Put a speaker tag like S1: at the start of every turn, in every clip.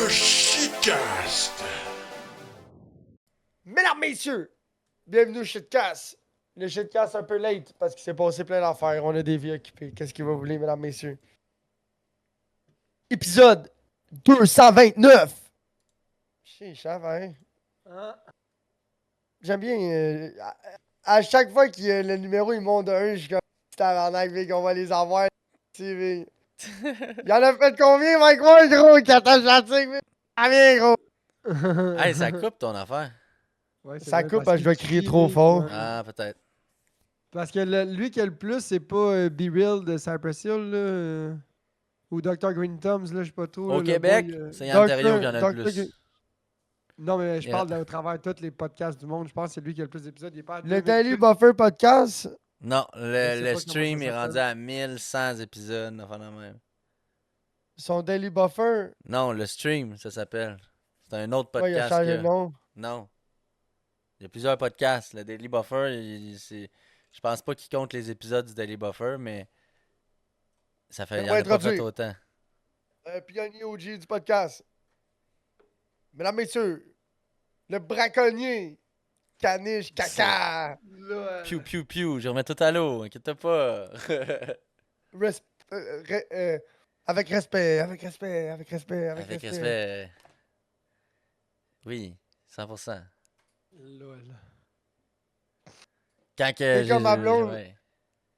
S1: Le Shitcast.
S2: Mesdames, messieurs, bienvenue au Shitcast. Le Shitcast un peu late parce qu'il s'est passé plein d'affaires. On a des vies occupées. Qu'est-ce qu'il va vouloir, mesdames, messieurs? Épisode 229. Chier, hein? J'aime bien. À chaque fois que le numéro il monte de 1, je suis comme tabarnak, Vic, on va les avoir. Il y en a fait combien, Mike Ward, gros, qui attache la tigre, Vic? Ah, bien, gros.
S3: Hey, ça coupe ton affaire.
S4: Ouais, c'est
S2: Ça
S4: vrai,
S2: coupe parce que je dois
S4: qu'il
S2: crier
S4: crie,
S2: trop
S4: Vic,
S2: fort.
S4: ouais.
S3: Ah, peut-être.
S4: Parce que lui qui a le plus, c'est pas Be Real de Cypress Hill, là, ou Dr. Green Thumbs, là, je sais pas trop.
S3: Au
S4: là, le
S3: Québec,
S4: boy,
S3: c'est Ontario qui en a le
S2: Dr.
S3: plus.
S4: Non, mais je
S3: Yeah.
S4: parle au travers de tous les podcasts du monde. Je pense que c'est lui qui a le plus d'épisodes. Il est pas à
S2: Le
S4: 2000
S2: Daily
S4: quelques.
S2: Buffer Podcast.
S3: Non,
S4: Je
S3: le
S4: sais pas comment
S3: stream
S4: ça
S3: est rendu
S4: s'appelle.
S3: à 1100 épisodes. Enfin, non, même.
S2: Son Daily Buffer.
S3: Non, le stream, ça s'appelle. C'est un autre
S2: Ouais, il a
S3: podcast.
S2: changé de nom.
S3: Non. Il y a plusieurs podcasts. Le Daily Buffer, je pense pas qu'il compte les épisodes du Daily Buffer, mais ça fait. Il y en a pas fait autant.
S2: Pionnier OG du podcast. Mesdames, messieurs, le braconnier, caniche, caca.
S3: Piu, piu, piu. Je remets tout à l'eau. Inquiète pas.
S2: Res- avec respect, avec respect, avec respect, avec,
S3: Avec
S2: respect.
S3: respect. Oui, 100%.
S4: Lol.
S3: Quand que
S2: C'est comme ma blonde.
S3: ouais.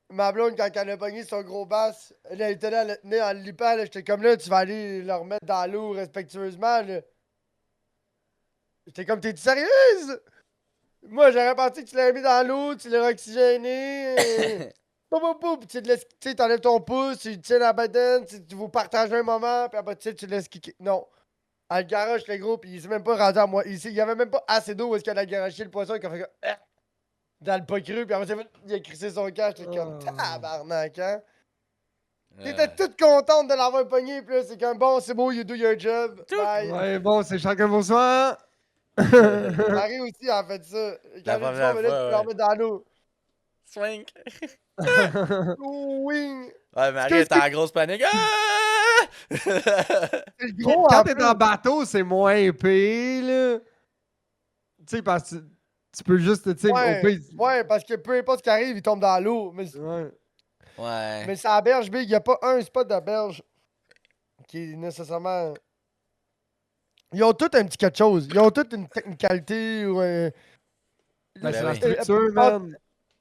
S2: Ma blonde, quand elle a pogné son gros basse, elle était là, elle le tenait en le lipant, là, j'étais comme là, tu vas aller le remettre dans l'eau respectueusement, là. J'étais comme, t'es-tu sérieuse? Moi, j'aurais pensé que tu l'avais mis dans l'eau, tu l'aurais oxygéné. Puis tu te laisses, tu sais, t'enlèves ton pouce, tu tiens la bedaine, tu vous partagez un moment, puis après, tu sais, tu le laisses kicker. Non. Elle garoche le gros, puis il s'est même pas rendu à moi. Il y avait même pas assez d'eau où est-ce qu'elle a garoché le poisson, qu'il a fait comme, dans le pas cru, puis après, il a crissé son camp, j'étais comme, tabarnak, hein. T'étais toute contente de l'avoir pogné, puis là, c'est comme, bon, c'est beau, you do your job, bye.
S4: Ouais, bon, c'est chacun pour soi.
S2: Marie aussi a fait ça.
S3: La
S2: Quand j'ai dit, bon,
S3: première
S2: mais là, tu peux
S3: fois,
S2: la
S3: ouais.
S2: remettre dans l'eau.
S3: Swing.
S2: Oui.
S3: Ouais, Marie était en grosse panique. Ah!
S2: C'est gros,
S4: Quand
S2: en
S4: t'es
S2: plus.
S4: en bateau, c'est moins épais, là. Tu sais, parce que tu peux juste, tu sais, au
S2: Ouais,
S4: pire.
S2: ouais, parce que peu importe ce qui arrive, il tombe dans l'eau. Mais
S4: Ouais.
S2: c'est à la berge, Big. Il n'y a pas un spot de berge qui est nécessairement. Ils ont tous un petit quelque chose. Ils ont tous une technicalité ou un.
S4: Ben, c'est la
S3: oui.
S4: structure, man.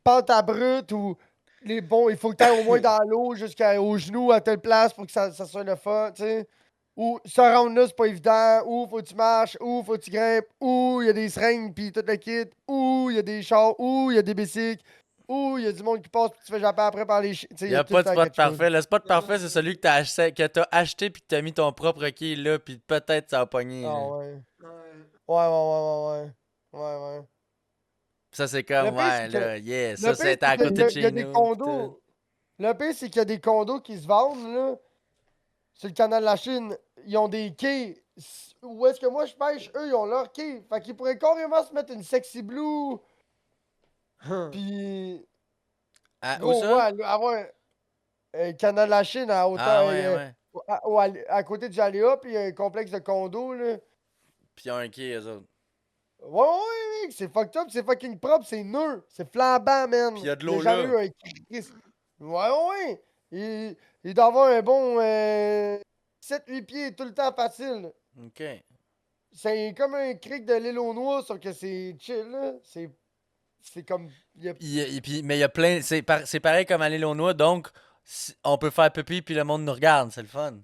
S2: Pente à brut ou les bons. Il faut que tu ailles au moins dans l'eau jusqu'aux genoux à telle place pour que ça soit le fun, tu sais. Ou se rendre là, c'est pas évident. Ou faut que tu marches. Ou faut que tu grimpes. Ou il y a des seringues pis tout le kit. Ou il y a des chars. Ou il y a des bicycles. Ou il y a du monde qui passe pis tu fais japper après par les chiens.
S3: Il n'y a pas de spot parfait. Le spot parfait, c'est celui que t'as acheté puis que t'as mis ton propre quai là, puis peut-être ça a pogné.
S2: Ah
S3: Là.
S2: ouais. Ouais. Ouais.
S3: Ça, c'est
S2: Le
S3: comme,
S2: pire,
S3: ouais,
S2: c'est que.
S3: là, yeah,
S2: Le
S3: ça,
S2: pire,
S3: c'était
S2: c'est
S3: à
S2: qu'il
S3: côté de
S2: y a
S3: chez
S2: des
S3: nous.
S2: condos. Le pire, c'est qu'il y a des condos qui se vendent, là. Sur le canal de la Chine, ils ont des quais. Où est-ce que moi je pêche? Eux, ils ont leur quai. Fait qu'ils pourraient carrément se mettre une sexy blue. Puis.
S3: Ah, où
S2: Gros,
S3: ça?
S2: moi, avoir un canal de la Chine à hauteur.
S3: Ah, ouais.
S2: À côté de Jaléa, puis un complexe de condos, là.
S3: Puis ils ont un quai, eux autres.
S2: Ouais, c'est fucked up, c'est fucking propre, c'est nœud, c'est flambant, man.
S3: Puis il y a de
S2: Il
S3: l'eau
S2: jamais
S3: là.
S2: eu un Christ. Ouais. Il doit avoir un bon 7-8 pieds tout le temps facile.
S3: OK.
S2: C'est comme un cric de l'île aux noix, sauf que c'est chill, là. C'est comme.
S3: Mais il y a plein. C'est pareil comme à l'île aux noix, donc on peut faire pipi puis le monde nous regarde, c'est le fun.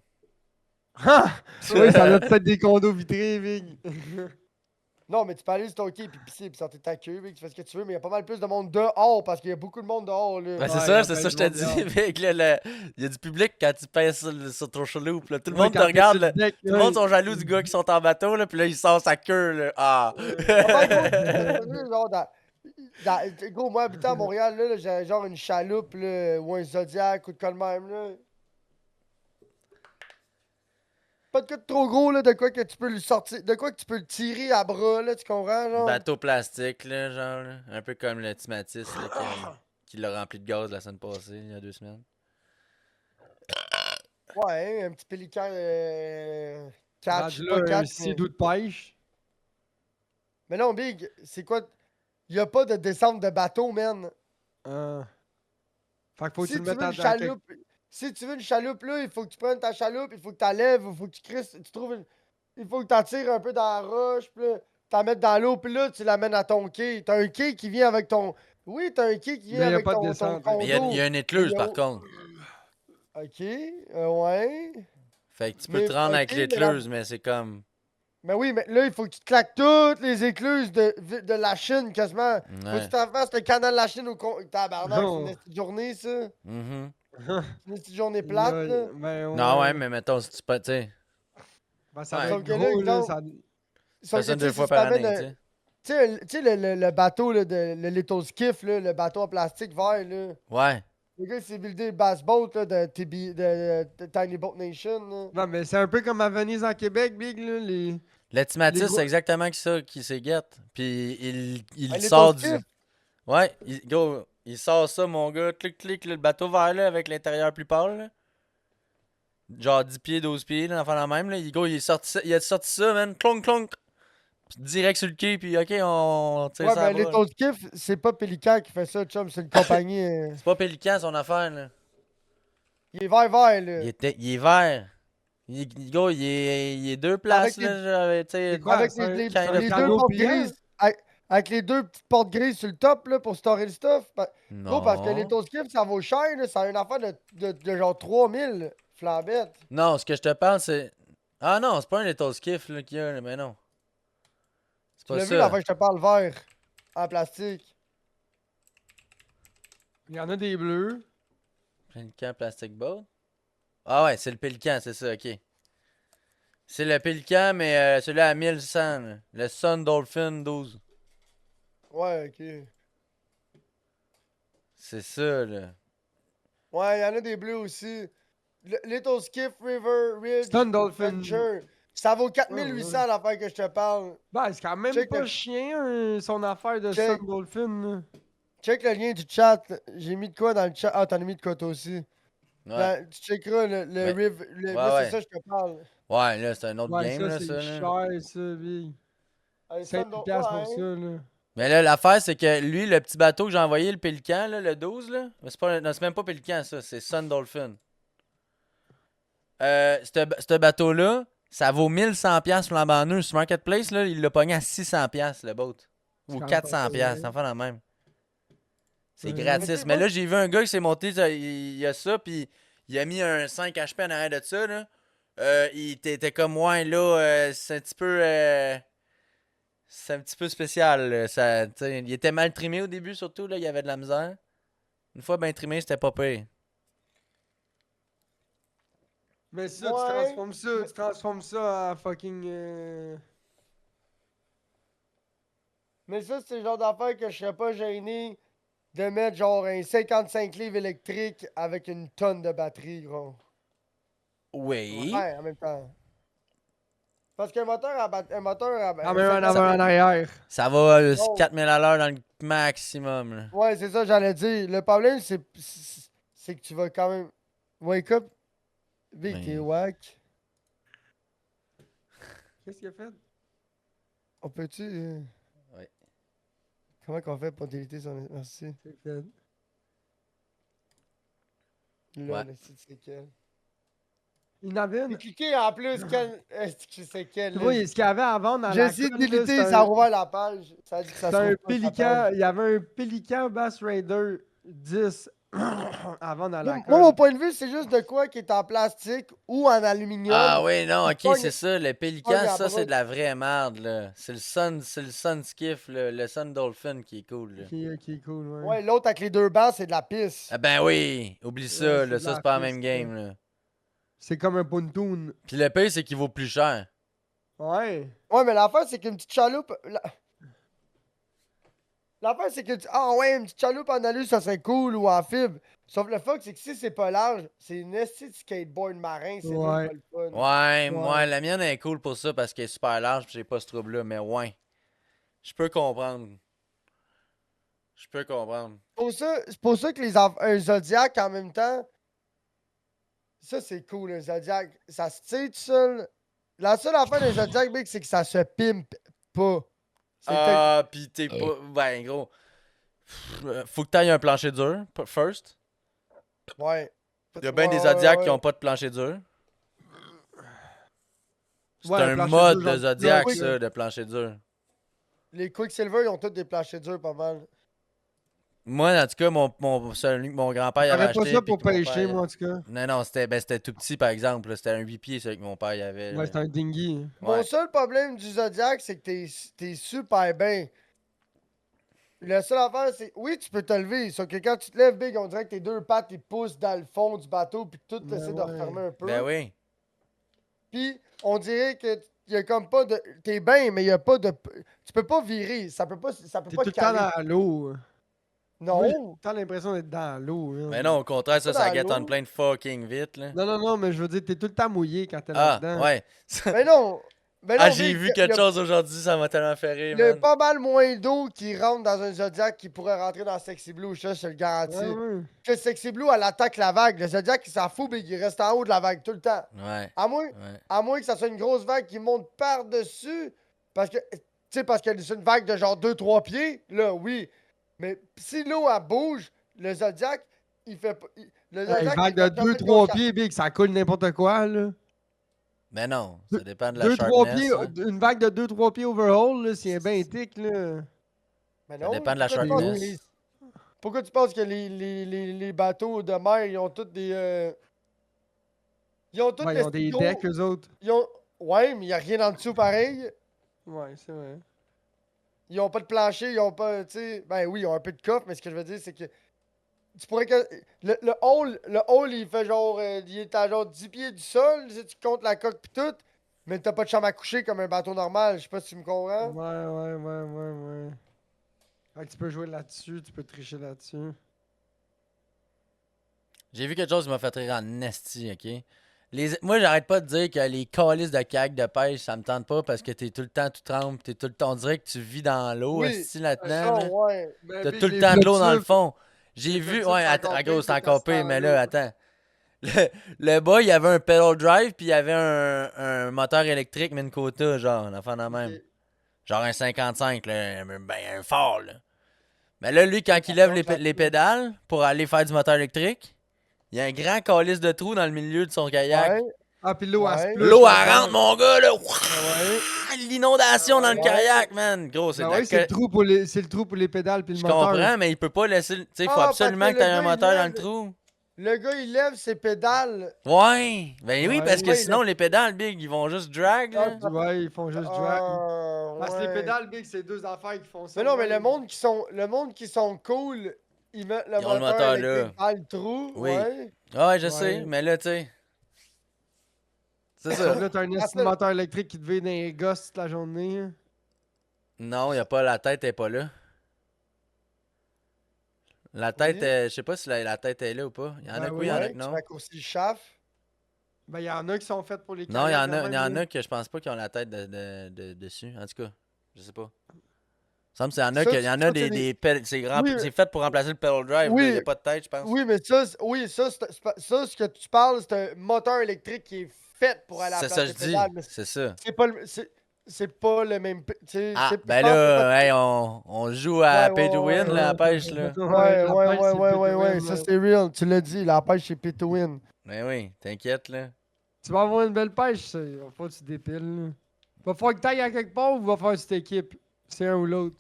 S4: Oui, ça a peut-être des condos vitrés, Vig.
S2: Non, mais tu peux aller sur ton quai puis pisser puis sortir ta queue, mec, tu fais ce que tu veux, mais il y a pas mal plus de monde dehors parce qu'il y a beaucoup de monde dehors, là.
S3: Ben, c'est
S4: Ouais,
S3: ça,
S4: y a
S3: c'est
S4: plein
S3: ça,
S4: de
S3: je te
S4: monde
S3: dis.
S4: dehors.
S3: Mec, il y a du public quand tu pèses sur ton chaloupe. Là. Tout le
S4: Ouais,
S3: monde te
S4: quand t'es
S3: regarde.
S4: sur le
S3: Là.
S4: deck,
S3: Tout le monde sont jaloux du gars qui sont en bateau, là, puis là, il sort sa queue. Là. Ah!
S2: Pas gros, sérieux, genre, gros, moi, habitant à Montréal, là, j'ai genre une chaloupe, là, ou un Zodiac, ou de quoi de même, là. Pas de quoi de trop gros, là, de quoi que tu peux le sortir, de quoi que tu peux le tirer à bras, là, tu comprends, genre?
S3: Bateau plastique, là, genre. Là. Un peu comme le Timatis là, qui l'a rempli de gaz la semaine passée, il y a 2 semaines.
S2: Ouais, un petit pélican Catch,
S4: Rendu
S2: pas
S4: là, un
S2: catch. Mais...
S4: sidou de pêche.
S2: mais non, Big, c'est quoi? Y a pas de descente de bateau, man.
S4: Fait que faut que tu
S2: Si
S4: le
S2: tu
S4: mettes
S2: veux une
S4: dans quelque...
S2: chaloupe, si tu veux une chaloupe, là, il faut que tu prennes ta chaloupe, il faut que tu lèves, il faut que tu crisses, tu trouves une... Il faut que tu tires un peu dans la roche, puis là, t'en mettes dans l'eau, puis là, tu l'amènes à ton quai. T'as un quai qui vient avec ton... Oui, t'as un quai qui vient
S4: Mais y a
S2: avec
S4: pas de
S2: ton
S4: descente, là.
S3: Mais il y a
S2: condo.
S3: une
S2: Mais
S3: écluse
S2: y a-
S3: par contre.
S2: OK, ouais.
S3: Fait que tu peux
S2: Mais,
S3: te rendre avec
S2: OK, mais la...
S3: l'écluse, mais c'est comme.
S2: Mais oui, mais là, il faut que tu te claques toutes les écluses de la Chine, quasiment. Faut que tu
S3: Ouais.
S2: t'en fasses le canal de la Chine au con... Tabarnak, c'est une
S4: Non.
S2: petite journée, ça.
S3: Mhm.
S2: C'est une petite journée plate, là.
S4: Ben
S3: Non, ouais,
S4: ouais.
S3: mais mettons, si tu peux, tu sais,
S4: Ben, ça
S3: Ouais.
S4: doit
S2: Sauf
S4: être
S2: que là,
S4: gros, là.
S2: exemple...
S4: Ça...
S2: Sauf
S3: fais ça
S2: que, tu sais,
S3: deux
S2: si
S3: fois
S2: tu
S3: par
S2: t'amènes
S3: année,
S2: un...
S3: tu sais.
S2: Tu sais, le bateau, là, le Little Skiff, là, le bateau en plastique vert, là.
S3: Ouais.
S2: Le gars, il s'est buildé le bass boat, là, de Tiny Boat Nation, là.
S4: Non, mais c'est un peu comme à Venise en Québec, Big, là. Les
S3: L'Etimatis,
S4: gros...
S3: c'est exactement ça qui s'est guette. Puis il
S2: Un Little
S3: sort du.
S2: Skiff?
S3: Ouais, go, il sort ça, mon gars. Clic, clic, le bateau vert, là, avec l'intérieur plus pâle, là. Genre 10 pieds, 12 pieds, là, enfin la même, là. Il est sorti ça, il a sorti ça, man. Clonk, clonk. Puis direct sur le quai, puis ok, on tire
S2: Ouais,
S3: ça à
S2: mais
S3: bras. Là.
S2: Little Skiff, c'est pas Pélican qui fait ça, chum, c'est une compagnie...
S3: C'est pas Pélican, son affaire, là.
S2: Il est vert, là.
S3: Il est vert. Go, il est deux places,
S2: Avec les,
S3: là. Genre, tu sais,
S4: C'est quoi?
S2: avec
S4: C'est un,
S3: kind
S4: c'est un
S3: of
S2: les deux
S4: canot
S2: portes
S4: pliant?
S2: grises. Avec les deux petites portes grises sur le top, là, pour storer le stuff. Gros, parce que
S3: Non.
S2: Little Skiff, ça vaut cher, là. Ça a une affaire de genre 3000 flambette.
S3: Non, ce que je te parle, c'est. Ah non, c'est pas un Little Skiff, là, qu'il y a, là, mais non. C'est
S2: Tu
S3: pas
S2: l'as vu, la fois
S3: ça.
S2: que je te parle vert, en plastique.
S4: Il y en a des bleus.
S3: Pélican Plastic Boat. Ah ouais, c'est le Pélican, c'est ça, ok. C'est le Pélican, mais celui-là à 1100, là. Le Sun Dolphin 12.
S2: Ouais, ok.
S3: C'est ça, là.
S2: Ouais, il y en a des bleus aussi. Little Skiff River Ridge
S4: Stun Dolphin.
S2: Adventure. Ça vaut
S4: Ouais,
S2: 4800 l'affaire que je te parle.
S4: Ben, c'est quand même
S2: Check
S4: pas
S2: le-
S4: chien, son affaire de
S2: Check.
S4: Sun Dolphin, là.
S2: Check le lien du chat. J'ai mis de quoi dans le chat? Ah, t'en as mis de quoi toi aussi?
S3: Ouais.
S2: Tu checkeras le
S3: Mais-
S2: Riv.
S3: ouais,
S2: Moi,
S3: ouais.
S2: c'est ça que je te parle.
S3: Ouais, là, c'est un autre
S4: Ouais,
S3: game,
S4: ça,
S3: là,
S4: c'est
S3: ça, là.
S4: cher, ça, Big.
S2: Allez,
S4: 5
S2: Sun
S4: piastres pour
S2: ouais.
S4: ça, là.
S3: Mais là, l'affaire, c'est que lui, le petit bateau que j'ai envoyé, le Pélican, là, le 12, là. Mais c'est pas, non, c'est même pas Pélican, ça. C'est Sun Dolphin. Ce bateau-là, ça vaut 1100$ piastres flambant neuf. Sur Marketplace, là, il l'a pogné à 600$, piastres, le boat.
S4: C'est
S3: Ou
S4: quand même
S3: 400$,
S4: pas
S3: piastres,
S4: pire.
S3: ça en fait la même. C'est
S4: Ouais.
S3: gratis.
S2: Mais tu sais,
S3: Mais
S2: moi-
S3: là, j'ai vu un gars qui s'est monté, il a ça, puis il a mis un 5 HP en arrière de ça, là. Il était comme, ouais, là, c'est un petit peu... c'est un petit peu spécial, là. Ça, tu sais, il était mal trimé au début, surtout, là, il y avait de la misère. Une fois bien trimé, c'était pas pire.
S4: Mais ça,
S2: Ouais.
S4: tu transformes ça en fucking...
S2: Mais ça, c'est le genre d'affaire que je serais pas gêné de mettre genre un 55 livres électrique avec une tonne de batterie, gros.
S3: Oui.
S2: Ouais, en même temps. Parce qu'un moteur à un moteur à
S4: En même en
S2: 55
S4: avant, en arrière.
S3: Ça va
S2: Non.
S3: 4000 à l'heure dans le maximum, là.
S2: Ouais, c'est ça, j'allais dire. Le problème, c'est que tu vas quand même. Wake up. Big,
S3: Mais-
S2: t'es whack.
S4: Qu'est-ce qu'il a fait?
S2: On peut-tu.
S3: Ouais.
S2: Comment qu'on fait pour déliter son. Merci.
S4: C'est fait.
S2: Là,
S3: Ouais.
S2: le site, c'est quel.
S4: Il y en avait
S2: J'ai
S4: une.
S2: cliqué en plus, quel. Est-ce que c'est quel?
S4: Tu
S2: là?
S4: vois, ce qu'il y avait avant dans
S2: J'ai
S4: la
S2: essayé de
S4: colle, là,
S2: déliter,
S4: c'était
S2: ça a
S4: un-
S2: rouvert la page. Ça a dit que ça
S4: c'était
S2: se
S4: un
S2: trouve pas sur la
S4: pélican.
S2: page.
S4: Il y avait un pélican Bass Raider 10 avant dans la
S2: Moi,
S4: colle.
S2: mon point de vue, c'est juste de quoi qui est en plastique ou en aluminium.
S3: Ah oui, non,
S2: Il
S3: ok,
S2: pogne-
S3: c'est ça. Le
S2: pogne
S3: Pélican,
S2: à
S3: ça, c'est
S2: bras.
S3: de la vraie merde, là. C'est le Sun Skiff, le Sun Dolphin qui est cool, là.
S4: Qui est cool, ouais.
S2: Ouais, l'autre avec les deux bancs, c'est de la pisse.
S3: Ah ben oui, oublie ça,
S4: Ouais,
S3: là,
S4: c'est de
S3: ça
S4: la
S3: c'est pas la
S4: piste,
S3: même game, là.
S4: C'est comme un pontoon.
S3: Puis le pire, c'est qu'il vaut plus cher.
S4: Ouais.
S2: Ouais, mais l'affaire, c'est qu'une petite chaloupe. L'affaire, c'est que. Ah ouais, une petite chaloupe en alu, ça serait cool ou en fibre. Sauf le fuck, c'est que si c'est pas large, c'est une esti de skateboard marin, c'est
S4: Ouais.
S2: même pas le fun.
S3: Ouais,
S4: Ouais.
S3: moi, la mienne est cool pour ça parce qu'elle est super large pis j'ai pas ce trouble-là, mais ouais. Je peux comprendre. Je peux comprendre.
S2: C'est pour ça que un Zodiac en même temps. Ça, c'est cool, un Zodiac. Ça se tire tout seul. La seule affaire des Zodiac, Big, c'est que ça se pimpe pas. C'est
S3: Ah, pis t'es pas. Ben, gros. Faut que t'ailles un plancher dur, first.
S2: Ouais.
S3: Il y a bien des
S2: Ouais,
S3: Zodiacs
S2: ouais,
S3: qui ont
S2: ouais.
S3: pas de plancher dur. C'est
S4: Ouais, un
S3: un
S4: plancher
S3: mode
S4: dur,
S3: de
S4: genre,
S3: Zodiac,
S2: oui.
S3: ça, de plancher dur.
S2: Les Quicksilver, ils ont tous des planchers durs pas mal.
S3: Moi, en tout cas, celui que mon grand-père il avait
S4: J'aurais pas
S3: acheté.
S4: ça
S3: Puis
S4: pour
S3: que mon
S4: pêcher,
S3: père.
S4: moi, en tout cas.
S3: Non, c'était tout petit, par exemple. Là. C'était un 8 pieds, celui que mon père il avait.
S4: Ouais,
S3: là.
S4: c'est un dinghy.
S2: Mon
S3: Ouais.
S2: seul problème du Zodiac, c'est que t'es super bien. La seule affaire, c'est. Oui, tu peux te lever. Sauf que quand tu te lèves, Big, on dirait que tes deux pattes, ils poussent dans le fond du bateau, puis tout
S4: Ben
S2: essaie de
S4: ouais.
S2: refermer un peu.
S3: Ben oui.
S2: Puis, on dirait que y a comme pas de. T'es bien, mais y a pas de. Tu peux pas virer. Ça peut pas
S4: T'es
S2: pas
S4: tout le temps
S2: caler.
S4: dans l'eau. Moi, j'ai tout
S2: Non.
S4: le temps l'impression d'être dans l'eau.
S3: Mais
S4: man.
S3: non, au contraire,
S2: Pas
S3: ça
S2: dans
S3: get on
S2: l'eau.
S3: plein de fucking vite, là.
S4: Non, mais je veux dire, t'es tout le temps mouillé quand t'es
S3: Ah,
S4: là-dedans.
S3: ouais.
S2: Mais non. Mais non,
S3: Ah, j'ai
S2: Big,
S3: vu quelque chose aujourd'hui, ça m'a tellement fait rire,
S2: y a
S3: man.
S2: pas mal moins d'eau qui rentre dans un Zodiac qui pourrait rentrer dans Sexy Blue, ça, je te le garantis.
S4: Ouais, ouais.
S2: Que Sexy Blue, elle attaque la vague. Le Zodiac, il s'en fout, mais il reste en haut de la vague tout le temps.
S3: Ouais.
S2: À moins,
S3: Ouais.
S2: à moins que ça soit une grosse vague qui monte par-dessus. Parce que, tu sais, parce que c'est une vague de genre 2-3 pieds, là, oui. Mais si l'eau, elle bouge, le Zodiac, il fait pas. Le
S4: Hey,
S2: Zodiac,
S4: vague
S2: il
S4: de
S2: fait jamais
S4: 2-3
S2: confiance.
S4: pieds, Big, ça coule n'importe quoi, là.
S3: Mais non, ça dépend de la
S4: 2-3 pieds,
S3: sharpness. Là.
S4: une vague de 2-3 pieds overhaul, là, c'est bien tic, là.
S2: Mais
S3: Ça
S2: non,
S3: dépend de la
S2: pourquoi tu penses que
S3: sharpness.
S2: pourquoi tu penses que les bateaux de mer, ils ont tous des. Ils ont tous
S4: Ouais,
S2: des
S4: ils ont des
S2: gros-
S4: decks, eux autres.
S2: Ils ont... Ouais, mais il n'y a rien en dessous pareil.
S4: Ouais, c'est vrai.
S2: Ils ont pas de plancher, ils ont pas, tu sais... Ben oui, ils ont un peu de coffre, mais ce que je veux dire, c'est que... Tu pourrais que... Le hall, il fait genre... il est à genre 10 pieds du sol, si tu comptes la coque pis tout. Mais t'as pas de chambre à coucher comme un bateau normal, je sais pas si tu me comprends.
S4: Ouais. Fait que tu peux jouer là-dessus, tu peux tricher là-dessus.
S3: J'ai vu quelque chose qui m'a fait rire en esti, ok? Moi, j'arrête pas de dire que les calices de kayak de pêche, ça me tente pas parce que t'es tout le temps tout trempe, t'es tout le temps, on dirait que tu vis dans l'eau,
S2: Oui,
S3: esti,
S2: ça,
S3: là-dedans. Là.
S2: ouais.
S3: T'as tout le temps de l'eau dans le fond. J'ai vu,
S2: flottures,
S3: ouais,
S2: c'est
S3: attends,
S2: encore
S3: gros,
S2: pire,
S3: c'est
S2: c'est
S3: encore
S2: quand
S3: pire,
S2: c'est
S3: mais
S2: dans
S3: là,
S2: l'eau.
S3: attends. Le bas, il y avait un pedal drive, puis il y avait un moteur électrique Minn Kota, genre, un enfant de même.
S2: Ok.
S3: Genre un 55, là, ben un fort, là. Mais là, lui, quand il
S2: Par
S3: lève
S2: contre,
S3: les pédales pour aller faire du moteur électrique, il y a un grand calice de trou dans le milieu de son kayak.
S2: Ouais,
S4: Ah, puis l'eau, elle se
S2: ouais.
S4: plouche
S3: L'eau, elle
S4: là-dedans.
S3: rentre, mon gars, là.
S2: ouais.
S3: L'inondation dans le
S2: Ouais.
S3: kayak, man. Gros, c'est
S4: Ben
S3: de la
S4: ouais, c'est le trou pour les pédales puis le
S3: Je
S4: moteur.
S3: comprends, mais il peut pas laisser. Tu sais, il faut
S2: Ah,
S3: absolument
S2: parce
S3: que
S2: que
S3: t'aies
S2: le
S3: un
S2: gars, il
S3: moteur dans le
S2: lève-
S3: trou.
S2: Le gars, il lève ses pédales.
S3: Ouais. Ben oui,
S4: Ouais.
S3: parce que
S2: Ouais,
S3: sinon, les pédales, big, ils vont juste drag, là.
S4: Ouais, ils font juste drag. Parce que les
S2: Ouais.
S4: pédales, Big, c'est deux affaires qui font ça.
S2: Mais non, mais
S4: ouais.
S2: le monde qui sont cool, ils mettent le
S3: Ils ont le
S2: moteur
S3: moteur
S2: électrique
S3: là.
S2: dans le trou.
S3: Oui.
S2: Ouais.
S3: Ouais, je sais,
S4: Ouais.
S3: mais là, tu sais. C'est
S4: Sauf
S3: ça.
S4: là, t'as un esti de moteur électrique qui te vit dans les gosses toute la journée. hein.
S3: Non, y a pas la tête, elle est pas là. La tête,
S2: Oui.
S3: je sais pas si la tête est là ou pas. Il y en a
S4: Ben
S3: que oui,
S4: oui.
S3: il y en a
S2: Ouais,
S3: que
S2: tu
S3: non.
S2: raccourcis le shaft.
S4: Ben, il y en a qui sont faites pour les
S3: Non, il y en
S4: kayaks,
S3: a,
S4: quand
S3: y en
S4: même,
S3: a
S4: là.
S3: que je pense pas qu'ils ont la tête dessus. En tout cas, je sais pas. Il me semble qu'il y en a,
S2: Ça,
S3: il y en a
S2: ça,
S3: des,
S2: c'est
S3: des
S2: Oui.
S3: c'est fait pour remplacer le pedal drive.
S2: Oui.
S3: Il n'y a pas de tête, je pense.
S2: Oui, mais ça, ça, ce que tu parles, c'est un moteur électrique qui est fait pour aller à la
S3: C'est
S2: place
S3: ça que
S2: des
S3: je dis.
S2: pédales. Mais
S3: C'est ça.
S2: c'est pas le même. Tu sais,
S3: Ah,
S2: c'est-
S3: ben
S2: je pense que c'est pas-
S3: là, hey, on joue à
S2: Ouais,
S3: pay to
S2: ouais,
S3: win, là, à la pêche, là.
S2: Ouais,
S4: la
S2: ouais,
S4: pêche,
S2: ouais,
S4: c'est
S2: ouais,
S4: pay to
S2: ouais,
S4: win,
S2: ça
S4: là.
S2: c'est real. Tu l'as dit, la pêche c'est pay to win.
S3: Ben oui, t'inquiète, là.
S4: Tu vas avoir une belle pêche, ça. Il va falloir que tu dépiles. Là. Va falloir que tu ailles à quelque part ou va falloir que tu t'équipes. C'est un ou l'autre.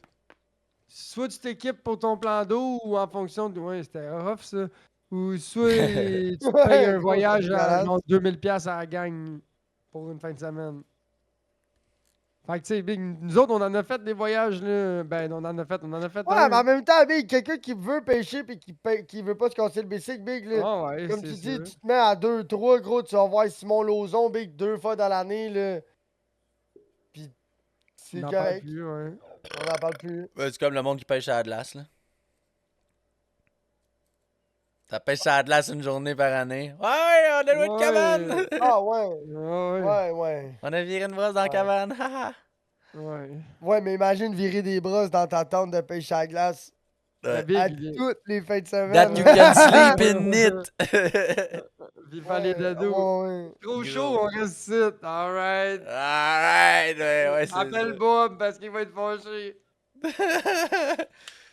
S4: Soit tu t'équipes pour ton plan d'eau ou en fonction de. Ouais, c'était rough ça. Ou soit tu te payes un
S2: Gros,
S4: voyage
S2: c'est
S4: à
S2: malade.
S4: genre 2000$ à la gang pour une fin de semaine. Fait que tu sais, Big, nous autres, on en a fait des voyages là. Ben, on en a fait
S2: Ouais,
S4: un.
S2: mais en même temps, Big, quelqu'un qui veut pêcher et qui veut pas se casser le bicycle, Big, là,
S4: Ah ouais,
S2: comme
S4: c'est
S2: tu dis,
S4: sûr.
S2: tu te mets à 2-3, gros, tu vas voir Simon Lauzon, Big, 2 fois dans l'année, là. Pis c'est
S4: On en parle
S2: correct.
S4: plus, ouais.
S2: On n'en parle plus.
S3: Ouais, c'est comme le monde qui pêche à la glace, là. T'as pêché à la glace une journée par année. Ouais, on a loué une
S4: Ouais.
S3: cabane!
S2: Ah ouais,
S4: Ouais.
S2: ouais, ouais.
S3: On a viré une brosse dans la
S2: Ouais.
S3: cabane, haha!
S4: Ouais.
S2: Ouais, mais imagine virer des brosses dans ta tente de pêche à la glace
S4: Le
S3: Ouais.
S4: Big,
S2: à
S4: il est-
S2: toutes les fins de
S3: That
S2: semaine.
S3: you can sleep in it!
S4: Puis il fallait
S2: Ouais,
S4: d'ado.
S2: ouais.
S4: Trop
S3: Gros.
S4: chaud, on reste ici. Alright.
S3: Alright, ouais, c'est
S4: Appelle Bob parce qu'il va être fâché.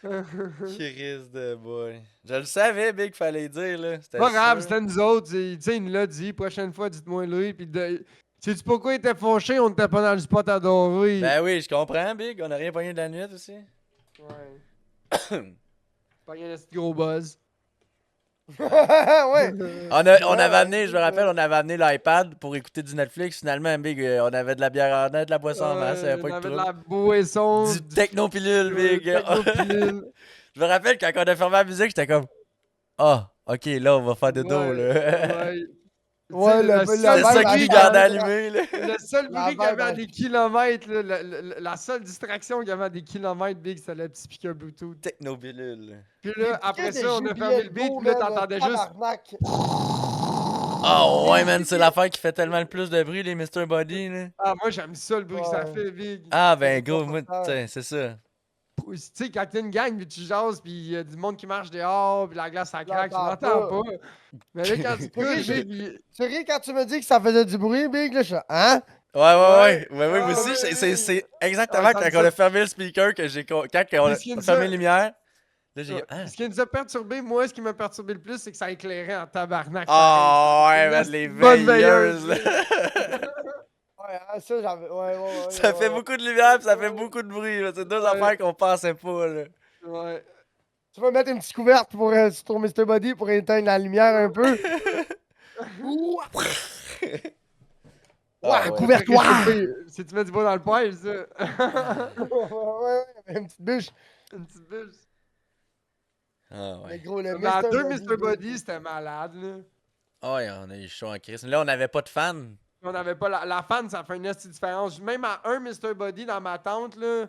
S3: Chris de boy. Je le savais, Big, qu'il fallait dire, là. C'était
S4: Pas grave,
S3: sûr.
S4: c'était nous autres. Tu sais, il nous l'a dit. Prochaine fois, dites-moi lui. Puis sais-tu pourquoi il était fâché? On était pas dans le spot adoré.
S3: Ben oui, je comprends, Big. On a rien pogné de la nuit aussi.
S4: Ouais. Pas rien de ce gros buzz.
S2: Ouais.
S3: On avait amené, je me rappelle, on avait amené l'iPad pour écouter du Netflix. Finalement, Big, on avait de la bière en net, de la boisson en masse. Ça avait
S4: On
S3: pas eu
S4: avait
S3: de
S4: de
S3: trouble.
S4: la boisson.
S3: Du technopilule, Big.
S4: technopilule.
S3: Je me rappelle quand on a fermé la musique, j'étais comme ah, ok, là, on va faire dodo,
S4: Ouais,
S3: là.
S4: ouais.
S2: Ouais,
S4: Tu sais,
S2: le
S3: C'est
S2: vibe
S3: ça
S2: à
S3: qui nous
S2: chaque-
S3: gardait allumé, là.
S4: Le seul
S2: La
S4: bruit qu'il y avait à
S2: vibe
S4: des kilomètres, là, la seule distraction qu'il y avait à des kilomètres, Big, c'était le petit speaker Bluetooth.
S3: Technopilule.
S4: Puis là, après
S2: Des
S4: ça, on a
S2: JBL
S4: fermé le beat,
S2: Go,
S4: puis là,
S2: man,
S4: t'entendais
S2: le
S4: juste.
S2: tabarnak.
S3: Oh, ouais, man, c'est l'affaire qui fait tellement le plus de bruit, les Mr. Body, là.
S4: Ah, moi, j'aime ça, le bruit que ça
S2: Ouais.
S4: fait, Big.
S3: Ah, ben,
S2: C'est
S3: gros, moi,
S2: confortable.
S3: tiens, c'est ça.
S4: Tu sais, quand t'as une gang, puis tu jases, puis il y a du monde qui marche dehors, puis la glace, ça craque, tu
S2: l'entends
S4: l'entends pas. Mais là, quand tu couches,
S2: j'ai-
S4: Big,
S2: Tu ris quand tu me dis que ça faisait du bruit, Big, là, je suis hein?
S3: Ouais, ouais, ouais.
S4: Ouais.
S3: Ouais, ouais, moi
S2: Ah,
S3: aussi,
S2: ouais,
S3: c'est exactement
S4: Ah,
S3: quand
S4: ça
S3: on
S4: me
S3: a fermé le speaker, quand on
S4: Qu'est-ce qu'il
S3: a
S4: nous
S3: fermé
S4: a-
S3: les lumières. Là, j'ai dit, ah.
S4: ce qui nous a perturbé, moi, ce qui m'a perturbé le plus, c'est que ça éclairait en tabarnak.
S3: Oh, ouais,
S4: pareil.
S3: man,
S4: C'est
S3: les
S4: une bonne
S3: veilleuses,
S4: veilleuse,
S3: là.
S2: Ouais, hein, ça, j'avais. Ouais.
S3: Ça fait beaucoup de lumière, puis ça fait beaucoup de bruit, là. C'est deux
S4: Ouais.
S3: affaires qu'on pensait pas, là.
S4: Ouais.
S2: Tu vas mettre une petite couverte pour, sur ton Mr. Body pour éteindre la lumière un peu. Ouah.
S3: Ah, ouais.
S2: Couvert-toi!
S4: Si tu mets du bois dans le poêle, ça.
S2: Ouais, une petite bûche.
S4: Une petite bûche.
S3: Ah,
S2: Mais
S3: ouais.
S2: gros, le
S4: Dans deux
S2: Body,
S4: Mr. Body, c'était malade, là.
S3: Ah, ouais, on a eu chaud en crise. Là, on n'avait pas de fans.
S4: On n'avait pas la fan, ça fait une esti différence. Même à un Mr. Body dans ma tente, là,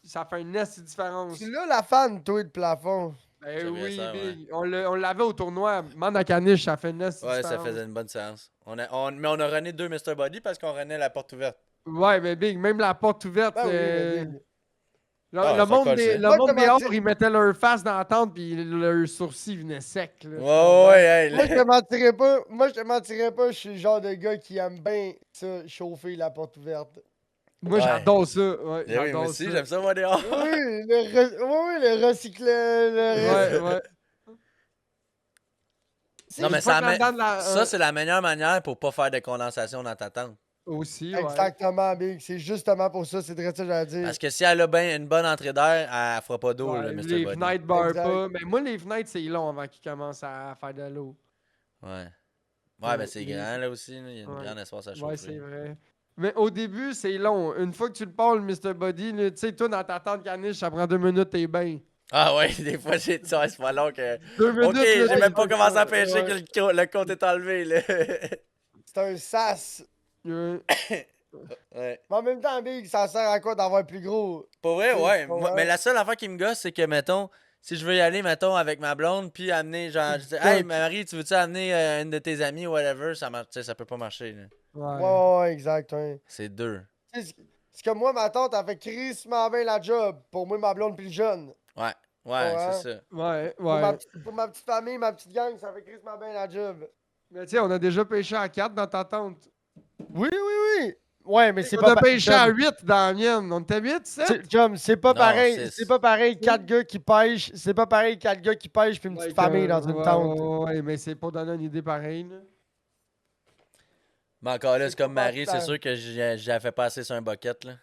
S4: ça fait une esti différence.
S2: Tu l'as la fan, toi, de plafond.
S4: Ben
S3: C'est vrai,
S4: oui,
S3: ça, ouais.
S4: Big. On l'avait au tournoi. Mande à Caniche, ça fait une esti
S3: Ouais,
S4: différence.
S3: ça faisait une bonne séance. Mais on a runné deux Mr. Body parce qu'on runnait la porte ouverte.
S4: Ouais, mais Big, même la porte ouverte.
S2: Ben oui, mais Big.
S4: Le,
S3: Ah,
S4: le
S3: ça
S4: monde,
S3: colle, ça.
S4: le
S2: Moi,
S4: monde
S2: je te
S4: dehors,
S2: mentirais-
S4: ils mettaient leur face dans la tente, puis leur sourcil venait sec. Là.
S3: Ouais, hey,
S2: Moi, je te mentirais pas. Moi, je te mentirais pas. Je suis le genre de gars qui aime bien ça, chauffer la porte ouverte.
S4: Moi,
S3: Ouais.
S4: j'adore ça. Ouais,
S3: Eh oui,
S4: j'adore
S3: moi aussi,
S4: ça.
S3: j'aime ça, moi, dehors.
S2: Oui, le recyclage.
S4: Ouais, ouais.
S3: Non, mais
S4: Une fois
S3: ça
S4: que
S3: met-
S4: là-dedans de la-
S3: Ça, c'est la meilleure manière pour pas faire de condensation dans ta tente.
S4: Aussi, ouais.
S2: Exactement, Big. C'est justement pour ça. C'est vrai ça que j'allais dire.
S3: Parce que si elle a ben une bonne entrée d'air, elle fera pas d'eau,
S4: Ouais,
S3: le Mr.
S4: les
S3: Body.
S4: fenêtres barrent
S2: Exact.
S4: pas. Mais moi, les fenêtres, c'est long avant qu'ils commencent à faire de l'eau.
S3: Ouais. Ouais, ben c'est
S4: les-
S3: grand, là aussi. Là. Il y a une
S4: Ouais.
S3: grande espace à
S4: Ouais,
S3: chauffer.
S4: c'est vrai. Mais au début, c'est long. Une fois que tu le parles, le Mr. Body, là, tu sais, toi, dans ta tente caniche, ça prend 2 minutes, t'es bien.
S3: Ah ouais, des fois, c'est pas long que...
S4: 2 minutes,
S3: Ok,
S4: là,
S3: j'ai
S4: t'es
S3: même pas
S4: bien.
S3: commencé à pêcher
S4: Ouais.
S3: que le compte est enlevé, là.
S2: C'est un sas.
S4: Ouais.
S3: Ouais.
S2: Mais en même temps, Big, ça sert à quoi d'avoir plus gros?
S3: Pour vrai,
S2: Oui,
S3: ouais.
S2: ouais.
S3: Mais la seule affaire qui me gosse, c'est que, mettons, si je veux y aller, mettons, avec ma blonde, puis amener, genre, je dis, hey, Marie, tu veux-tu amener une de tes amies ou whatever, ça marche, tu sais, ça peut pas marcher, là.
S2: Ouais, exact. Ouais.
S3: C'est deux.
S2: Tu sais, c'est comme moi, ma tante, elle fait crissement bien la job. Pour moi, ma blonde puis le jeune.
S3: Ouais,
S2: Ouais.
S3: c'est ça.
S4: Ouais,
S2: Pour, ma
S4: ouais.
S2: pour ma petite famille, ma petite gang, ça fait crissement bien la job.
S4: Mais tu sais, on a déjà pêché à 4 dans ta tente.
S2: Oui. Ouais, mais c'est
S4: On
S2: pas
S4: a pêché à
S2: chum,
S4: 8 dans la mienne. On était 8, 7?
S2: chum, c'est pas
S3: Non,
S2: pareil.
S3: c'est-
S2: C'est pas pareil, 4 gars qui pêchent. C'est pas pareil, 4 gars qui pêchent puis une petite famille dans une tente.
S4: Ouais, mais c'est pour donner une idée pareille. Là.
S3: Mais encore là, c'est
S2: C'est
S3: comme
S2: pas
S3: Marie, c'est
S2: tant.
S3: sûr que j'ai fait passer sur un bucket, là.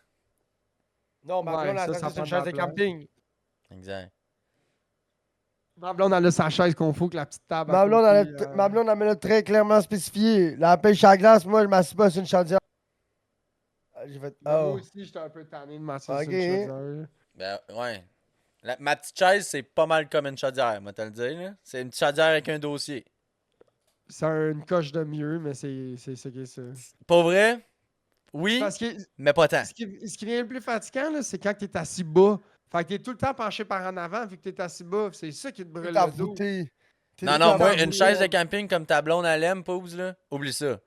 S2: Non, ma
S4: Ouais,
S2: blonde,
S4: ça,
S2: elle
S4: ça
S2: fait sur
S4: prend
S2: une chaise
S4: de
S2: de
S4: la place.
S2: camping.
S3: Exact.
S4: Ma blonde, elle a sa chaise qu'on fout que la petite table.
S2: Ma
S4: à
S2: blonde,
S4: côté,
S2: ma blonde, elle me l'a très clairement spécifié. La pêche à glace, moi, je m'assieds pas sur une chaudière. J'ai fait,
S4: Moi
S2: oh.
S4: aussi, j'étais un peu tanné de m'asseoir sur
S2: Ok.
S4: une chaudière.
S3: Ben, ouais. Ma petite chaise, c'est pas mal comme une chaudière, moi, te le dire, là. C'est une chaudière avec un dossier.
S4: C'est une coche de mieux, mais c'est ce qui est ça.
S3: Pour vrai, oui,
S4: Parce que
S3: mais pas tant.
S4: ce qui vient le plus fatigant, là, c'est quand t'es assis bas. Fait que t'es tout le temps penché par en avant, vu que t'es assis bas. C'est ça qui te brûle
S2: T'as
S4: le dos.
S2: fouté.
S3: Non, non, moi, une chaise de camping comme ta blonde, elle aime, pause, là, oublie ça.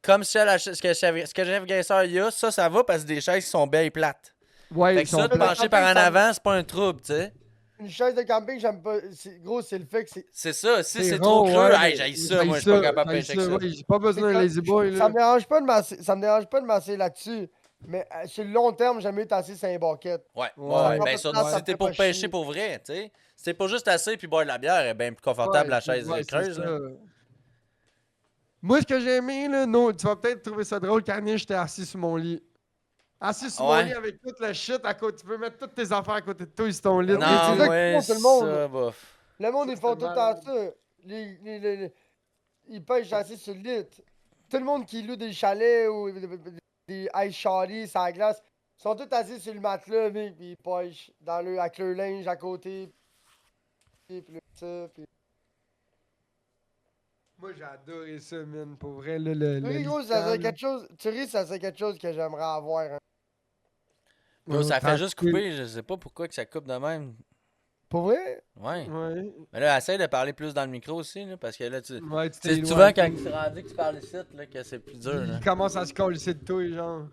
S3: Comme ce que Jeff Gasseur y a, ça va parce que c'est des chaises qui sont belles et plates.
S4: Ouais,
S3: Fait
S4: ils
S3: que
S4: sont
S3: ça, de
S4: plats.
S3: pencher par en avant, c'est pas un trouble, tu sais.
S2: Une chaise de camping, j'aime pas. Gros, c'est le fait que c'est.
S3: C'est ça, si c'est
S4: rond,
S3: trop creux,
S4: ouais,
S3: hey, j'haïs ça, moi, je suis pas capable de pêcher avec ça.
S4: Ouais, j'ai pas besoin d'un lazy boy,
S2: Ça
S4: là.
S2: me dérange pas de masser, ça me dérange pas de masser là-dessus. Mais sur le long terme, j'aime mieux tasser sur un bucket.
S3: Ouais,
S4: Ouais,
S3: ouais,
S2: ça
S3: ben
S2: me
S3: surtout
S2: fait
S3: si t'es
S2: pas
S3: pour pêcher
S2: chier.
S3: pour vrai, tu sais. Si t'es pas juste assis puis boire de la bière, elle est bien plus confortable la chaise
S4: ouais, c'est
S3: creuse,
S4: ça.
S3: là.
S4: Moi, ce que j'ai aimé, là, non, tu vas peut-être trouver ça drôle, quand j'étais assis sur mon lit. Assis sur mon
S3: Ouais.
S4: lit avec toute la shit à côté. Tu peux mettre toutes tes affaires à côté de toi sur ton lit.
S2: oui, c'est
S3: Non,
S2: ça
S3: ouais,
S2: qu'ils font, tout le monde.
S3: ça, bof.
S2: Le monde,
S4: Ça,
S2: ils font
S4: c'était
S2: tout le temps
S4: malade.
S2: ça. Ils pêchent assis sur le lit. Tout le monde qui loue des chalets ou des ice shorties sur la glace, ils sont tous assis sur le matelas, mec, puis ils pêchent avec leur linge à côté. Puis ça, puis...
S4: Moi, j'ai adoré ça, man. Pour vrai, là, le
S2: Tu ris,
S4: lit
S2: gros,
S4: de
S2: ça serait
S4: camp,
S2: quelque chose. Tu ris, ça serait quelque chose que j'aimerais avoir. Hein.
S3: Yo, ça fait juste
S4: tranquille.
S3: couper, je sais pas pourquoi que ça coupe de même.
S2: Pour vrai?
S3: Ouais.
S4: Ouais.
S3: Mais là, essaye de parler plus dans le micro aussi, là, parce que là, tu.
S4: Ouais, tu
S3: C'est
S4: t'éloignes.
S3: souvent quand tu rendu que tu parles ici, là, que c'est plus dur, là.
S4: Il commence à se coller de toi, genre.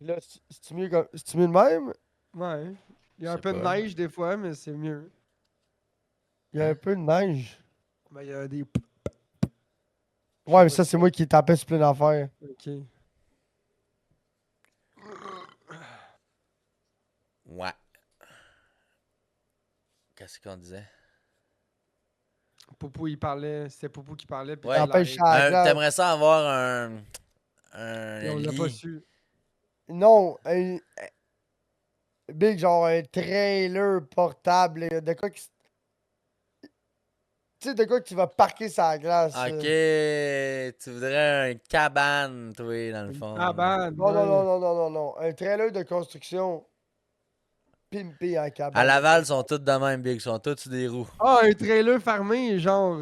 S2: Là, c'est-tu mieux, c'est-tu mieux de même?
S4: Ouais. Il y a
S3: Je
S4: un
S3: sais
S4: peu de
S3: pas.
S4: neige des fois, mais c'est mieux.
S2: Il y a un peu de neige.
S4: Ben, il y a des.
S2: Ouais, mais ça, c'est moi qui tapais sur plein d'affaires.
S4: Ok.
S3: Ouais. Qu'est-ce qu'on disait?
S4: Poupou, il parlait. C'était Poupou qui parlait. Puis
S3: Ouais.
S4: il
S2: T'empêches
S4: l'arrête.
S2: à la glace.
S3: T'aimerais ça avoir
S4: Et
S3: un
S4: on l'a pas
S3: lit.
S4: su.
S2: Non, big, genre un trailer portable. De quoi qui. Tu sais, de quoi que tu vas parquer sur la glace.
S3: Ok, tu voudrais un cabane, toi, dans le fond.
S4: Ah, ben.
S2: Non, non, non, non, non, non, non. Un trailer de construction. Pimpé en cabane.
S3: À Laval, ils sont tous de même, Big. Ils sont tous sur des roues.
S4: Ah, un trailer fermé, genre.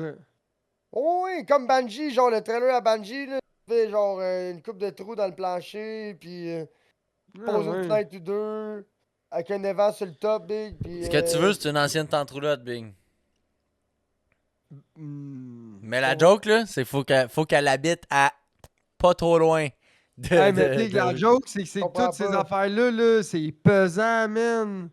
S2: Oh oui, comme Banji, genre le trailer à Banji, là. Tu fais genre une coupe de trous dans le plancher, puis
S4: Ah,
S2: pose une
S4: ouais.
S2: fenêtre ou deux, avec un évent sur le top, big. Puis,
S3: Ce que tu veux, c'est une ancienne tente roulotte, Big. Mais la joke, là, c'est faut qu'elle habite à pas trop loin de.
S4: Hey, mais
S3: de-
S4: Big,
S3: de-
S4: la joke, c'est que c'est
S2: comprends
S4: toutes ces
S2: pas.
S4: affaires-là, là, c'est pesant, man.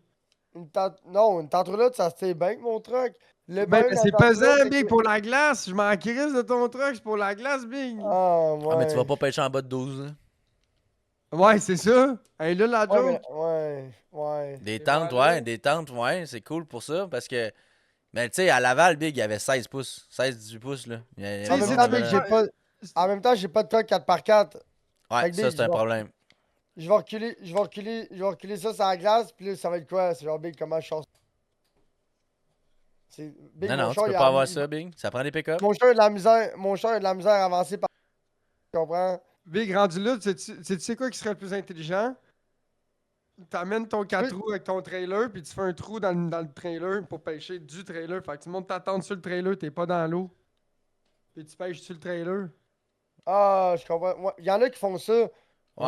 S2: Non, une tente roulotte, ça se tient bien que mon truck. Le
S4: Ben,
S2: bain
S4: mais
S2: dans
S4: c'est
S2: la tente
S4: pesant,
S2: roulotte, c'est
S4: Big,
S2: que-
S4: pour la glace. Je m'en crisse de ton truck, c'est pour la glace, Big.
S2: Ah,
S3: Ah, mais tu vas
S2: ouais.
S3: pas pêcher en bas de 12, là.
S4: Ouais, c'est ça. Hey, là, la
S2: Ouais,
S4: joke.
S2: ouais.
S3: Des
S4: Et
S3: tentes,
S4: voilà.
S3: ouais, des tentes, ouais, c'est cool pour ça, parce que. Mais tu sais, à Laval, Big, il y avait 16 pouces, 16-18 pouces, là. Il y a- il y
S2: En
S3: avait
S4: Si,
S2: même
S3: du
S4: si
S2: temps,
S3: monde
S4: tu
S3: qui
S2: big,
S4: veux-
S3: avait-
S2: en même temps, j'ai pas de truck 4x4.
S3: Ouais,
S2: Fait que
S3: ça,
S2: Big,
S3: c'est un problème.
S2: Je vais reculer ça sur la glace, puis là, ça va être quoi? C'est genre, big, comment je sors ça? C'est... Big,
S3: Non,
S2: mon
S3: non, tu
S2: char,
S3: peux
S2: il
S3: pas
S2: a-
S3: avoir
S2: il-
S3: ça, Big. Ça prend des pick-up.
S2: Mon char a de la misère, à avancer par... Tu comprends?
S4: Big, rendu là, tu sais quoi qui serait le plus intelligent? T'amènes ton 4
S2: Oui.
S4: roues avec ton trailer, puis tu fais un trou dans le trailer pour pêcher du trailer. Fait que tu montes ta tente sur le trailer, t'es pas dans l'eau. Puis tu pêches sur le trailer.
S2: Ah, je comprends. Ouais, il y en a qui font ça.
S3: Ouais.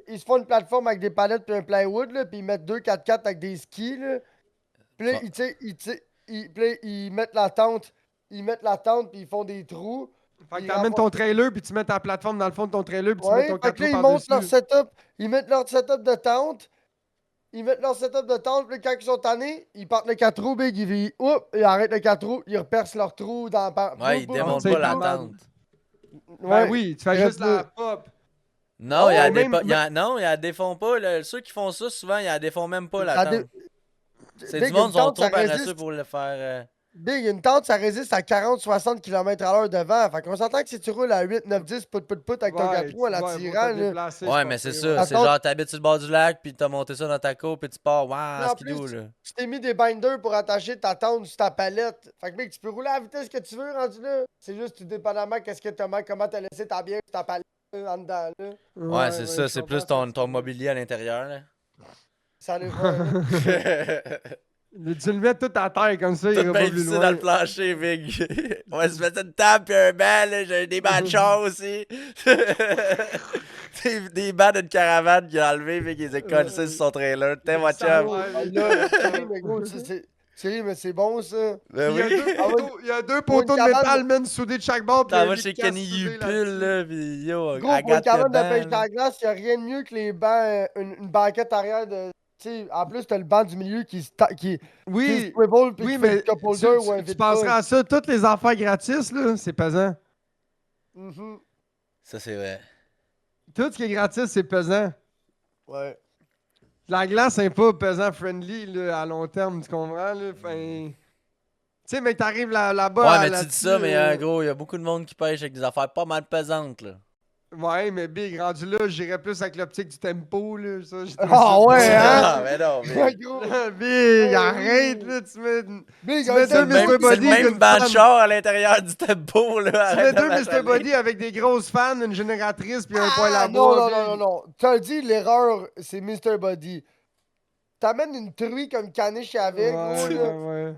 S2: Ils se font une plateforme avec des palettes puis un plywood, là, puis ils mettent deux 4x4 avec des skis, là. Puis là,
S3: Ça-
S2: puis là, ils mettent la tente. Ils mettent la tente, puis ils font des trous.
S4: Fait que
S2: Ils
S4: t'amènes ton trailer, puis tu mets ta plateforme dans le fond de ton trailer, puis tu mets
S2: Ouais,
S4: ton
S2: fait
S4: 4
S2: que là,
S4: roues
S2: ils montent leur
S4: par-dessus.
S2: setup. Ils mettent leur setup de tente. Ils mettent leur setup de tente, puis quand ils sont tannés, ils partent le 4 roues, big, ils arrêtent le 4 roues, ils repercent leur trou dans...
S3: Ouais, ils
S2: boum,
S3: démontent
S4: c'est
S3: pas la
S4: pas mal.
S3: tente.
S4: Ben
S2: Ouais.
S4: oui, tu fais
S2: Reste
S4: juste la
S2: là.
S4: pop.
S3: Non, il y a
S4: Ouais,
S3: des
S4: même-
S3: pas- il y a- non, ils la défont pas. Là. Ceux qui font ça, souvent, ils la défont même pas, la
S2: Ça dé-
S3: tente. C'est
S2: Big,
S3: du monde
S2: une
S3: qui sont
S2: tente,
S3: trop
S2: ça
S3: paresseux
S2: résiste.
S3: pour le faire.
S2: Big, une tente, ça résiste à 40-60 km/h de vent. Fait qu'on s'entend que si tu roules à 8, 9, 10, put avec ton 4 roues à la tirant, là.
S3: Ouais, mais c'est ça.
S2: La
S3: C'est
S2: tente-
S3: genre, t'habites sur le bord du lac, puis t'as monté ça dans ta cour, puis tu pars. Waouh,
S2: En
S3: skidoo,
S2: plus,
S3: là.
S2: tu t'es mis des binders pour attacher ta tente sur ta palette. Fait que, mec, tu peux rouler à la vitesse que tu veux, rendu là. C'est juste tout dépendamment qu'est-ce que t'as, comment t'as laissé ta bière sur ta palette en dedans, là.
S3: Ouais, c'est ça. C'est plus ton mobilier à l'intérieur, là.
S2: Ça les va, là.
S4: Tu le mets tout à terre comme ça, il
S3: Tout
S4: ira
S3: bien
S4: pas plus
S3: vissé
S4: loin.
S3: dans le plancher, Big. On va se mettre une table puis un banc, là. J'ai des bancs de char aussi. des bancs d'une caravane qu'il a enlevé, Big. Il les a collés sur son trailer. T'es mon chum.
S2: Ah, là, sérieux, mais gros, sérieux, mais c'est bon, ça.
S3: Ben
S4: Il y a
S3: oui.
S4: deux poteaux, il y a deux
S2: Pour une
S4: poteaux de
S2: cabane-
S4: métal, man, soudés de chaque bord. puis
S3: T'en
S4: un
S3: vas
S4: lit
S3: chez
S4: de casse
S3: Kenny
S4: soudé
S3: Upil,
S4: là-dessus.
S3: là, pis yo,
S2: Gros, pour une
S3: Agathe
S2: cabane de
S3: dedans,
S2: pêche
S3: là.
S2: dans la glace, y'a rien de mieux que les bancs, une banquette arrière de Tu sais, en plus, t'as le banc du milieu qui
S4: Oui,
S2: swivel puis
S4: oui,
S2: qui fait
S4: mais
S2: du cup
S4: tu,
S2: holder ou un
S4: tu
S2: vide
S4: penseras à ça, toutes les affaires gratis, là, c'est pesant.
S3: Ça, c'est vrai.
S4: Tout ce qui est gratis, c'est pesant.
S2: Ouais.
S4: La glace, c'est pas pesant friendly là, à long terme, tu comprends? Là? Tu sais, mais t'arrives là-bas
S3: Ouais, mais tu dis
S4: là-dessus.
S3: ça, mais gros, il y a beaucoup de monde qui pêche avec des affaires pas mal pesantes, là.
S4: Ouais, mais Big, rendu là, j'irais plus avec l'optique du tempo, là. Ça, j'ai trouvé
S2: Ah
S4: ça
S2: ouais, hein?
S3: Ah, mais non, mais.
S2: Gros.
S4: Big,
S2: Ah
S4: arrête,
S2: oui.
S4: là, tu mets,
S2: Big,
S4: tu mets
S2: un
S4: deux
S3: C'est
S2: tempo,
S4: Mr.
S3: le
S4: Body
S3: même
S4: avec une
S3: banc de
S4: fan.
S3: char à l'intérieur du tempo, là.
S4: Tu
S3: Arrête
S4: mets
S3: de
S4: deux Mr.
S3: m'achaler.
S4: Body avec des grosses fans, une génératrice, puis un poêle à
S2: Ah, non,
S4: bois,
S2: non, non, non,
S4: Big.
S2: non. T'as dit l'erreur, c'est Mr. Body. T'amènes une truie comme caniche avec, gros, là.
S4: Ouais.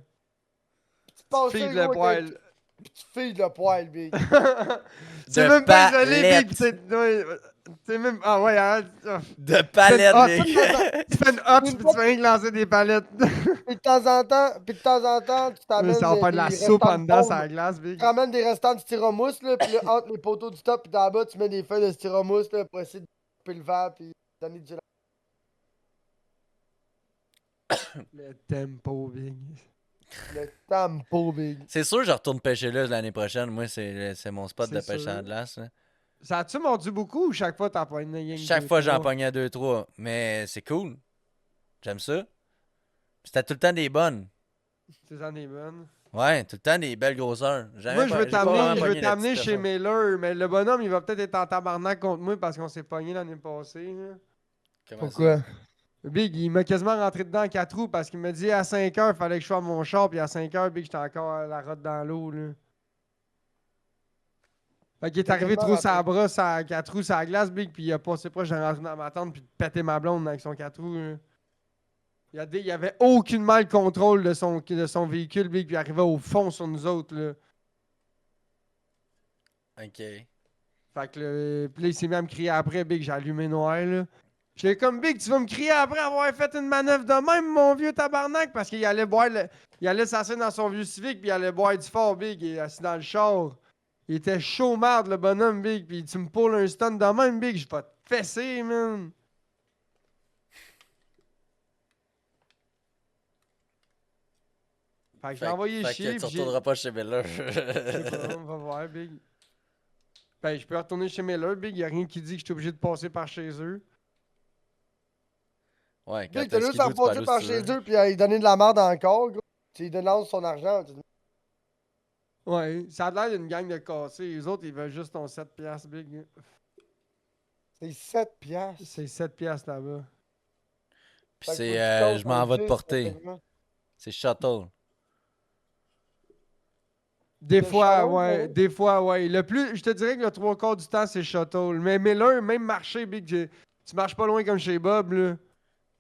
S2: Tu passes
S4: Fille
S2: ça,
S4: de
S2: gros,
S4: poêle.
S2: puis tu files le poil, Big.
S4: C'est
S3: De
S4: même pas isolé, Big.
S3: palette.
S4: C'est même. Ah ouais, hein.
S3: De palette,
S4: Ah,
S3: mec.
S4: Tu fais une hops,
S2: Une
S4: puis
S2: fois-
S4: tu fais rien que lancer des palettes.
S2: Puis de temps en temps, tu
S4: Mais
S2: t'amènes
S4: ça va faire de la
S2: des
S4: soupe
S2: restants
S4: en
S2: de
S4: dedans sur
S2: pommes.
S4: la glace, Big.
S2: Tu ramènes des restants de styromousse, là, puis là, entre les poteaux du top, puis d'en bas, tu mets des feuilles de styromousse, là, pour essayer de couper le verre, puis donner du
S4: Le tempo, Big.
S2: le tempo, Big.
S3: C'est sûr, je retourne pêcher là l'année prochaine. Moi, c'est mon spot de
S4: C'est
S3: pêche à la
S4: sûr.
S3: glace, là.
S4: Ça a-tu mordu beaucoup ou chaque fois t'en pognes une gang
S3: Chaque
S4: deux,
S3: fois, j'en
S4: trois?
S3: pognais 2-3. Mais c'est cool. J'aime ça. C'était tout le temps des bonnes.
S4: C'est ça des bonnes.
S3: Ouais, tout le temps des belles grosseurs.
S4: Moi, je veux
S3: j'ai pas vraiment
S4: t'amener,
S3: pogné la petite
S4: chez
S3: personne.
S4: Miller, mais le bonhomme, il va peut-être être en tabarnak contre moi parce qu'on s'est pogné l'année passée. Là.
S3: Comment
S2: Pourquoi?
S4: Big, il m'a quasiment rentré dedans en 4 roues parce qu'il m'a dit à 5 heures, il fallait que je sois à mon char, puis à 5 heures, Big, j'étais encore à la rotte dans l'eau. Là. Fait qu'il est
S2: T'as
S4: arrivé
S2: quasiment
S4: trop
S2: rentré.
S4: sa brosse à 4 roues, sa glace, Big, puis il a passé proche de rentrer dans ma tente, puis de péter ma blonde avec son 4 roues. Là. Il y avait aucunement le contrôle de son véhicule, Big, puis il arrivait au fond sur nous autres. Là.
S3: Ok.
S4: Fait que puis là, il s'est mis à me crier après, Big, j'ai allumé noir, là. J'étais comme, Big, tu vas me crier après avoir fait une manœuvre de même, mon vieux tabarnak, parce qu'il allait boire, il allait s'asseoir dans son vieux Civic, puis il allait boire du fort, Big, il est assis dans le char. Il était chaud marde, le bonhomme, Big, puis tu me pulls un stun de même, Big, je vais te fesser, man. Fait que je l'ai envoyé
S3: Fait
S4: chier,
S3: que tu
S4: puis
S3: retourneras pas chez Miller.
S4: je sais pas, on va voir, Big. Ben, je peux retourner chez Miller, Big, y a rien qui dit que je suis obligé de passer par chez eux.
S3: Ouais, quand
S2: Big,
S3: t'as
S2: t'as
S3: le
S2: juste à
S3: skidoo, tu peux aller
S2: repasser
S3: où
S2: par
S3: tu
S2: chez
S3: veux.
S2: eux, puis à lui donner de la merde encore, gros. Tu lui dénonces son argent.
S4: Ouais, ça a l'air d'une gang de cassés. Les autres, ils veulent juste ton 7 piastres, Big.
S2: C'est 7 piastres.
S4: C'est 7 piastres là-bas.
S3: Puis
S2: Fait que
S3: c'est,
S2: faut que tu comptes
S3: je m'en
S2: en
S3: vais te
S2: 10,
S3: porter.
S2: effectivement.
S3: C'est shuttle.
S4: Des
S2: Le
S4: fois,
S2: shuttle,
S4: ouais.
S2: ouais.
S4: Des fois, ouais. Je te dirais que le 3 quarts du temps, c'est shuttle. Mais Miller, même marcher, Big, tu marches pas loin comme chez Bob, là.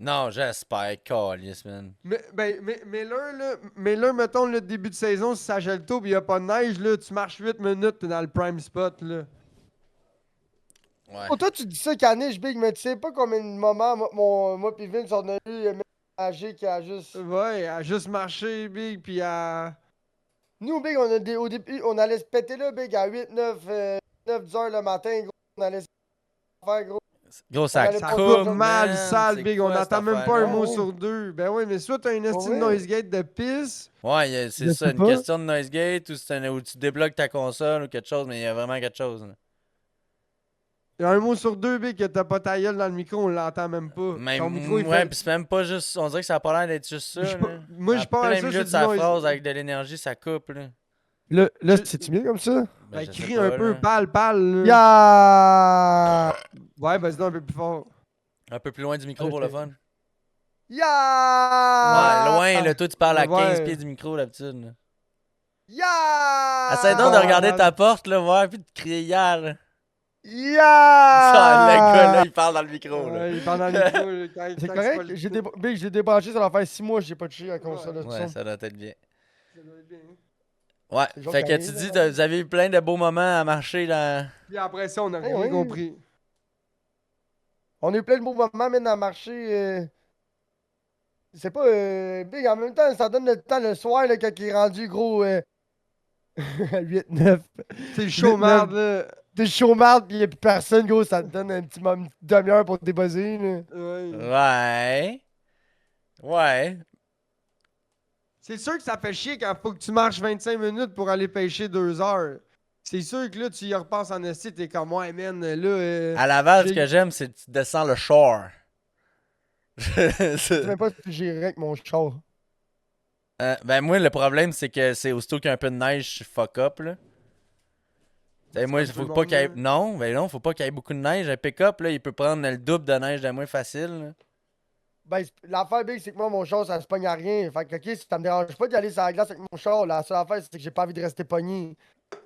S3: Non, j'espère. Calice, man.
S4: Miller, mettons, le début de saison, si ça gèle tôt et il n'y a pas de neige, là, tu marches 8 minutes, t'es dans le prime spot, là.
S3: Ouais.
S2: Oh, toi, tu dis ça, Caniche, Big, mais tu sais pas combien de moments, moi pis Vince, on a eu un mec âgé qui a juste.
S4: Ouais, à juste marcher, Big, puis à...
S2: Nous, Big, au début, on allait se péter là, Big, à 8, 9, 10 heures le matin, gros. On allait se faire, gros.
S3: Gros, ça
S2: allait
S4: Ça
S2: pas
S3: coupe,
S4: coupe mal,
S3: man.
S4: sale,
S3: C'est
S4: Big.
S3: quoi,
S4: On
S3: cette
S4: n'entend même pas un
S3: affaire-là?
S4: mot
S2: Ouais.
S4: sur deux. Ben oui, mais soit t'as une estime
S2: Ouais.
S4: noise gate de pisse.
S3: Ouais,
S2: Je
S3: c'est ça,
S2: sais
S3: une
S2: pas.
S3: question de noise gate ou tu débloques ta console ou quelque chose, mais il y a vraiment quelque chose. Là.
S4: Il y a un mot sur deux, Big, que t'as pas ta gueule dans le micro, on l'entend même pas.
S3: Même,
S4: Ton micro, il
S3: ouais,
S4: fait...
S3: pis c'est même pas juste. On dirait que ça a pas l'air d'être juste ça.
S4: Je
S3: Là.
S4: pas- moi, je
S3: En
S4: pense à
S3: plein
S4: ça,
S3: milieu
S4: c'est
S3: de
S4: du
S3: sa
S4: noise.
S3: phrase avec de l'énergie, ça coupe. Là.
S2: Là,
S4: Tu-
S2: c'est mieux comme ça?
S3: Ben, je sais
S4: crie
S3: pas,
S4: un peu,
S3: là.
S4: pâle, là.
S2: Ya!
S4: Ouais, ben dis un peu plus fort.
S3: Un peu plus loin du micro pour le fun.
S2: Ya!
S3: Ouais, loin, là, toi tu parles à
S4: Ouais.
S3: 15 pieds du micro d'habitude. Là.
S2: Ya!
S3: Essaye donc de
S4: Ah,
S3: regarder
S4: man.
S3: ta porte, là, voir, puis de crier hier. Là.
S2: Ya!
S3: Ça, le gars, là, il parle dans le micro. Là.
S4: Ouais, il parle dans le micro, là, quand
S2: C'est
S4: quand
S2: correct?
S4: pas le-
S2: Big, j'ai débranché, ça va faire 6 mois que j'ai pas touché à la console de
S3: Ouais,
S2: son.
S3: ça doit être bien.
S4: Ça doit être bien.
S3: Ouais,
S2: C'est genre
S3: fait que
S2: pareil,
S3: tu
S2: là.
S3: dis, vous avez eu plein de beaux moments à marcher dans.
S4: Puis après ça, on a
S2: Eh
S4: rien
S2: oui.
S4: compris.
S2: On a eu plein de beaux moments, même dans le marché. C'est pas. Big, en même temps, ça donne le temps le soir, là, quand il est rendu gros. 8-9.
S4: C'est chaud, merde, là.
S2: T'es chaud marde, pis y'a plus personne, gros. Ça te donne un petit moment, une demi-heure pour te débuzzer, là.
S4: Ouais.
S3: Ouais. Ouais.
S4: C'est sûr que ça fait chier quand faut que tu marches 25 minutes pour aller pêcher 2 heures. C'est sûr que là, tu y repenses en esti, t'es comme, ouais, man, là.
S3: À Laval, ce
S4: j'ai-
S3: que j'aime, c'est que tu descends le shore.
S2: Je sais même pas si j'irais avec mon char.
S3: Ben, moi, le problème, c'est que c'est aussitôt qu'il y a un peu de neige, je fuck up, là. T'sais, moi,
S4: comme tout
S3: faut
S4: le
S3: pas
S4: monde,
S3: qu'il y ait.
S4: là.
S3: Non, ben non, faut pas qu'il y ait beaucoup de neige. Un pick-up, là, il peut prendre le double de neige de moins facile, là.
S2: Ben, l'affaire big, c'est que moi, mon char, ça se pogne à rien. Fait que, ok, ça me dérange pas d'y aller sur la glace avec mon char. La seule affaire, c'est que j'ai pas envie de rester pogné.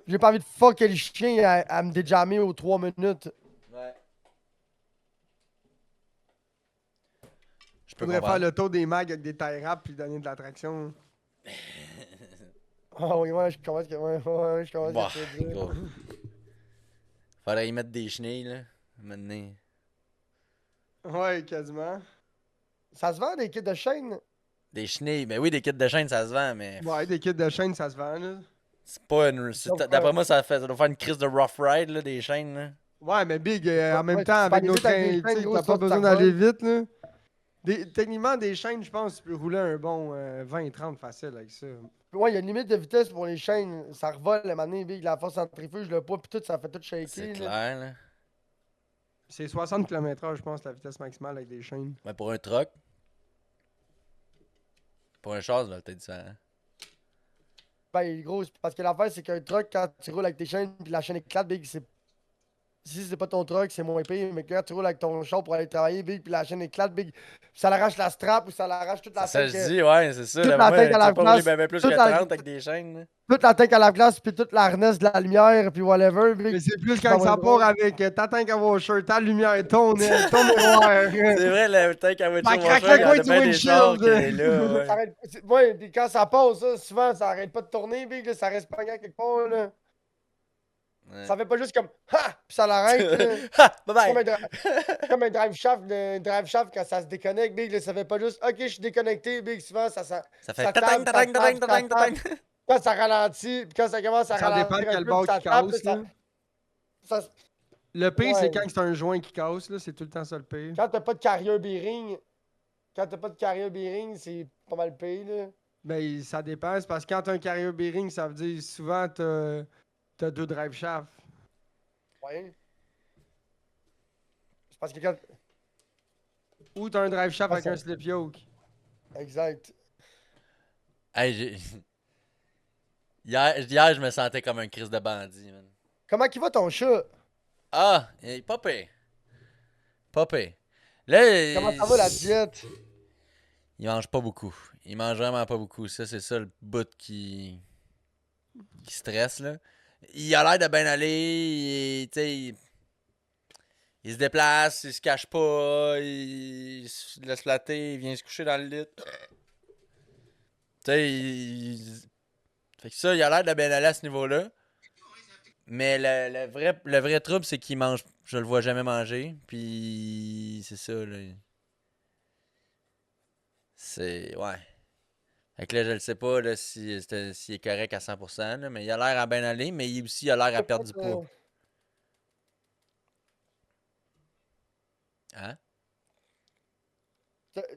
S2: J'ai pas envie de fucker le chien à me déjammer aux 3 minutes.
S3: Ouais. Je peux
S4: Faudrait faire
S3: comprendre.
S4: le tour des mags avec des tie wraps puis donner de l'attraction.
S2: Ah oui, ouais, je commence que. Ouais, ouais, je commence
S3: Bah,
S2: que tu veux dire.
S3: gros. Faudrait y mettre des chenilles, là. Maintenant.
S4: Ouais, quasiment.
S2: Ça se vend des kits de chaîne?
S3: Des chenilles. Ben oui, des kits de chaîne, ça se vend, mais.
S4: Ouais, des kits de chaîne, ça se vend, là.
S3: C'est pas une. D'après moi, ça doit faire une crise de rough ride, là, des chaînes, là.
S4: Ouais, mais Big, en même
S2: Ouais,
S4: temps,
S2: tu peux
S4: avec
S2: aller
S4: nos
S2: vite avec
S4: trains,
S2: des
S4: tu
S2: chaînes,
S4: sais,
S2: gros,
S4: t'as
S2: ça,
S4: pas
S2: ça
S4: besoin
S2: revole.
S4: d'aller vite, là. Techniquement, des chaînes, je pense que tu peux rouler un bon 20-30 facile avec ça.
S2: Ouais, il y a une limite de vitesse pour les chaînes. Ça revole, le moment big, la force centrifuge, le poids, pis tout, ça fait tout
S3: C'est
S2: shaker. Là.
S3: clair, là.
S4: C'est 60 km/h, je pense, la vitesse maximale avec des chaînes.
S3: Mais pour un truck. Pour un char, ça doit être différent.
S2: Ben, gros, c'est parce que l'affaire, c'est qu'un truck, quand tu roules avec tes chaînes, puis la chaîne éclate, big, c'est. Si c'est pas ton truck, c'est moins pire. Mais quand tu roules avec ton char pour aller travailler, big, puis la chaîne éclate, big, ça l'arrache la strap ou ça l'arrache toute
S3: C'est
S2: la
S3: ça,
S2: tête.
S3: que je dis, ouais, c'est ça.
S2: Toute
S3: Là,
S2: la
S3: moi,
S2: tête à
S3: tu
S2: la
S3: vas pas rouler
S2: place,
S3: ben plus
S2: toute
S3: que
S2: la-
S3: 30 avec des chaînes, là.
S2: Toute la tank à la place, puis toute l'harness de la lumière, puis whatever, big.
S4: Mais c'est plus
S2: pas
S4: quand
S2: moins
S4: ça
S2: drôle.
S4: part avec ta tank à washer, ta lumière, ton miroir.
S3: C'est vrai, le tank à voiture,
S4: Ça
S3: mon
S4: craque
S3: frère,
S4: le
S3: il y en
S4: coin
S3: a
S4: du
S3: bien des chars qui est
S4: windshield.
S3: là, ouais.
S2: Ça arrête- Ouais, puis quand ça passe, ça, souvent, ça arrête pas de tourner, big, là, ça reste pogné à quelque part, là.
S3: Ouais.
S2: Ça fait pas juste comme ha! Puis ça l'arrête, là.
S3: Ha! Bye
S2: Comme
S3: bye!
S2: un, comme un drive shaft quand ça se déconnecte, big, là, ça fait pas juste OK, je suis déconnecté, big, souvent,
S3: Ça fait
S2: ça
S3: tatang,
S2: tape, ça
S3: tatang, tatang,
S2: tape, ça
S3: tatang,
S2: tape.
S3: tatang.
S2: Quand ça ralentit, puis quand ça commence à
S4: Ça dépend
S2: ralentir un
S4: quel
S2: peu, puis
S4: bord
S2: ça
S4: qui
S2: tape,
S4: casse,
S2: là,
S4: là.
S2: ça-
S4: Le pire, c'est
S2: Ouais.
S4: quand c'est un joint qui casse, là. C'est tout le temps ça le pire.
S2: Quand t'as pas de carrier bearing, c'est pas mal payé, là.
S4: Ben, ça dépend. C'est parce que quand t'as un carrier bearing, ça veut dire souvent t'as 2 drive shafts.
S2: Ouais. C'est parce que quand.
S4: Ou t'as un drive shaft
S2: Ah,
S4: avec
S2: ça-
S4: un slip yoke.
S2: Exact.
S3: Hey, hier, je me sentais comme un Christ de bandit, man.
S2: Comment qu'il va ton chat?
S3: Ah, pas pire. Pas pire. Là,
S2: Comment ça va la diète?
S3: il mange pas beaucoup. Il mange vraiment pas beaucoup. Ça, c'est ça le bout qui stresse, là. Il a l'air de bien aller. Tu sais, il se déplace, il se cache pas, il se laisse flatter, il vient se coucher dans le lit. Tu sais, fait que ça, il a l'air de bien aller à ce niveau-là. Mais le vrai trouble, c'est qu'il mange. Je le vois jamais manger. Puis c'est ça, là. C'est. Ouais. Fait que là, je le sais pas là, s'il est correct à 100%, là, mais il a l'air à bien aller, mais il aussi il a l'air à perdre du poids. Hein?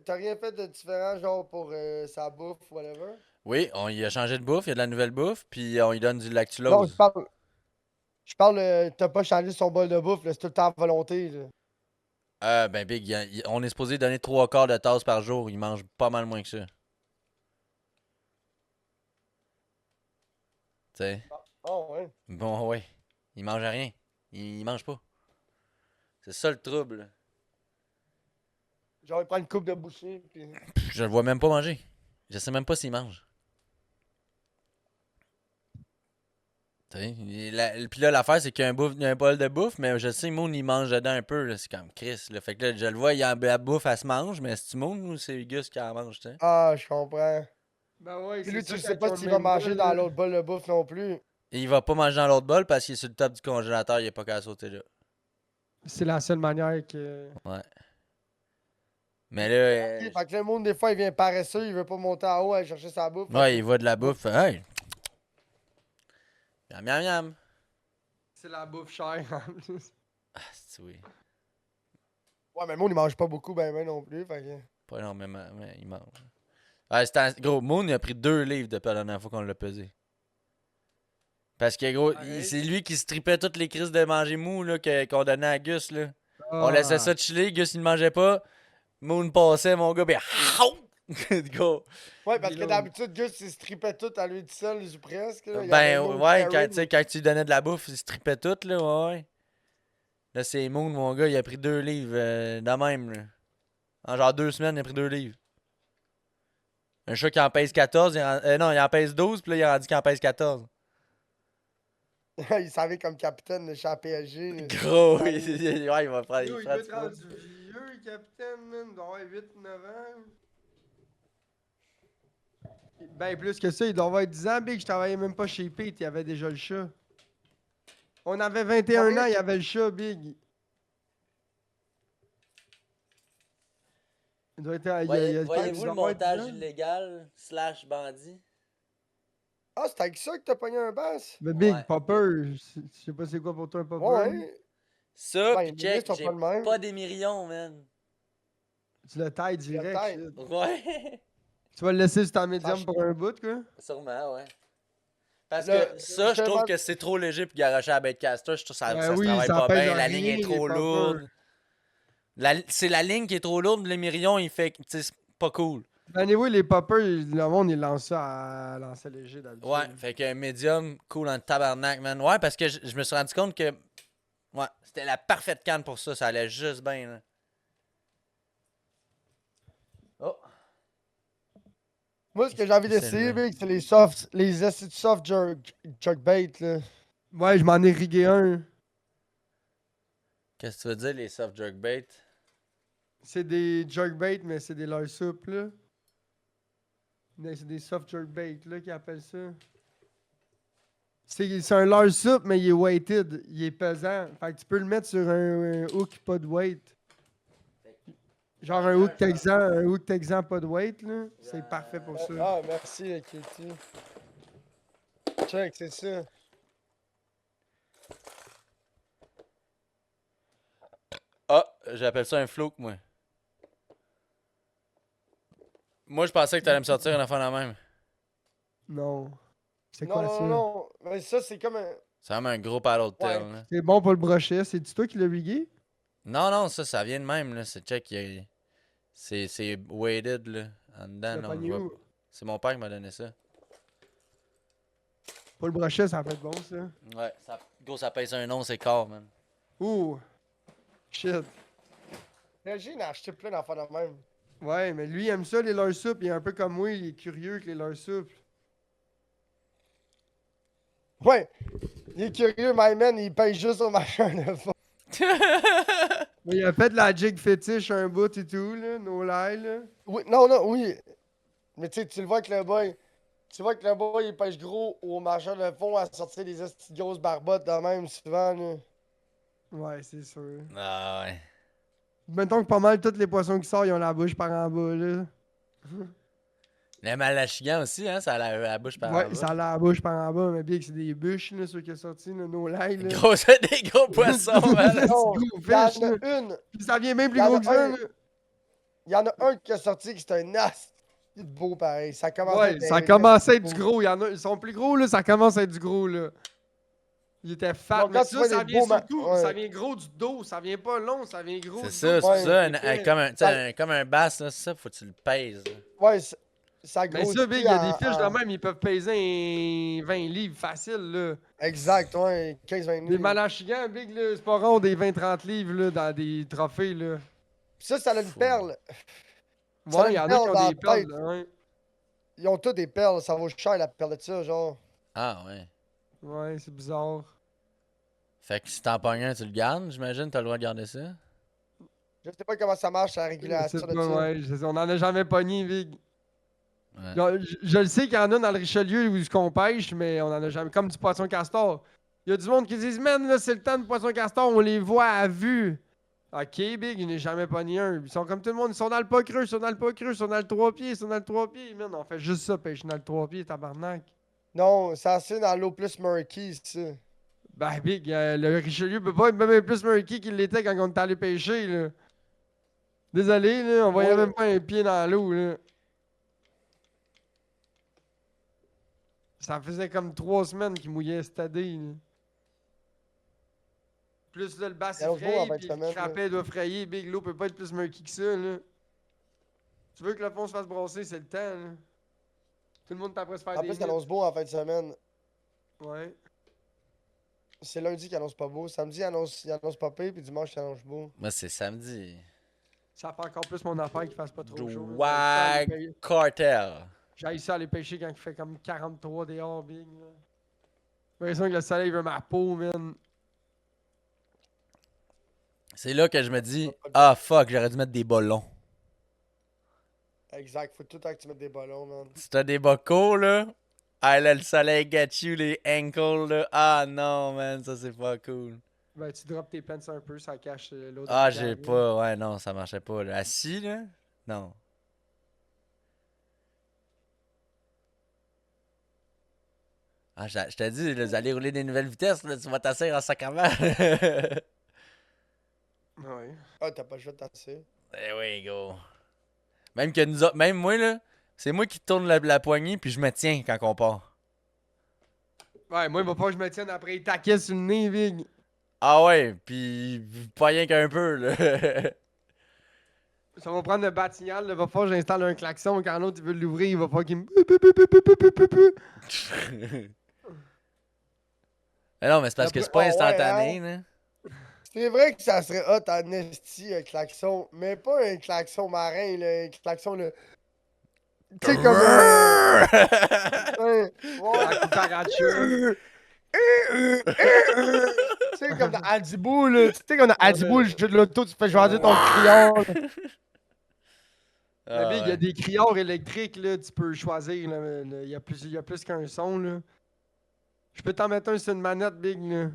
S2: T'as rien fait de différent, genre pour sa bouffe, whatever?
S3: Oui, on y a changé de bouffe, il y a de la nouvelle bouffe, puis on lui donne du
S2: Non,
S3: lactulose.
S2: je parle, t'as pas changé son bol de bouffe, là, c'est tout le temps à volonté, là.
S3: Ben Big, on est supposé donner 3 quarts de tasse par jour, il mange pas mal moins que ça. Tu sais?
S2: Oh, ouais.
S3: Bon, ouais. Il mange rien. Il mange pas. C'est ça le trouble, là.
S2: Genre, il prend une coupe de bouchée, puis.
S3: Je le vois même pas manger. Je sais même pas s'il mange. Tu sais, puis là, l'affaire, c'est qu'il y a il y a un bol de bouffe, mais je sais, Moon, il mange dedans un peu. Là, c'est comme Chris. Là. Fait que là, je le vois, la bouffe, elle se mange, mais c'est-tu Moon ou c'est Gus qui en mange, tu sais?
S2: Ah, je comprends.
S4: Ben ouais,
S2: Puis lui,
S4: c'est
S2: tu
S4: ça
S2: sais
S4: quand
S2: pas
S4: ils
S2: s'il
S4: ont
S2: va
S4: le même
S2: manger
S4: bol,
S2: dans
S4: là.
S2: l'autre bol de bouffe non plus.
S3: Et il va pas manger dans l'autre bol parce qu'il est sur le top du congélateur, il est pas qu'à sauter là.
S4: C'est la seule manière que.
S3: Ouais. Mais là,
S2: Ok, fait que le monde, des fois, il vient paresseux, il veut pas monter en haut aller chercher sa bouffe.
S3: ouais, il voit de la bouffe. Hey! Miam, miam, miam.
S4: C'est la bouffe chère en plus.
S3: Ah, c'est oui.
S2: Ouais, mais le monde, il mange pas beaucoup, ben non plus, fait que.
S3: Pas énormément, mais il mange. Ouais, gros, Moon, il a pris 2 livres depuis la dernière fois qu'on l'a pesé. Parce que, gros,
S4: Arrête.
S3: c'est lui qui se tripait toutes les crises de manger mou, là, qu'on donnait à Gus, là. On laissait ça chiller, Gus, il ne mangeait pas. Moon passait, mon gars, ben, go.
S2: Ouais, parce que
S4: Bilan.
S2: d'habitude, Gus, il se tripait tout à lui tout seul, ou presque. Là. Il y
S3: Ben,
S2: avait no
S3: ouais,
S2: caring.
S3: quand tu lui donnais de la bouffe, il se tripait tout, là, ouais. Là, c'est Moon, mon gars, il a pris 2 livres, de même, là. En genre 2 semaines, il a pris 2 livres. Un chat qui en pèse 14, non, il en pèse 12, puis là, il a rendu qu'il en pèse 14.
S2: Il savait comme capitaine de chez PSG.
S3: Gros, ouais, il va prendre.
S4: Yo,
S3: Il
S4: il
S3: fera
S4: doit
S3: du
S4: être rendu vieux, le capitaine, man. Il doit avoir 8-9 ans. Ben, plus que ça, il doit avoir 10 ans, Big. Je travaillais même pas chez Pete, il y avait déjà le chat. On avait 21 ans, il y avait le chat, Big. Il doit être.
S3: Voyez-vous le
S4: doit avoir 10
S3: montage
S4: ans.
S3: illégal / bandit?
S2: Ah, c'est avec ça que t'as pogné un bass?
S4: Mais Big,
S3: Ouais.
S4: Popper, je sais pas c'est quoi pour toi un Popper.
S2: Ouais.
S3: Ça,
S2: Ben,
S3: pis
S2: les
S3: check,
S2: sont
S3: j'ai
S2: pas le même.
S3: pas des millions, man.
S4: Tu le tailles direct.
S2: tailles.
S4: shit.
S3: Ouais.
S4: Tu vas le laisser sur ta médium
S2: je-
S4: pour un bout, quoi.
S3: Sûrement, ouais. Parce
S2: Le-
S3: que ça, je
S2: je
S3: trouve
S2: demande-
S3: que c'est trop léger pour garocher à Baitcaster. Je trouve que ça,
S4: Ben
S3: ça se
S4: oui,
S3: travaille
S4: ça
S3: pas
S4: pèse
S3: bien.
S4: à
S3: La ligne
S4: rien,
S3: est
S4: les
S3: trop
S4: Poppers.
S3: lourde. C'est la ligne qui est trop lourde. L'émirion, il fait. Tu sais, c'est pas cool.
S4: Ben, anyway, les poppers, le monde, il lance ça à lancer léger d'habitude.
S3: Ouais, fait que médium, cool en tabarnak, man. Ouais, parce que je me suis rendu compte que. Ouais, c'était la parfaite canne pour ça. Ça allait juste bien, là. Oh.
S2: Moi, ce que j'ai envie
S3: C'est
S2: d'essayer,
S3: le-
S2: Big, c'est les acides soft jerkbait, là.
S4: Ouais, je m'en ai rigué un.
S3: Qu'est-ce que tu veux dire, les soft jerkbait?
S4: C'est des jerkbait, mais c'est des leurres souples, là. C'est des soft jerkbait, là, qu'ils appellent ça. C'est un leurre souple, mais il est weighted. Il est pesant. Fait que tu peux le mettre sur un hook pas de weight. Genre un hook texan pas de weight, là. C'est parfait pour ça.
S2: Ah, merci, Kitty. Check, c'est ça.
S3: Ah, j'appelle ça un flouk, moi. Moi, je pensais que t'allais me sortir une affaire de même.
S4: Non. C'est
S2: Non,
S4: quoi
S2: non,
S4: ça?
S2: non, non. Mais ça, c'est comme un.
S3: C'est vraiment un gros paddle tail,
S2: Ouais.
S3: là.
S4: C'est bon pour le brochet. C'est-tu toi qui l'as rigué?
S3: Non, non, ça vient de même, là. C'est check, c'est weighted, là. En dedans,
S4: Tu l'as
S3: non,
S4: pogné
S3: je vois
S4: où?
S3: pas. C'est mon père qui m'a donné ça.
S4: Pour le brochet, ça peut être bon, ça.
S3: Ouais, gros, ça pèse un once et quart, man.
S4: Ouh! Shit.
S2: J'ai acheté plein d'affaires de même.
S4: Ouais, mais lui, il aime ça, les leurres souples. Il est un peu comme moi, il est curieux que les leurres souples.
S2: Ouais. Il est curieux, my man, il paye juste au machin de fond.
S4: Mais il a fait de la jig fétiche un bout et tout, là, no lie, là.
S2: Oui, non, non, oui. Mais tu sais, tu le vois que le boy. Tu vois que le boy, il pêche gros au machin de fond à sortir des petites grosses barbottes de même, souvent, là.
S4: Ouais, c'est sûr.
S3: Ah ouais.
S4: Mettons que pas mal tous les poissons qui sortent, ils ont la bouche par en bas, là.
S3: Le malachigan aussi, hein, ça a la bouche par en
S4: Ouais,
S3: bas.
S4: ça a la bouche par en bas, mais bien que c'est des bûches, là, ceux qui sont sortis, là, no lie, là.
S3: Gros, c'est des gros poissons, man.
S4: C'est
S2: Non,
S4: gros
S2: il y en
S4: fish, là.
S2: a une.
S4: Puis ça vient bien plus
S2: Il y en
S4: gros
S2: a
S4: que ça,
S2: un.
S4: là.
S2: Il y en a un qui est sorti qui c'est un nasty de beau pareil. Ça commence à
S4: Ouais,
S2: être
S4: ça
S2: un
S4: commence à être
S2: nasty
S4: du
S2: beau.
S4: gros. Il y en a, ils sont plus gros, là, ça commence à être du gros, là. Il était fat,
S2: Donc,
S4: mais
S2: quand tu
S4: ça,
S2: vois
S4: ça
S2: des
S4: vient
S2: beaux
S4: surtout,
S2: ouais.
S4: ça vient gros du dos, ça vient pas long, ça vient gros
S3: C'est
S4: du
S3: ça,
S4: dos.
S3: c'est ça.
S4: épais.
S3: Comme un, tu sais,
S2: Ça-
S3: comme un bass, là, c'est ça, faut que tu le pèses. Là.
S2: Ouais, ça
S4: Mais
S2: grossit.
S4: ça, Big, il y a des
S2: en-
S4: fiches
S2: en-
S4: de même, ils peuvent peser un 20 livres facile, là.
S2: Exact, ouais, 15-20
S4: Des
S2: livres.
S4: malachigans, Big, là, c'est pas rond des 20-30 livres, là, dans des trophées, là.
S2: Ça, ça a une perle. Ça
S4: Ouais, il y en a qui
S2: perle
S4: ont
S2: dans
S4: des
S2: la
S4: perles,
S2: tête.
S4: là, ouais.
S2: Ils ont tous des perles, ça vaut cher la perle de ça, genre.
S3: Ah ouais.
S4: Ouais, c'est bizarre.
S3: Fait que si t'en pognes un, tu le gardes, j'imagine, t'as le droit de garder ça.
S2: Je sais pas comment ça marche, la
S4: Je
S2: régulation
S4: sais
S2: de
S4: pas,
S2: ça.
S4: ouais, on en a jamais pogné, Big.
S3: Ouais.
S4: Genre, je le sais qu'il y en a dans le Richelieu où qu'on pêche, mais on en a jamais. Comme du poisson castor. Il y a du monde qui disent, man, là, c'est le temps de poisson castor, on les voit à vue. Ok, Big, il n'est jamais pogné un. Ils sont comme tout le monde, ils sont dans le pas creux, ils sont dans le pas creux, ils sont dans le 3 pieds, ils sont dans le 3 pieds. Man, on fait juste ça, pêcher dans le 3 pieds, tabarnak.
S2: Non, c'est assez dans l'eau plus murky, ça.
S4: Ben, Big, le Richelieu peut pas être même plus murky qu'il l'était quand on est allé pêcher, là. Désolé, là, on voyait
S2: Ouais.
S4: même pas un pied dans l'eau, là. Ça faisait comme 3 semaines qu'il mouillait cette année, là. Plus là, le bas
S2: Il annonce beau en
S4: fraye,
S2: fin de
S4: puis le
S2: semaine, là.
S4: crapet doit frayer. Big, l'eau peut pas être plus murky que ça, là. Tu veux que le fond se fasse brasser, c'est le temps, là. Tout le monde est après se faire
S2: En
S4: des
S2: plus, il
S4: mythes.
S2: annonce beau en fin de semaine.
S4: Ouais.
S2: C'est lundi qu'il annonce pas beau. Samedi, il annonce pas pire, puis dimanche, il annonce beau.
S3: Moi, c'est samedi.
S4: Ça fait encore plus mon affaire qu'il fasse pas trop chaud.
S3: Drag Cartel.
S4: J'ai ça à aller pêcher quand il fait comme 43 dehors, big, là. J'ai l'impression que le soleil veut ma peau, man.
S3: C'est là que je me dis, ah fuck, j'aurais dû mettre des bas longs.
S2: Exact, faut tout le temps que tu mettes des ballons, man.
S3: Si t'as des bas courts, là, ah là, le soleil get you, les ankles, là. Ah non, man, ça c'est pas cool.
S4: Ben, tu drops tes pants un peu, ça cache l'autre.
S3: Ah, j'ai pas, ouais, non, ça marchait pas, là. Assis, là? Non. Ah, je t'ai dit, là, vous allez rouler des nouvelles vitesses, là, tu vas t'asseoir en sac à main.
S4: Ouais.
S2: Ah, t'as pas le choix de tasser.
S3: Eh oui, go. Même que nous autres, même moi, là, c'est moi qui tourne la poignée, puis je me tiens quand on part.
S4: Ouais, moi, il va pas que je me tienne après les taquets sur le nez, big.
S3: Ah ouais, puis pas rien qu'un peu, là.
S4: Ça va prendre le batignal, là. Va falloir que j'installe un klaxon. Quand l'autre, il veut l'ouvrir, il va falloir qu'il me.
S3: Mais non, mais c'est parce que c'est pas
S2: Ah ouais,
S3: instantané, là.
S2: C'est vrai que ça serait hot en esti, un klaxon. Mais pas un klaxon marin, là. Un klaxon, là. Tu sais, comme un. Ouais.
S4: La cucaracha.
S2: Tu sais, comme dans Adibou, là. Tu sais, comme dans Adibou, le jeu de l'auto, tu fais choisir ton crayon. là.
S4: Mais
S3: Ah,
S4: big, il y a
S3: ouais.
S4: des crayons électriques, là. Tu peux choisir, là. Il y a plus qu'un son, là. Je peux t'en mettre un sur une manette, big, là.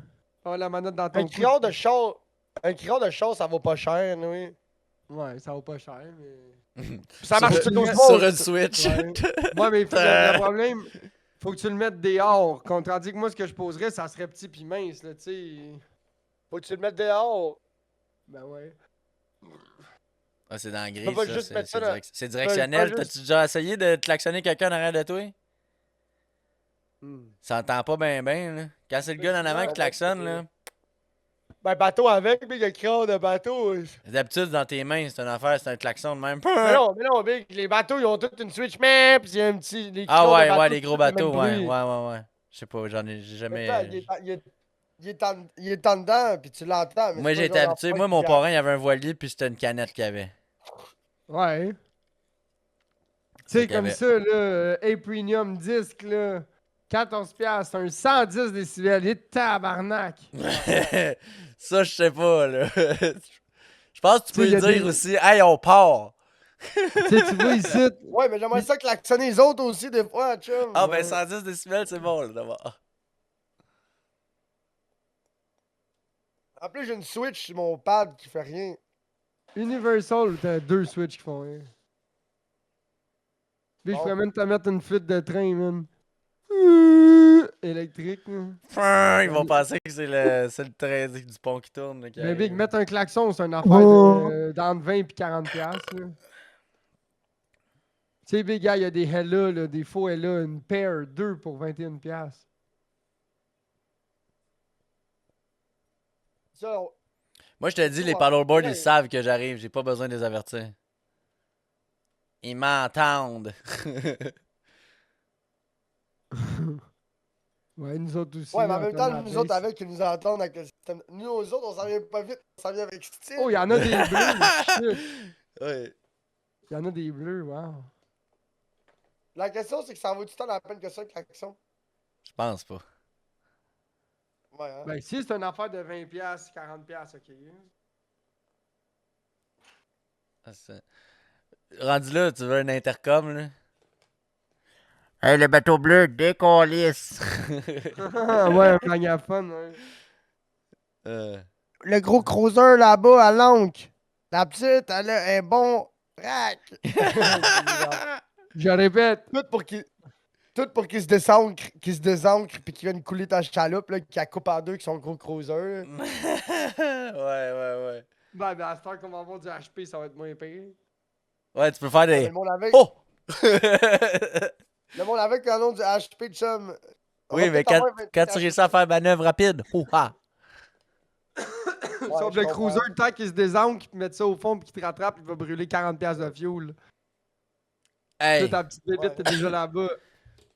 S4: Ah, la manette dans ton
S2: Un
S4: cou.
S2: crayon de char. Un crayon de char, ça vaut pas cher, oui.
S4: Ouais, ça vaut pas cher, mais.
S2: Ça marche
S3: sur,
S2: sur nos
S3: sur une Switch.
S4: Ouais, mais le problème, faut que tu le mettes dehors. Tandis que moi, ce que je poserais, ça serait petit pis mince, là, tu sais.
S2: Faut que tu le mettes dehors.
S4: Ben ouais.
S3: Ah, c'est dans la grille,
S2: peux pas
S3: ça.
S2: juste mettre ça dans-
S3: C'est
S2: pas
S3: directionnel.
S2: juste-
S3: T'as-tu déjà essayé de klaxonner quelqu'un en arrière de toi? Ça entend pas bien, là. Quand c'est le gars en avant qui klaxonne, là.
S2: Ben, bateau avec, big, un crayon de bateau.
S3: D'habitude, dans tes mains, c'est une affaire, c'est un klaxon de même.
S2: Mais non, big, les bateaux, ils ont toutes une switch, mais pis il y a un petit. Les
S3: Ah
S2: crayons de
S3: ouais,
S2: bateau,
S3: ouais, les
S2: c'est
S3: gros
S2: tout le même
S3: bateaux, ouais,
S2: bruit.
S3: ouais. Je sais pas, j'ai
S2: Mais ça,
S3: jamais.
S2: il est en dedans, pis tu l'entends. mais
S3: Moi,
S2: c'est pas
S3: j'ai
S2: le
S3: été
S2: genre
S3: habitué.
S2: d'affaire
S3: Moi, mon
S2: qui-
S3: parrain, il avait un voilier, puis c'était une canette qu'il avait.
S4: Ouais. Tu sais,
S3: qu'il y
S4: comme
S3: avait.
S4: ça, là, A-Premium disque, là. 14$, c'est un 110 décibels. Et tabarnak.
S3: Ça, je sais pas, là. Je pense que tu peux
S4: Tu sais,
S3: lui
S4: y a
S3: dire
S4: des-
S3: aussi, hey, on part.
S4: Tu sais, tu vois ici.
S2: Ouais, mais j'aimerais ça klaxonner les autres aussi, des fois, chum.
S3: Ah, ben 110 décibels, c'est bon, là, d'abord.
S2: En plus, j'ai une switch sur mon pad qui fait rien.
S4: Universal, t'as 2 switches qui font rien. Puis je
S2: Bon.
S4: pourrais même te mettre une fuite de train, man. Électrique, là.
S3: Ils vont penser que c'est le train du pont qui tourne. Là, qui
S4: Mais Big,
S3: arrive.
S4: mettre un klaxon, c'est une affaire d'entre 20 et 40$, là. Tu sais, Big, gars, il y a des Hella, là, des faux Hella, une paire, 2 pour 21$.
S2: Ça,
S3: Moi, je te dis, les
S2: Ouais,
S3: paddleboards,
S2: ouais.
S3: ils savent que j'arrive. J'ai pas besoin de les avertir. Ils m'entendent.
S4: Ouais, nous autres aussi.
S2: ouais, mais en
S4: on
S2: même
S4: entend
S2: temps,
S4: la
S2: nous autres,
S4: baisse.
S2: avec, ils nous entendent avec le système. Nous, aux autres, on s'en vient pas vite, on s'en vient avec style.
S4: Oh, il y en a des bleus, shit.
S3: Ouais.
S4: Il y en a des bleus, wow.
S2: La question, c'est que ça vaut du temps la peine que ça, le klaxon.
S3: Je pense pas.
S2: Ouais, hein.
S4: Ben, si c'est une affaire de 20$, 40$, ok.
S3: Ah, rendu là, tu veux un intercom, là? Hey, le bateau bleu, décollisse!
S4: Ouais, un magnaphone, ouais.
S2: Le gros cruiser là-bas à l'encre. La petite, elle a un bon rack.
S4: Je répète.
S2: Tout pour qu'il se désancre, puis qu'il vienne couler ta chaloupe, là, qu'il la coupe en deux, qui sont gros cruiser.
S3: Ouais.
S4: Ben, à cette heure qu'on va avoir du HP, ça va être moins pire.
S3: Ouais, tu peux faire
S2: Mais
S3: des.
S2: le monde avec,
S3: Oh!
S2: le monde avec le nom du HP de chum. On
S3: Oui,
S2: va
S3: mais
S2: peut-être avoir
S3: quand tu réussis à faire manœuvre rapide, ouha!
S4: Sauf
S2: je
S4: le
S2: comprends.
S4: cruiser, le temps qu'il se désancre, qu'il mette ça au fond, puis qu'il te rattrape, il va brûler 40$ de fuel. Toi,
S3: Hey!
S4: ta petite bébête, t'es déjà là-bas.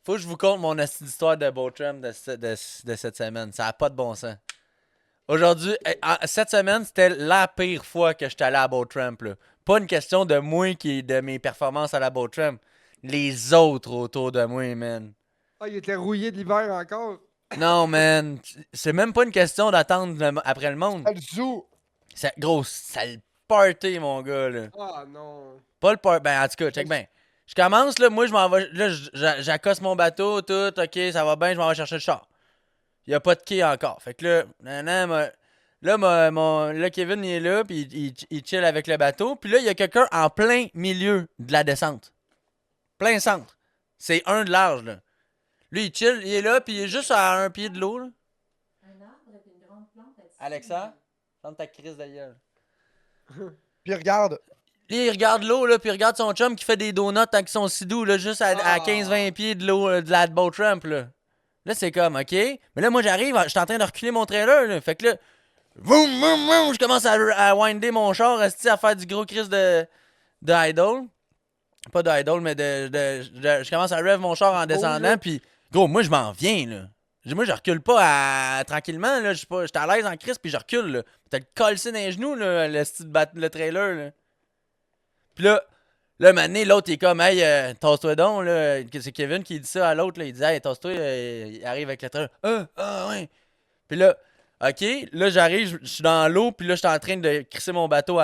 S3: Faut que je vous conte mon astuce d'histoire de Boatrum de cette semaine. Ça a pas de bon sens. Aujourd'hui, cette semaine, c'était la pire fois que j'étais allé à Boatrum, là. Pas une question de moi qui de mes performances à la Boatrum. Les autres autour de moi, man.
S4: Ah, il était rouillé de l'hiver encore.
S3: Non, man. C'est même pas une question d'attendre après le monde.
S2: C'est le zoo.
S3: Gros, c'est le party, mon gars, là.
S4: Ah non.
S3: Pas le party. Ben, en tout cas, check bien. Je commence, là, moi, je m'en vais. Là, j'accoste mon bateau, tout, ok, ça va bien, je m'en vais chercher le char. Il y a pas de quai encore. Fait que là, là, Kevin, il est là, puis il chill avec le bateau. Puis là, il y a quelqu'un en plein milieu de la descente. Plein centre. C'est un de large, là. Lui, il chill, il est là, puis il est juste à un pied de l'eau, là. Alexa, ferme ta crise de gueule.
S2: Puis regarde.
S3: Lui, il regarde l'eau, là, puis il regarde son chum qui fait des donuts tant qu'ils sont si doux, là, juste à 15-20 pieds de l'eau, de la boat ramp, là. Là, c'est comme, OK. Mais là, moi, j'arrive, je suis en train de reculer mon trailer, là. Fait que là, vroom, vroom, vroom, je commence à winder mon char, à faire du gros crise de idle. Pas de idle, mais je commence à rev mon char en descendant, puis gros, moi, je m'en viens, là. Moi, je recule pas tranquillement, là. J'étais à l'aise en crise, puis je recule, là. T'as le collé dans les genoux, là, le trailer, là. Puis là, un moment donné, l'autre, il est comme, hey, tasse-toi donc, là. C'est Kevin qui dit ça à l'autre, là. Il dit, hey, tasse-toi, il arrive avec le trailer. Ouais. Puis là, OK, là, j'arrive, je suis dans l'eau, puis là, je suis en train de crisser mon bateau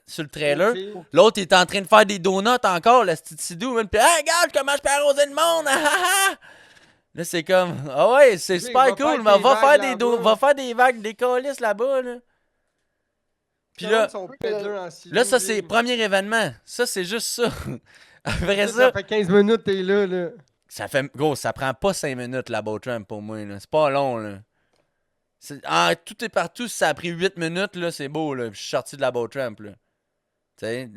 S3: sur le trailer.
S4: Ok.
S3: L'autre, il est en train de faire des donuts encore, le petit sidou, man. Puis, hey, regarde comment je peux arroser le monde, Là, c'est comme, ah ouais, c'est
S4: Oui,
S3: super
S4: va
S3: cool,
S4: faire
S3: mais
S4: des vagues
S3: va
S4: là-bas.
S3: faire des vagues, des colisses là-bas, là. Puis là,
S4: Son peddler en silo,
S3: là, ça,
S4: lui.
S3: c'est premier événement. Ça, c'est juste ça. Après
S4: Ça,
S3: ça,
S4: ça fait 15 minutes, t'es là.
S3: ça fait, gros, ça prend pas 5 minutes, la boat ramp, pour moi, là. C'est pas long, là. Tout est partout, si ça a pris 8 minutes, là, c'est beau, là. Puis je suis sorti de la boat ramp, là. Tu sais,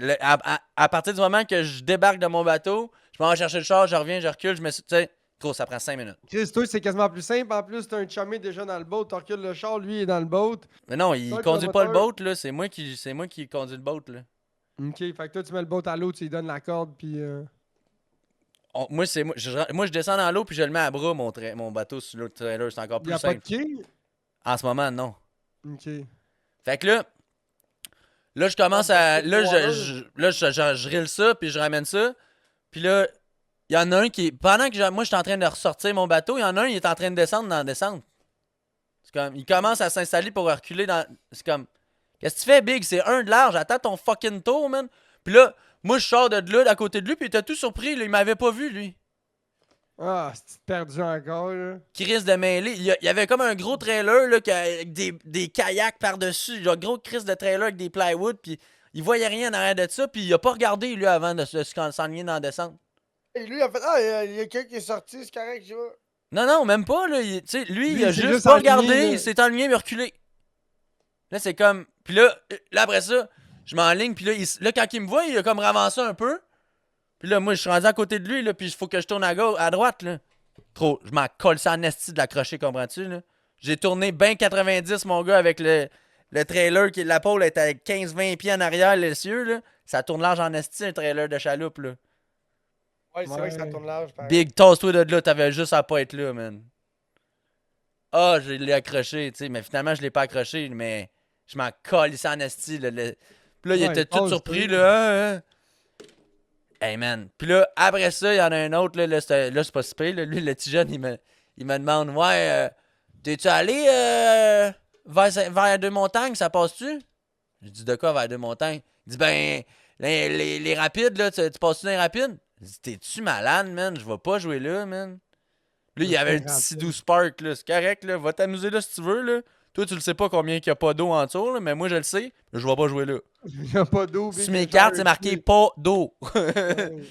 S3: à partir du moment que je débarque de mon bateau, je m'en vais chercher le char, je reviens, je recule, je me suis. Tu sais, gros, ça prend 5 minutes.
S4: Chris, toi, c'est quasiment plus simple. En plus, t'as un chumé déjà dans le boat. Tu recules le char, lui, il est dans le boat.
S3: Mais non, il
S4: Toi,
S3: conduit
S4: le
S3: pas le
S4: moteur.
S3: boat, là. C'est moi qui conduis le boat, là.
S4: Ok, fait que toi, tu mets le boat à l'eau, tu lui donnes la corde, puis.
S3: Moi, je descends dans l'eau puis je le mets à bras, mon bateau sur l'autre trailer. C'est encore
S4: Il y
S3: plus
S4: a pas de
S3: simple.
S4: quai.
S3: En ce moment, non.
S4: Ok.
S3: Fait que là, je commence à. Là, je rille ça, puis je ramène ça. Puis là, il y en a un qui. Pendant que moi, je suis en train de ressortir mon bateau, il y en a un qui est en train de descendre dans la descente. C'est comme. Il commence à s'installer pour reculer dans. C'est comme. Qu'est-ce que tu fais, Big? C'est un de large. Attends ton fucking tour, man. Puis là, moi, je sors de là, d'à côté de lui, puis il était tout surpris. Là, il m'avait pas vu, lui.
S4: Ah, c'est perdu encore, là.
S3: Qui risque de mêler. Il y avait comme un gros trailer là, avec des kayaks par-dessus. Genre, gros crise de trailer avec des plywood. Puis il voyait rien en arrière de ça. Puis il a pas regardé, lui, avant de s'enligner dans la descente.
S2: Et lui, il a fait, ah, il y a quelqu'un qui est sorti, c'est correct, je vais.
S3: Non, même pas. Là, tu sais, lui,
S4: Lui,
S3: il a
S4: il s'est
S3: juste
S4: juste
S3: pas
S4: enligné,
S3: regardé.
S4: là.
S3: Il s'est enligné, mais reculé. Là, c'est comme. Puis là, après ça, je m'enligne. Puis là, quand il me voit, il a comme ravancé un peu. Puis là, moi, je suis rendu à côté de lui. Là, puis il faut que je tourne à gauche, à droite. Là. Trop, je m'en colle ça en esti de l'accrocher, comprends-tu, là? J'ai tourné ben 90, mon gars, avec le trailer, la pôle était à 15-20 pieds en arrière, l'essieu, là. Ça tourne large en esti, un trailer de chaloupe, là.
S2: Ouais, c'est vrai que ça
S4: Ouais.
S2: tourne large, pareil.
S3: Big, tasse-toi de là, t'avais juste à pas être là, man. Ah, je l'ai accroché, tu sais, mais finalement, je l'ai pas accroché, mais je m'en colle ça en esti, là. Puis là, il
S4: Ouais,
S3: était tout
S4: tasse-toi.
S3: surpris, là. Hein? Hey, man. Puis là, après ça, il y en a un autre, là, c'est pas si pire, là. Lui, le petit jeune, il me demande, ouais, t'es-tu allé vers Deux-Montagnes, ça passe-tu? Je dis, de quoi vers Deux-Montagnes? Il dit, ben, les rapides, là, tu passes-tu dans les rapides? Je dis, t'es-tu malade, man? Je vais pas jouer là, man. Lui, il y avait le petit Sidou Spark, là. C'est correct, là. Va t'amuser là si tu veux, là. Toi, tu le sais pas combien qu'il y a pas d'eau en dessous, là, mais moi, je le sais. Je vais pas jouer là.
S4: Il y a pas d'eau, Big,
S3: Sur mes
S4: il y a
S3: cartes,
S4: genre
S3: c'est
S4: un
S3: marqué
S4: puits.
S3: pas d'eau.
S4: Ouais.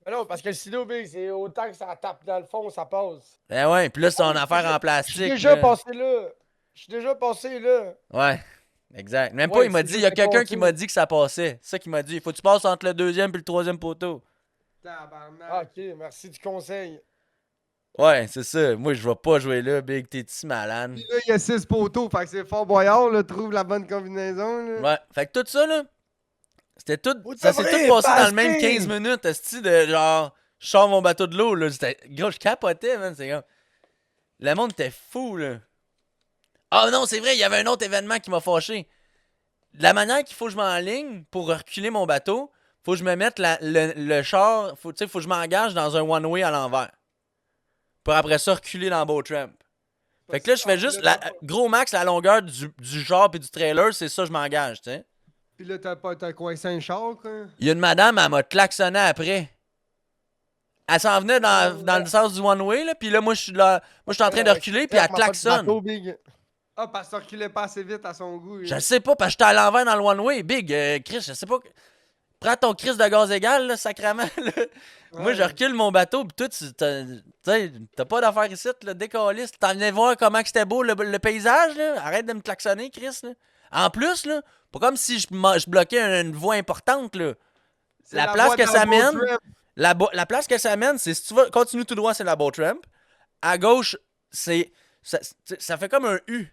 S2: Mais non, parce que le silo, Big, c'est autant que ça tape dans le fond, ça passe.
S3: Ben ouais, puis là, c'est une affaire en
S2: Je suis
S3: plastique.
S2: déjà
S3: là.
S2: passé là. Je suis déjà passé là.
S3: Ouais. Exact. Même
S2: Ouais,
S3: pas, il m'a
S2: c'est
S3: dit,
S2: juste
S3: il y a
S2: un
S3: quelqu'un qui
S2: contour.
S3: m'a dit que ça passait. C'est ça qu'il m'a dit. Il faut que tu passes entre le deuxième puis le troisième poteau.
S4: Tabarnak.
S2: Ah, ok, merci du conseil.
S3: Ouais, c'est ça. Moi, je vais pas jouer là, Big. T'es-tu malade?
S4: Puis là, il y a 6 poteaux, fait que c'est Fort Boyard, là, trouve la bonne combinaison, là.
S3: Ouais. Fait que tout ça, là, c'était tout.
S2: Vous
S3: Ça s'est tout
S2: devrez
S3: passé dans le même
S2: passer!
S3: 15 minutes, esti de genre. Je sors mon bateau de l'eau, là. C'était. Gros, je capotais, man. C'est comme. Le monde était fou, là. Ah non, c'est vrai, il y avait un autre événement qui m'a fâché. La manière qu'il faut que je m'enligne pour reculer mon bateau, faut que je me mette le char. Faut que je m'engage dans un one-way à l'envers. Pour après ça reculer dans le boat ramp. Fait que là, je fais juste. Gros max, la longueur du char puis du trailer, c'est ça, je m'engage, tu sais.
S4: Puis là, t'as coincé un char, quoi.
S3: Il y a une madame, elle m'a klaxonné après. Elle s'en venait dans le sens du one-way, là, puis là, moi, je suis là. Moi, je suis en train de reculer, puis elle klaxonne.
S4: Ah, parce que reculait pas assez vite à son goût.
S3: Je sais pas, parce que j'étais à l'envers dans le one-way. Big, Chris, je sais pas. Prends ton Chris de gaz égal, là, sacrément. Là. Moi, je recule mon bateau, pis toi, t'as pas d'affaires ici, là, décaliste. T'en venais voir comment que c'était beau le paysage, là. Arrête de me klaxonner, Chris, là. En plus, là, pas comme si je bloquais une voie importante, là. La place que ça mène, la place que ça mène, c'est si tu vas, continue tout droit, c'est la boat ramp. À gauche, c'est, ça fait comme un U.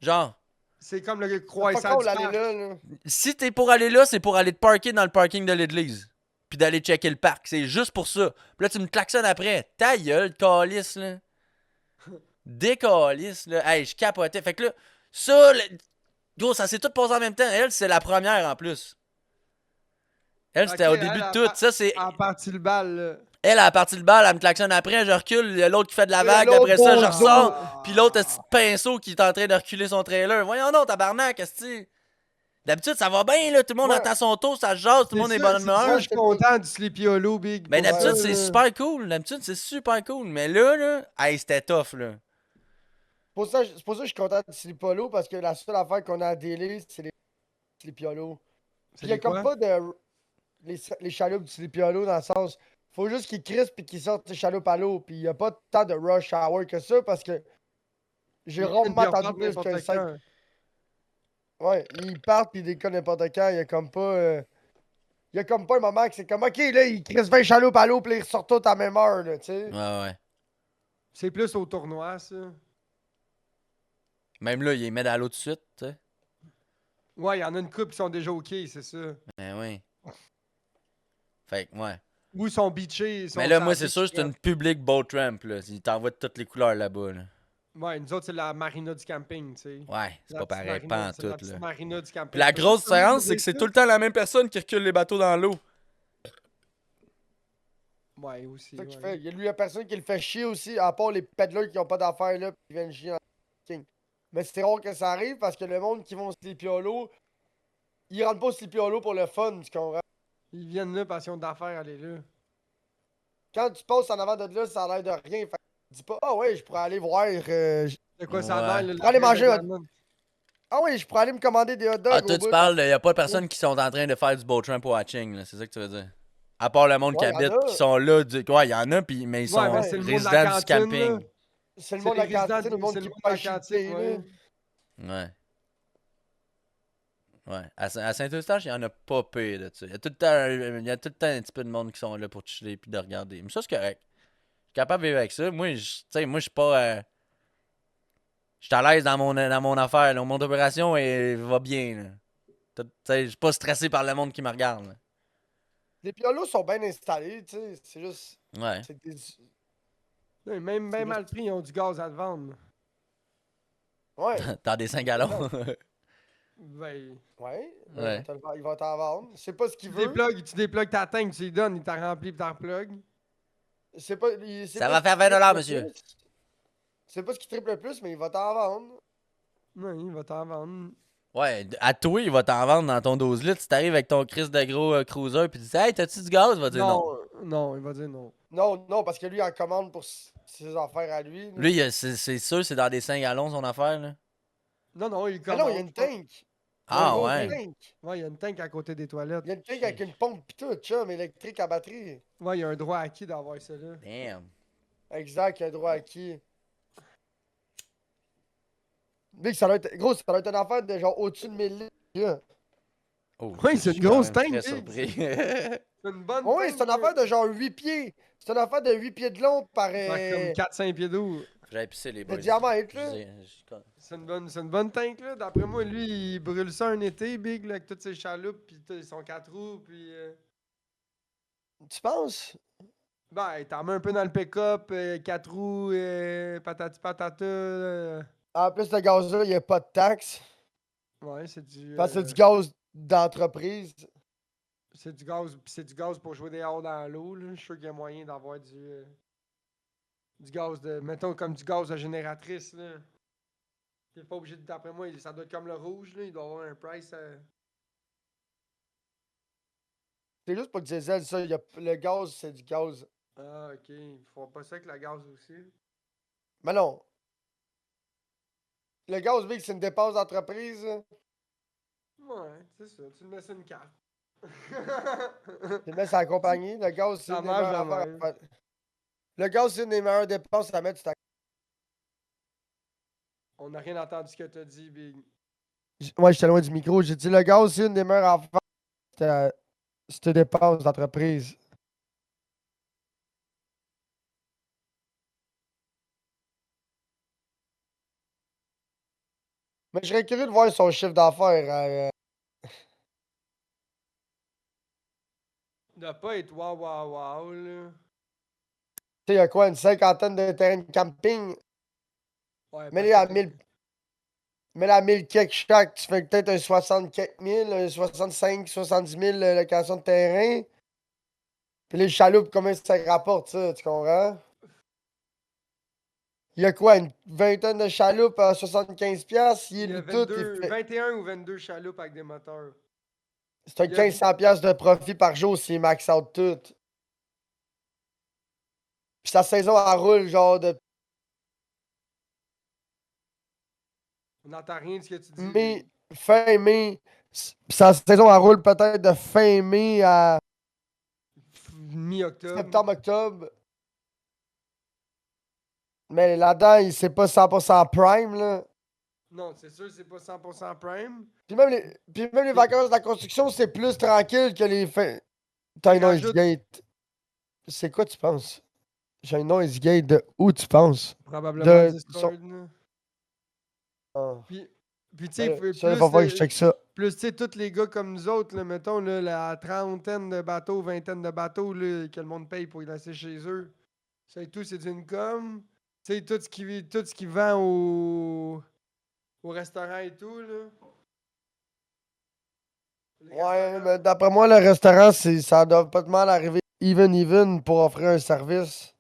S3: Genre.
S4: C'est comme le
S2: Pas
S4: croissant
S2: cool
S4: du
S2: d'aller
S4: parc.
S2: là.
S3: Si t'es pour aller là, c'est pour aller te parker dans le parking de l'église. Puis d'aller checker le parc. C'est juste pour ça. Puis là, tu me klaxonnes après. Ta gueule, calice, là. Décalice, là. Hey, je capotais. Fait que là, ça, gros, ça s'est tout passé en même temps. Elle, c'est la première en plus. Elle, c'était
S4: Ok,
S3: au début de tout. Ça, c'est.
S4: En partie le bal, là.
S3: Elle a parti le bal, elle me klaxonne après, je recule, il y a l'autre qui fait de la vague, après ça, je ressors, puis l'autre, petit pinceau qui est en train de reculer son trailer. Voyons non, tabarnak, est-ce d'habitude, ça va bien, là, tout le monde attend son tour, ça se jase, tout le monde est bonne humeur.
S4: Je suis content du Sleepy Hollow, Big.
S3: Mais
S4: pour
S3: d'habitude,
S4: ça,
S3: c'est
S4: là.
S3: super cool, d'habitude, c'est super cool. Mais là, hey, c'était tough, là.
S2: C'est pour ça que je suis content de Sleepy Hollow, parce que la seule affaire qu'on a à délai, c'est les Sleepy Hollow.
S4: C'est
S2: Il y a
S4: les
S2: comme
S4: quoi?
S2: pas de. Les chaloupes du Sleepy Hollow dans le sens. Faut juste qu'ils crispent puis qu'ils sortent les chaloupes à l'eau. Puis il y a pas tant de rush hour que ça parce que j'ai rarement entendu plus que 5. Ouais, ils partent puis ils décollent n'importe quand. Il y a comme pas. Il y a comme pas un moment que c'est comme ok, là, ils crispent 20 chaloupes à l'eau puis ils ressortent tous à la même heure, là, tu sais.
S3: Ouais.
S4: C'est plus au tournoi, ça.
S3: Même là, il les met dans l'eau tout de suite, tu sais.
S4: Ouais, il y en a une couple qui sont déjà OK, c'est ça.
S3: Ben oui. Fait que, ouais.
S4: Ou ils sont beachés.
S3: Mais là, moi, c'est sûr, c'est une public boat ramp, là. Ils t'envoient de toutes les couleurs là-bas, là.
S4: Ouais, nous autres, c'est la marina du camping, tu sais.
S3: Ouais, c'est
S4: La
S3: pas
S4: petite
S3: pareil,
S4: marina,
S3: pas en
S4: c'est la
S3: tout,
S4: petite
S3: là.
S4: marina du camping.
S3: Puis la grosse différence, c'est que c'est tout le temps la même personne qui recule les bateaux dans l'eau.
S4: Ouais, aussi.
S2: C'est ça qu'il
S4: Ouais.
S2: fait. Il y a lui, la personne qui le fait chier aussi, à part les peddlers qui ont pas d'affaires là, puis ils viennent chier dans le king. Mais c'est rare que ça arrive parce que le monde qui vont au Sleepy Hollow, ils rentrent pas au Sleepy Hollow pour le fun, tu comprends?
S4: Ils viennent là parce qu'ils ont d'affaires à aller là.
S2: Quand tu passes en avant de là, ça a l'air de rien. Fait que dis pas, ah ouais, je pourrais aller voir.
S4: C'est quoi ça
S3: Ouais.
S4: a l'air, là?
S2: Allez manger
S4: la-
S2: Ah ouais, je pourrais aller me commander des hot dogs.
S3: Ah,
S2: au
S3: toi, tu
S2: bout.
S3: parles, y a pas de personnes qui sont en train de faire du boat ramp au hatching, là. C'est ça que tu veux dire? À part le monde qui
S2: Ouais, y'en
S3: habite,
S2: a.
S3: qui sont là. Ouais, il y en a, puis mais ils sont
S4: Ouais, mais c'est le monde de la
S3: résidents du
S4: cantine,
S3: camping.
S4: là.
S2: C'est le
S4: C'est
S2: monde de la
S4: les résidents
S2: cantine,
S4: du-
S2: le monde
S4: c'est
S2: qui
S4: le monde de la
S2: paye
S4: cantine,
S2: chier,
S4: ouais.
S2: là.
S3: Ouais. Ouais. À Saint-Eustache, il y en a pas pire de ça. Il y a tout le temps, il y a tout le temps un petit peu de monde qui sont là pour chiller puis de regarder. Mais ça, c'est correct. Je suis capable de vivre avec ça. Moi, tu sais, moi, je suis pas. Je suis à l'aise dans mon affaire. Là. Mon opération va bien. Là. Tu sais, je suis pas stressé par le monde qui me regarde. Là.
S2: Les piolos sont bien installés, tu sais. C'est juste.
S3: Ouais.
S2: C'est des...
S4: Ouais, même
S2: C'est
S4: mal pris, ils ont du gaz à te vendre.
S2: Ouais.
S3: Dans des 5 gallons.
S4: Ben,
S2: Ouais.
S3: Ouais.
S2: Il va t'en vendre. C'est pas ce qu'il
S4: tu
S2: veut.
S4: déplugues ta tank, tu lui donnes, il t'a rempli pis t'en replugues.
S2: C'est pas,
S3: Ça va faire 20$ monsieur.
S2: C'est pas ce qui triple le plus, mais il va t'en vendre.
S4: Non, il va t'en vendre.
S3: Ouais, à toi, il va t'en vendre dans ton 12 litres. Si t'arrives avec ton Chris de gros cruiser puis tu dis hey, t'as-tu du gaz? Il va dire non.
S4: Non, il va dire non.
S2: Non, parce que lui, il en commande pour ses affaires à lui.
S3: Lui, c'est sûr, c'est dans des 5 gallons son affaire. Là.
S4: Non, il
S2: Mais
S4: commande.
S2: non, il y a une tank. Il y a
S3: Ah
S2: une grosse
S3: ouais.
S2: tank.
S4: Ouais, il y a une tank à côté des toilettes.
S2: Il y a une tank avec une pompe pis tout, chum, électrique à batterie.
S4: Ouais, il y a un droit acquis d'avoir ça là.
S3: Damn.
S2: Exact, il y a droit à qui. Big, ça doit être. Gros, ça doit être une affaire de genre au-dessus de 1000 litres. Là.
S3: Oh,
S4: Ouais,
S3: je
S4: c'est
S3: suis
S4: une grosse
S3: quand même
S4: tank,
S3: très
S4: big.
S3: surpris.
S4: C'est une bonne
S2: Ouais,
S4: tank,
S2: c'est une affaire de genre 8 pieds. C'est une affaire de 8 pieds de long par.
S4: Ouais, comme 4-5 pieds d'eau.
S3: J'avais pissé les
S2: de
S3: boys.
S2: diamètre, là.
S4: C'est une bonne tank, là. D'après moi, lui, il brûle ça un été, Big, là, avec toutes ses chaloupes, pis son 4 roues, pis...
S2: Tu penses?
S4: Ben, t'en mets un peu dans le pick-up, 4 roues, patati patata.
S2: En plus, le gaz-là, il n'y a pas de taxe.
S4: Ouais, c'est du...
S2: Parce que c'est du gaz d'entreprise.
S4: c'est du gaz pour jouer dehors dans l'eau, là. Je suis sûr qu'il y a moyen d'avoir du gaz de... Mettons, comme du gaz de génératrice, là. T'es pas obligé de... D'après moi, ça doit être comme le rouge, là. Il doit avoir un price...
S2: C'est juste pas du diesel, ça. Le gaz, c'est du gaz.
S4: Ah, ok. Ils font pas ça avec la gaz aussi.
S2: Mais non. Le gaz, Big, c'est une dépense d'entreprise. Là.
S4: Ouais, c'est ça. Tu le mets sur une carte.
S2: Tu le mets sur la compagnie. Le gaz, c'est
S4: Ça
S2: une des
S4: marche
S2: meilleures
S4: de
S2: affaires
S4: même.
S2: à faire. Le gaz, c'est une des meilleures dépenses à mettre sur ta.
S4: On n'a rien entendu ce que t'as dit, Big.
S2: Ouais, j'étais loin du micro. J'ai dit le gaz, c'est une des meilleures affaires. C'est une dépense d'entreprise. Mais je serais curieux de voir son chiffre d'affaires.
S4: De pas être wow, wow, wow, là.
S2: Tu sais, il y a quoi, une cinquantaine de terrains de camping?
S4: Ouais,
S2: Mets-les à 1000. Mets-les à 1000 quelques chaque. Tu fais peut-être un 60 quelques mille, un 65, 70 000 location de terrain. Puis les chaloupes, combien ça rapporte, ça? Tu comprends? Il y a quoi, une vingtaine de chaloupes à 75$? Piastres?
S4: Il y a
S2: Il tout,
S4: 21 ou 22 chaloupes avec des moteurs.
S2: c'est un
S4: il y a-
S2: 1500$ piastres de profit par jour s'il max out tout. Puis sa saison, elle roule genre de
S4: On n'entend rien de ce que tu dis,
S2: mai,
S4: Big.
S2: fin mai. Puis sa saison, elle roule peut-être de fin mai à
S4: Mi-octobre.
S2: septembre-octobre. Mais là-dedans, c'est pas 100% prime, là.
S4: Non, c'est sûr, c'est pas 100% prime.
S2: Puis même les vacances de la construction, c'est plus tranquille que les fins. T'as un noise
S4: rajoute-
S2: gate. C'est quoi, tu penses? J'ai un noise gate de où, tu penses?
S4: Probablement
S2: De.
S4: Discord, là.
S2: Ah.
S4: Puis tu sais,
S2: Ça, il va falloir que je check ça.
S4: plus, tu sais, tous les gars comme nous autres, là, mettons, là, la trentaine de bateaux, vingtaine de bateaux, là, que le monde paye pour y laisser chez eux. Ça et tout, c'est du income. Tu sais, tout ce qui vend au restaurant et tout, là. Les
S2: Ouais,
S4: restaurants-
S2: mais d'après moi, le restaurant, ça doit pas de mal arriver even pour offrir un service.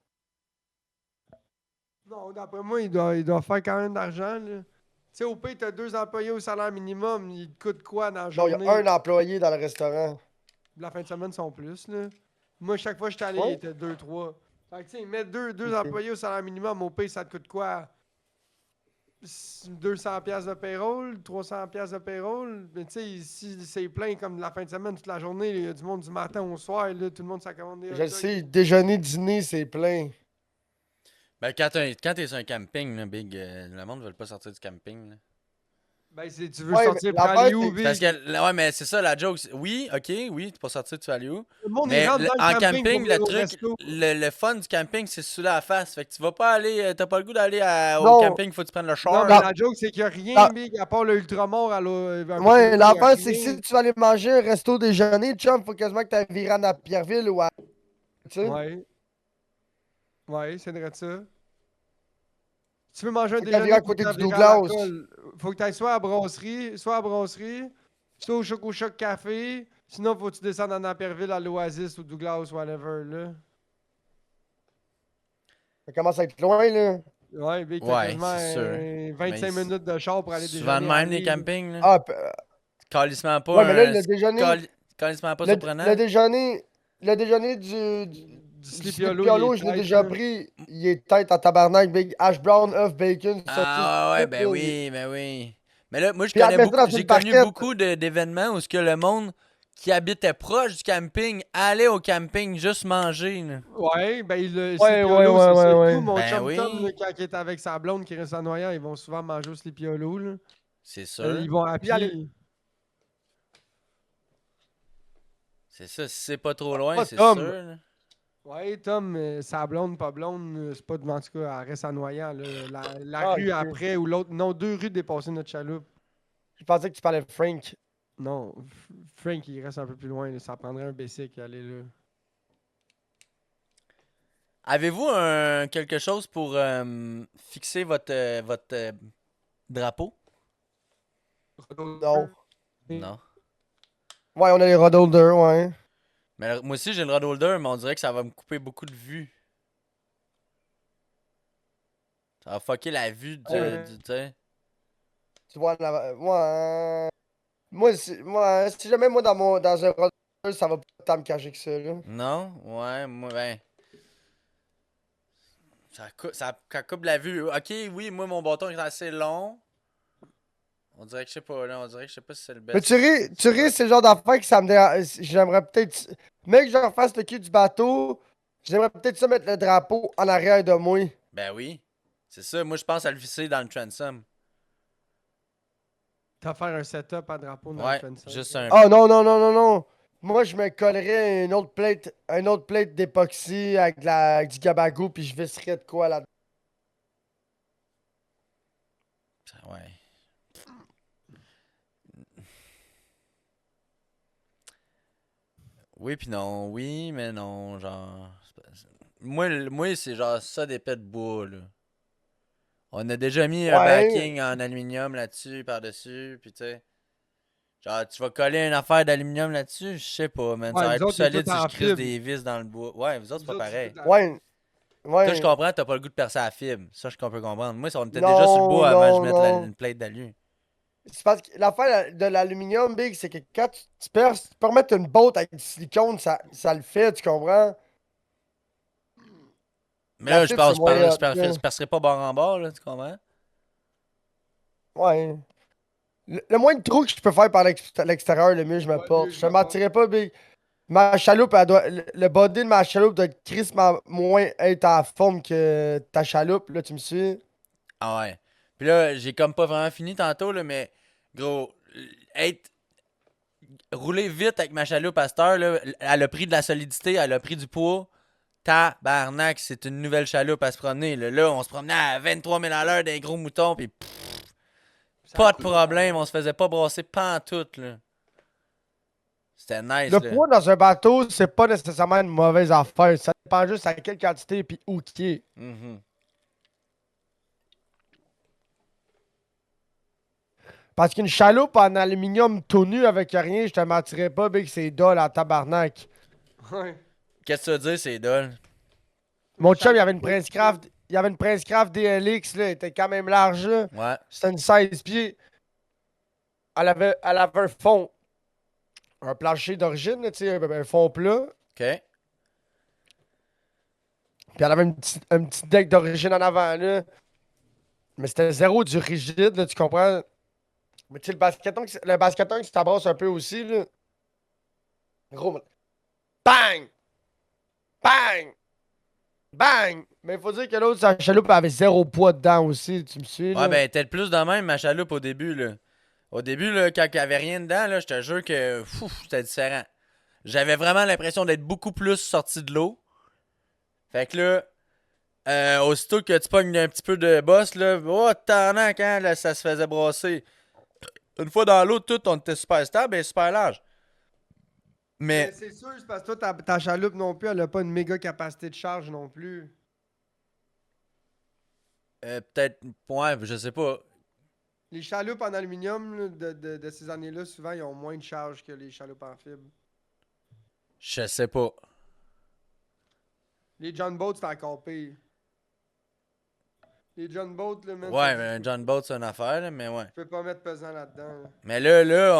S4: Non, d'après moi, il doit faire quand même d'argent, là. Tu sais, au pire, t'as 2 employés au salaire minimum, il te coûte quoi dans la
S2: Non, il
S4: journée?
S2: y a un employé dans le restaurant.
S4: La fin de semaine sont plus, là. Moi, chaque fois que j'étais allé, il
S2: Ouais?
S4: était 2-3. Fait que, tu sais, mettre deux
S2: Ok.
S4: employés au salaire minimum, au pire, ça te coûte quoi? 200$ de payroll, 300$ de payroll. Mais tu sais, si c'est plein comme la fin de semaine, toute la journée, il y a du monde du matin au soir, là, tout le monde s'accommode des hot
S2: Je le
S4: dogs.
S2: sais, déjeuner, dîner, c'est plein.
S3: Ben, quand t'es sur un camping, là, Big, le monde ne veut pas sortir du camping. Là.
S4: Ben, tu veux
S2: Ouais,
S4: sortir
S2: mais
S4: pour
S2: l'affaire,
S4: aller où,
S2: c'est-
S4: Big?
S3: Parce que, ouais, mais c'est ça la joke. Oui, ok, oui, tu peux sortir, tu vas aller où?
S4: Le monde, il
S3: Mais
S4: rentre dans
S3: en
S4: le camping
S3: camping,
S4: pour
S3: le
S4: aller au
S3: truc,
S4: resto.
S3: le fun du camping, c'est sous la face. Fait que tu vas pas aller, t'as pas le goût d'aller au
S2: Non.
S3: camping, faut que tu prennes le
S4: Non,
S3: char.
S4: mais
S2: Non.
S4: la joke, c'est qu'il n'y a rien,
S2: Non.
S4: Big, à part le Ultramar, un peu
S2: Ouais,
S4: plus loin, il y a
S2: l'affaire, c'est que
S4: rien.
S2: si tu vas aller manger un resto déjeuner, chum, faut quasiment que tu viré à Pierreville ou à. Tu sais?
S4: Ouais. Ouais, c'est vrai de ça. Si tu veux manger un
S2: Faut que t'ailles
S4: déjeuner,
S2: à
S4: faut que
S2: côté
S4: tu
S2: du
S4: virer à
S2: Douglas.
S4: l'alcool. Faut que tu ailles soit à brasserie, soit au Choc Café. Sinon, faut que tu descendes à Naperville, à l'Oasis ou Douglas, whatever, là.
S2: Ça commence à être loin, là.
S4: Ouais, Big, t'as
S3: Ouais,
S4: quasiment
S3: c'est sûr.
S4: 25
S3: Mais
S4: minutes de char pour aller
S3: souvent
S4: déjeuner
S3: de
S4: à
S3: même, les
S4: Lille.
S3: campings, là.
S2: Ah,
S3: Calissement pas
S2: ouais, mais là,
S3: un.
S2: le déjeuner.
S3: Calissement pas
S2: Le
S3: surprenant.
S2: déjeuner. Le déjeuner du
S4: Sleepy
S2: Sleepy
S4: Hollow, il est
S2: Hollow, je l'ai
S4: tête,
S2: déjà
S4: là.
S2: pris. Il est tête en tabarnak, big. Hash brown, œuf, bacon, saucisse.
S3: Ah ouais,
S2: tout,
S3: ben
S2: là.
S3: oui, ben oui. Mais là, moi,
S2: Puis après ça, dans
S3: j'ai
S2: une
S3: connu
S2: barquette.
S3: beaucoup d'événements où ce que le monde qui habitaient proche du camping allaient au camping juste manger. Là.
S4: Ouais, ben,
S2: Ouais,
S4: Sleepy
S2: ouais,
S4: Hollow,
S2: ouais,
S4: c'est ça
S2: ouais,
S4: et tout.
S2: ouais.
S4: Mon
S3: Ben
S4: chum
S3: oui.
S4: Tom, là, quand il est avec sa blonde qui reste à Noyant, ils vont souvent manger au Sleepy Hollow, là.
S3: C'est sûr.
S4: Ils vont à
S2: Puis aller-
S4: pied.
S3: C'est ça. Si c'est pas trop loin,
S2: Pas
S3: c'est
S2: Tom.
S3: sûr. Là.
S4: Ouais, Tom, sa blonde, pas blonde, c'est pas devant, en tout cas, elle reste à Noyant, là. La
S2: Ah,
S4: rue
S2: ok.
S4: après ou l'autre. Non, 2 rues dépassées notre chaloupe.
S2: Je pensais que tu parlais de Frank.
S4: Non, Frank, il reste un peu plus loin, là. Ça prendrait un BC à aller là.
S3: Avez-vous quelque chose pour fixer votre drapeau?
S2: Non.
S3: Non.
S2: Ouais, on a les Rod Holder, ouais.
S3: Mais moi aussi, j'ai le Rod Holder, mais on dirait que ça va me couper beaucoup de vues. Ça va fucker la vue
S2: Ouais.
S3: du tu sais.
S2: Tu vois, ouais. Si jamais moi dans un Rod Holder, ça va pas tant me cacher que ça, là.
S3: Non? Ouais, moi, ben. Ça coupe la vue. Ok, oui, moi, mon bâton est assez long. On dirait que je sais pas, là. On dirait que je sais pas si c'est le best.
S2: Mais tu ris, c'est le genre d'affaire que ça me dérange. J'aimerais peut-être. Mec, que je refasse le cul du bateau, j'aimerais peut-être ça mettre le drapeau en arrière de moi.
S3: Ben oui. C'est ça, moi, je pense à le visser dans le transom.
S4: T'as faire un setup à drapeau dans le
S3: Ouais,
S4: transom.
S3: juste un.
S2: Oh non, non, non, non, non. Moi, je me collerais une autre plate d'époxy avec du gabagou, puis je visserais de quoi là.
S3: Ouais. Oui, puis non. Oui, mais non. Genre. Moi c'est genre ça d'épais de bois, là. On a déjà mis un
S2: Ouais.
S3: backing en aluminium là-dessus, par-dessus, puis tu sais. Genre, tu vas coller une affaire d'aluminium là-dessus? Je sais pas, man.
S4: Ouais,
S3: Ça va
S4: nous
S3: être plus
S4: autres, c'est
S3: solide
S4: tout
S3: si je
S4: en
S3: crisse
S4: fibre.
S3: des vis dans le bois. Ouais, vous autres, c'est pas
S4: Nous autres,
S3: pareil.
S4: tout en-
S2: Ouais.
S3: Toi, je
S2: Ouais.
S3: comprends, t'as pas le goût de percer la fibre. Ça, je peux comprendre. Moi, on était déjà sur le
S2: Non,
S3: bois avant que je
S2: non,
S3: mette
S2: non.
S3: une plate d'alu.
S2: C'est parce que l'affaire de l'aluminium, Big, c'est que quand tu perces, tu peux remettre une botte avec du silicone, ça le fait, tu comprends?
S3: Mais
S2: La
S3: là,
S2: fibre, c'est moins hot, là.
S3: je percerai pas bord en bord, là, tu comprends?
S2: Ouais. Le moins de trous que je peux faire par l'extérieur, le mieux je me
S4: Ouais,
S2: porte.
S4: mieux
S2: Je
S4: je
S2: te
S4: me porte.
S2: mentirais pas, Big. Ma chaloupe, le body de ma chaloupe doit être crissement moins être en forme que ta chaloupe, là, tu me suis?
S3: Ah ouais. Puis là, j'ai comme pas vraiment fini tantôt, là, mais gros, être rouler vite avec ma chaloupe à cette heure, là, elle a pris de la solidité, elle a pris du poids. Tabarnak, c'est une nouvelle chaloupe à se promener. Là, on se promenait à 23 000 à l'heure des gros moutons, puis pas de problème, on se faisait pas brasser pantoute, là. C'était nice,
S2: Le
S3: là.
S2: poids dans un bateau, c'est pas nécessairement une mauvaise affaire. Ça dépend juste à quelle quantité et où qui est.
S3: Mhm.
S2: Parce qu'une chaloupe en aluminium tout nu avec rien, je te mentirais pas, Big, c'est dole en tabarnak.
S4: Ouais.
S3: Qu'est-ce que tu veux dire, c'est dole?
S2: Mon chum, il y avait une Princecraft. Il y avait une Princecraft DLX, là. Elle était quand même large, là.
S3: Ouais.
S2: C'était une 16 pieds. Elle avait un fond. Un plancher d'origine, là, tu sais, un fond plat.
S3: OK.
S2: Puis elle avait un petit deck d'origine en avant, là. Mais c'était zéro du rigide, là, tu comprends? Mais tu sais, le basketon qui t'abrasse un peu aussi, là. Gros, bang! Bang! Bang! Mais il faut dire que l'autre, sa chaloupe avait zéro poids dedans aussi, tu me suis,
S3: Ouais,
S2: là?
S3: ben, t'es plus de même, ma chaloupe, au début, là. Au début, là, quand il y avait rien dedans, là, je te jure que, c'était différent. J'avais vraiment l'impression d'être beaucoup plus sorti de l'eau. Fait que là, aussitôt que tu pognes un petit peu de boss, là, oh, tabarnak, hein, là, ça se faisait brasser. Une fois dans l'eau, tout, on était super stable et super large.
S4: Mais
S3: Mais,
S4: c'est sûr, c'est parce que toi, ta chaloupe non plus, elle a pas une méga capacité de charge non plus.
S3: peut-être, ouais, je sais pas.
S4: Les chaloupes en aluminium là, de ces années-là, souvent, ils ont moins de charge que les chaloupes en fibre.
S3: Je sais pas.
S4: Les John Boat, c'est encore pire. Les John Boat, là, man,
S3: Ouais,
S4: ça
S3: mais
S4: dit,
S3: un John Boat, c'est une affaire, là, mais ouais.
S4: tu peux pas mettre pesant là-dedans. Là.
S3: Mais là,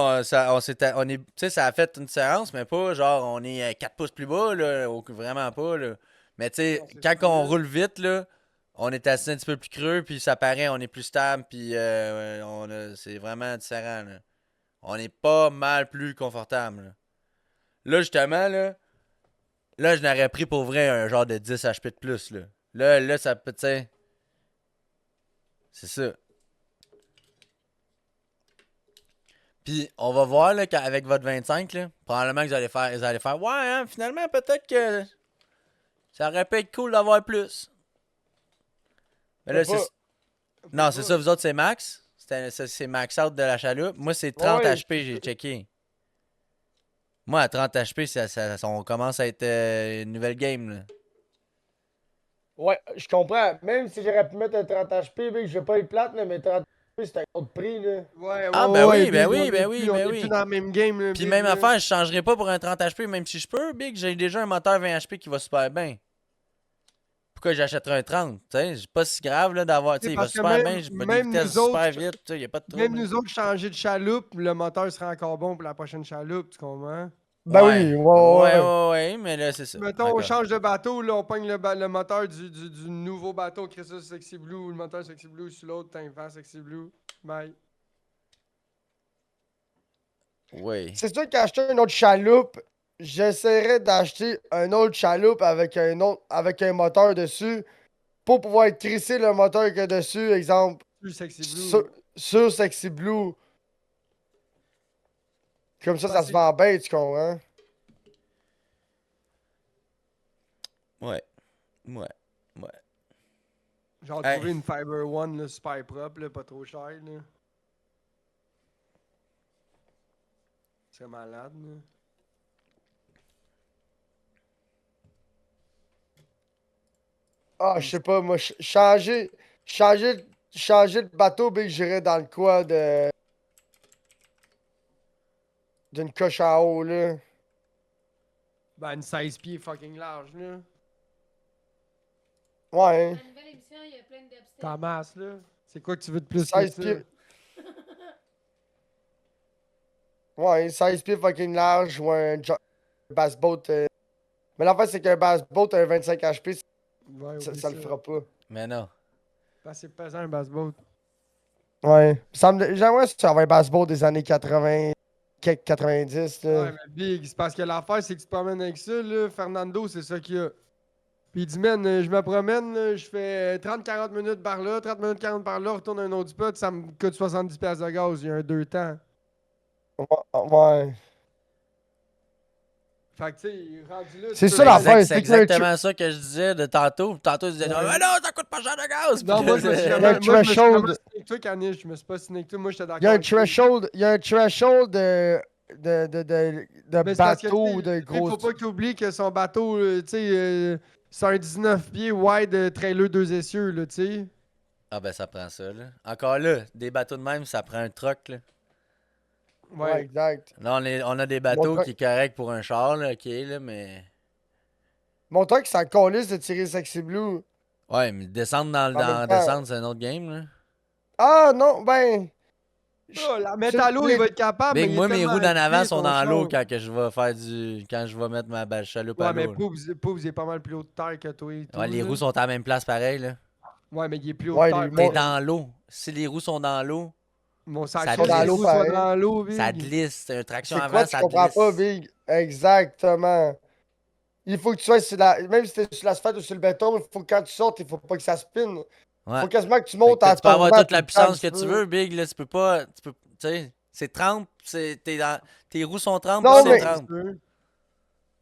S3: on est, tu sais, ça a fait une séance, mais pas genre, on est 4 pouces plus bas, là, vraiment pas, là. Mais tu sais,
S4: Non, c'est
S3: quand on
S4: solide.
S3: roule vite, là, on est assis un petit peu plus creux, puis ça paraît, on est plus stable, puis c'est vraiment différent, là. On est pas mal plus confortable, là. Là, justement, là, je n'aurais pris pour vrai un genre de 10 HP de plus, là. Là, ça peut, tu sais... C'est ça. Puis, on va voir, là, qu'avec votre 25, là, probablement que vous allez faire, ouais, hein, finalement, peut-être que ça aurait pu être cool d'avoir plus. Mais là, c'est... Non, c'est ça, vous autres, c'est max. C'est max out de la chaloupe. Moi, c'est 30
S2: Ouais.
S3: HP, j'ai checké. Moi, à 30 HP, on commence à être une nouvelle game, là.
S2: Ouais, je comprends. Même si j'aurais pu mettre un 30 HP, big, je vais pas être plate, là, mais 30 HP, c'est un autre prix, là.
S4: Ouais,
S3: Ah,
S4: ouais,
S3: ben
S4: ouais,
S3: oui, ben
S4: Big,
S3: oui,
S4: on
S3: ben
S4: est
S3: oui,
S4: plus- on
S3: ben
S4: est
S3: oui.
S4: plus dans le même game, là,
S3: Puis
S4: Big,
S3: même
S4: là.
S3: affaire, je changerais pas pour un 30 HP, même si je peux, Big. J'ai déjà un moteur 20 HP qui va super bien. Pourquoi j'achèterais un 30? Tu sais, c'est pas si grave là, d'avoir. Tu sais, il va
S4: Parce que
S3: super bien, j'ai pas des
S4: même
S3: vitesses
S4: nous autres,
S3: super vite, tu sais, y a pas de
S4: même
S3: trouble.
S4: nous autres, changer de chaloupe, le moteur sera encore bon pour la prochaine chaloupe, tu comprends?
S2: Ben
S3: Ouais.
S2: oui,
S3: Ouais, mais là, c'est ça.
S4: Mettons, on
S3: Encore.
S4: change de bateau, là, on pogne le moteur du nouveau bateau, crée ça sur Sexy Blue, ou le moteur Sexy Blue sur l'autre, t'as un Sexy Blue. Bye.
S3: Oui.
S2: C'est sûr qu'acheter une autre chaloupe, j'essaierais d'acheter un autre chaloupe avec un moteur dessus pour pouvoir crisser le moteur qu'il y a dessus, exemple,
S4: Plus Sexy Blue.
S2: sur Sexy Blue. Comme ça se vend bien, tu comprends?
S3: Ouais. Ouais.
S4: Genre,
S3: Hey.
S4: trouver une Fiber One, là, super propre, là, pas trop cher, là. C'est malade, là.
S2: Ah, je sais pas, moi, changer le bateau, big, j'irais dans le quoi d'une coche en haut, là.
S4: Ben, une 16 pieds fucking large, là.
S2: Ouais,
S5: Dans la nouvelle émission, il y a plein d'obstacles.
S4: Ta masse, là. C'est quoi que tu veux de plus que
S2: 16
S4: ça?
S2: pieds. Ouais, 16 pieds fucking large ou un bass boat. Mais l'affaire, c'est qu'un bass boat, un 25 HP,
S4: Ouais, oublie
S2: ça le fera pas.
S3: Mais non.
S4: Ben, c'est pesant, un bass boat.
S2: Ouais. J'aimerais ça avoir un bass boat des années 80, 90, là.
S4: Ouais, mais Big, c'est parce que l'affaire, c'est que tu te promènes avec ça, là. Fernando, c'est ça qu'il y a. Puis il dit, man, je me promène, là, je fais 30-40 minutes par là, 30 minutes 40 par là, retourne à un autre spot, ça me coûte 70$ de gaz, il y a un 2 temps.
S2: Ouais.
S4: Fait que, tu sais, rendu là. tu
S2: C'est
S4: peux
S2: ça
S4: faire-
S2: l'affaire.
S3: C'est exactement ça que je disais de tantôt. Tantôt, je disais,
S4: Ouais.
S3: mais non, ça coûte pas cher de gaz.
S4: Non,
S3: Puis
S4: moi,
S3: là,
S4: je me suis
S2: Il y a
S4: jamais
S2: un
S4: moi, je me suis
S2: threshold.
S4: vraiment signé avec toi, Caniche. Je me suis pas signé avec toi. Moi, j'étais d'accord.
S2: Il y a un
S4: avec toi.
S2: threshold, de
S4: Mais c'est parce que,
S2: bateau
S4: tu
S2: ou de
S4: sais,
S2: gros.
S4: faut pas qu'il oublie que son bateau, tu sais, c'est un 19 pieds wide trailer 2 essieux, là, tu sais.
S3: Ah ben, ça prend ça, là. Encore là, des bateaux de même, ça prend un truck, là.
S2: Ouais, exact.
S3: Là, on a des bateaux
S2: truck-
S3: qui est correct pour un char, là, ok, là, mais...
S2: Mon truc, ça calisse de tirer Sexy Blue.
S3: Ouais, mais descendre
S2: En même temps-
S3: descendre, c'est un autre game, là.
S2: Ah non, ben.
S4: Oh, la
S2: je-
S4: métallo, il va être capable, mais
S3: Big,
S4: il
S3: moi,
S4: est
S3: mes
S4: tellement
S3: roues d'en avant
S4: épais,
S3: sont
S4: ton
S3: dans l'eau
S4: char.
S3: quand que je vais faire quand je vais mettre ma chaloupe à
S4: Ouais, mais
S3: l'eau.
S4: Poubs, il est pas mal plus haut de terre que toi et tout.
S3: Ouais, les
S4: là.
S3: roues sont à la même place pareil, là.
S4: Ouais, mais il est plus haut
S2: Ouais,
S4: de terre.
S2: les
S3: T'es
S2: Mon-
S3: dans l'eau. Si les roues sont dans l'eau,
S4: Mon
S3: ça
S4: sac,
S3: glisse.
S4: les
S2: Dans
S4: roues
S2: l'eau,
S4: sont
S2: pareil.
S4: dans l'eau, Big.
S3: ça glisse. C'est une traction
S2: C'est
S3: avant,
S2: quoi, tu
S3: ça
S2: comprends
S3: glisse.
S2: pas, Big? Exactement. Il faut que tu sois sur même si t'es sur l'asphalte ou sur le béton, il faut que quand tu sortes, il faut pas que ça spinne.
S3: Ouais.
S2: Faut quasiment que tu
S3: Fait
S2: montes
S3: que
S2: à
S3: tu peux avoir
S2: tournant
S3: toute la
S2: tout le temps
S3: puissance que tu veux, Big, là. Tu peux pas. Tu sais, c'est 30, tes roues sont 30,
S2: Non,
S3: puis
S2: mais-
S3: c'est 30.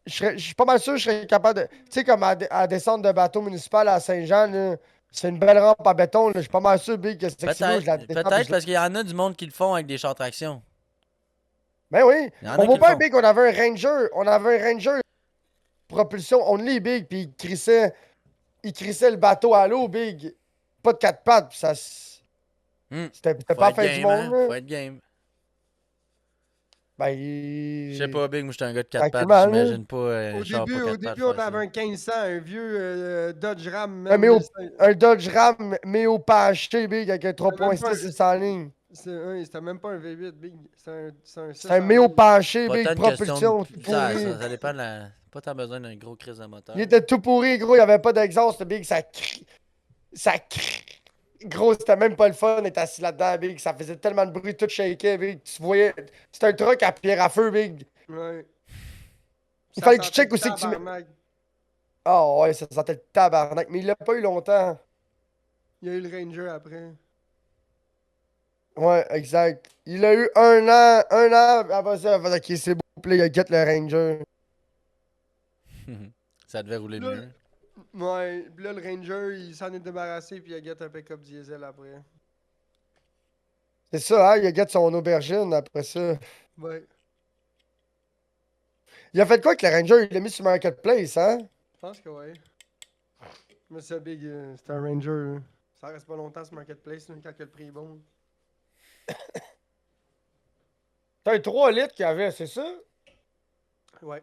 S2: Je suis pas mal sûr que je serais capable de. Tu sais, comme à descendre de bateau municipal à Saint-Jean, là, c'est une belle rampe en béton. Là. Je suis pas mal sûr, Big, que c'est Sexy Blue, je la
S3: Peut-être,
S2: descends. puis je la-
S3: parce qu'il y en a du monde qui le font avec des chars traction.
S2: Ben oui.
S3: Il y en a
S2: Mon
S3: qui le
S2: beau-père,
S3: font.
S2: Big, on avait un Ranger. On avait un Ranger propulsion only, Big, puis il crissait le bateau à l'eau, Big. Pas de quatre pattes, puis ça. C'était
S3: Faut
S2: pas la
S3: être
S2: fin du
S3: game,
S2: monde,
S3: hein.
S2: là.
S3: Faut être game.
S2: Ben,
S3: Je sais pas, Big, moi, j'étais un gars de 4 pattes.
S2: Tranquillement, là.
S3: J'imagine pas un
S4: Au
S3: char
S4: début,
S3: pas
S4: au
S3: 4 pattes
S4: début, on
S3: faire ça.
S4: avait un 1500, un vieux Dodge Ram.
S2: Un,
S4: Même,
S2: un Dodge Ram, mais au pas acheté, Big, avec un
S4: même pas
S2: 3.6 en ligne.
S4: C'était même pas un V8, Big. C'est un 6
S2: C'est un
S4: en
S2: méo
S4: ligne.
S2: penché,
S3: Pas
S2: Big,
S3: tant de question
S2: propulsion,
S3: de...
S2: tout
S3: ça,
S2: pourri.
S3: ça dépend de la... Pas tant besoin d'un gros crise de moteur.
S2: Il était tout pourri, gros, il n'y avait pas d'exhaust, Big, ça Gros, c'était même pas le fun d'être assis là-dedans, Big, ça faisait tellement de bruit, tout shaké, Big, tu voyais, c'était un truck à pierre à feu, Big.
S4: Ouais.
S2: Il
S4: Ça
S2: fallait que tu
S4: sentait
S2: check
S4: le
S2: aussi que tu mets.
S4: tabarnak.
S2: Ah ouais, ça sentait le tabarnak. Mais il l'a pas eu longtemps.
S4: Il y a eu le Ranger après.
S2: Ouais, exact. Il a eu un an, après ça, il a fait, ok, c'est beau, puis là, il a get le Ranger.
S3: Ça devait rouler
S4: Là,
S3: mieux.
S4: Ouais, puis là, le Ranger, il s'en est débarrassé, puis il a get un pick-up diesel après.
S2: C'est ça, hein, il a get son aubergine après ça.
S4: Ouais.
S2: Il a fait quoi avec le Ranger? Il l'a mis sur Marketplace, hein?
S4: Je pense que ouais. Mais c'est big, c'est un Ranger. Hein. Ça reste pas longtemps sur Marketplace, là, quand le prix est bon.
S2: C'est un 3 litres qu'il y avait, c'est ça?
S4: Ouais.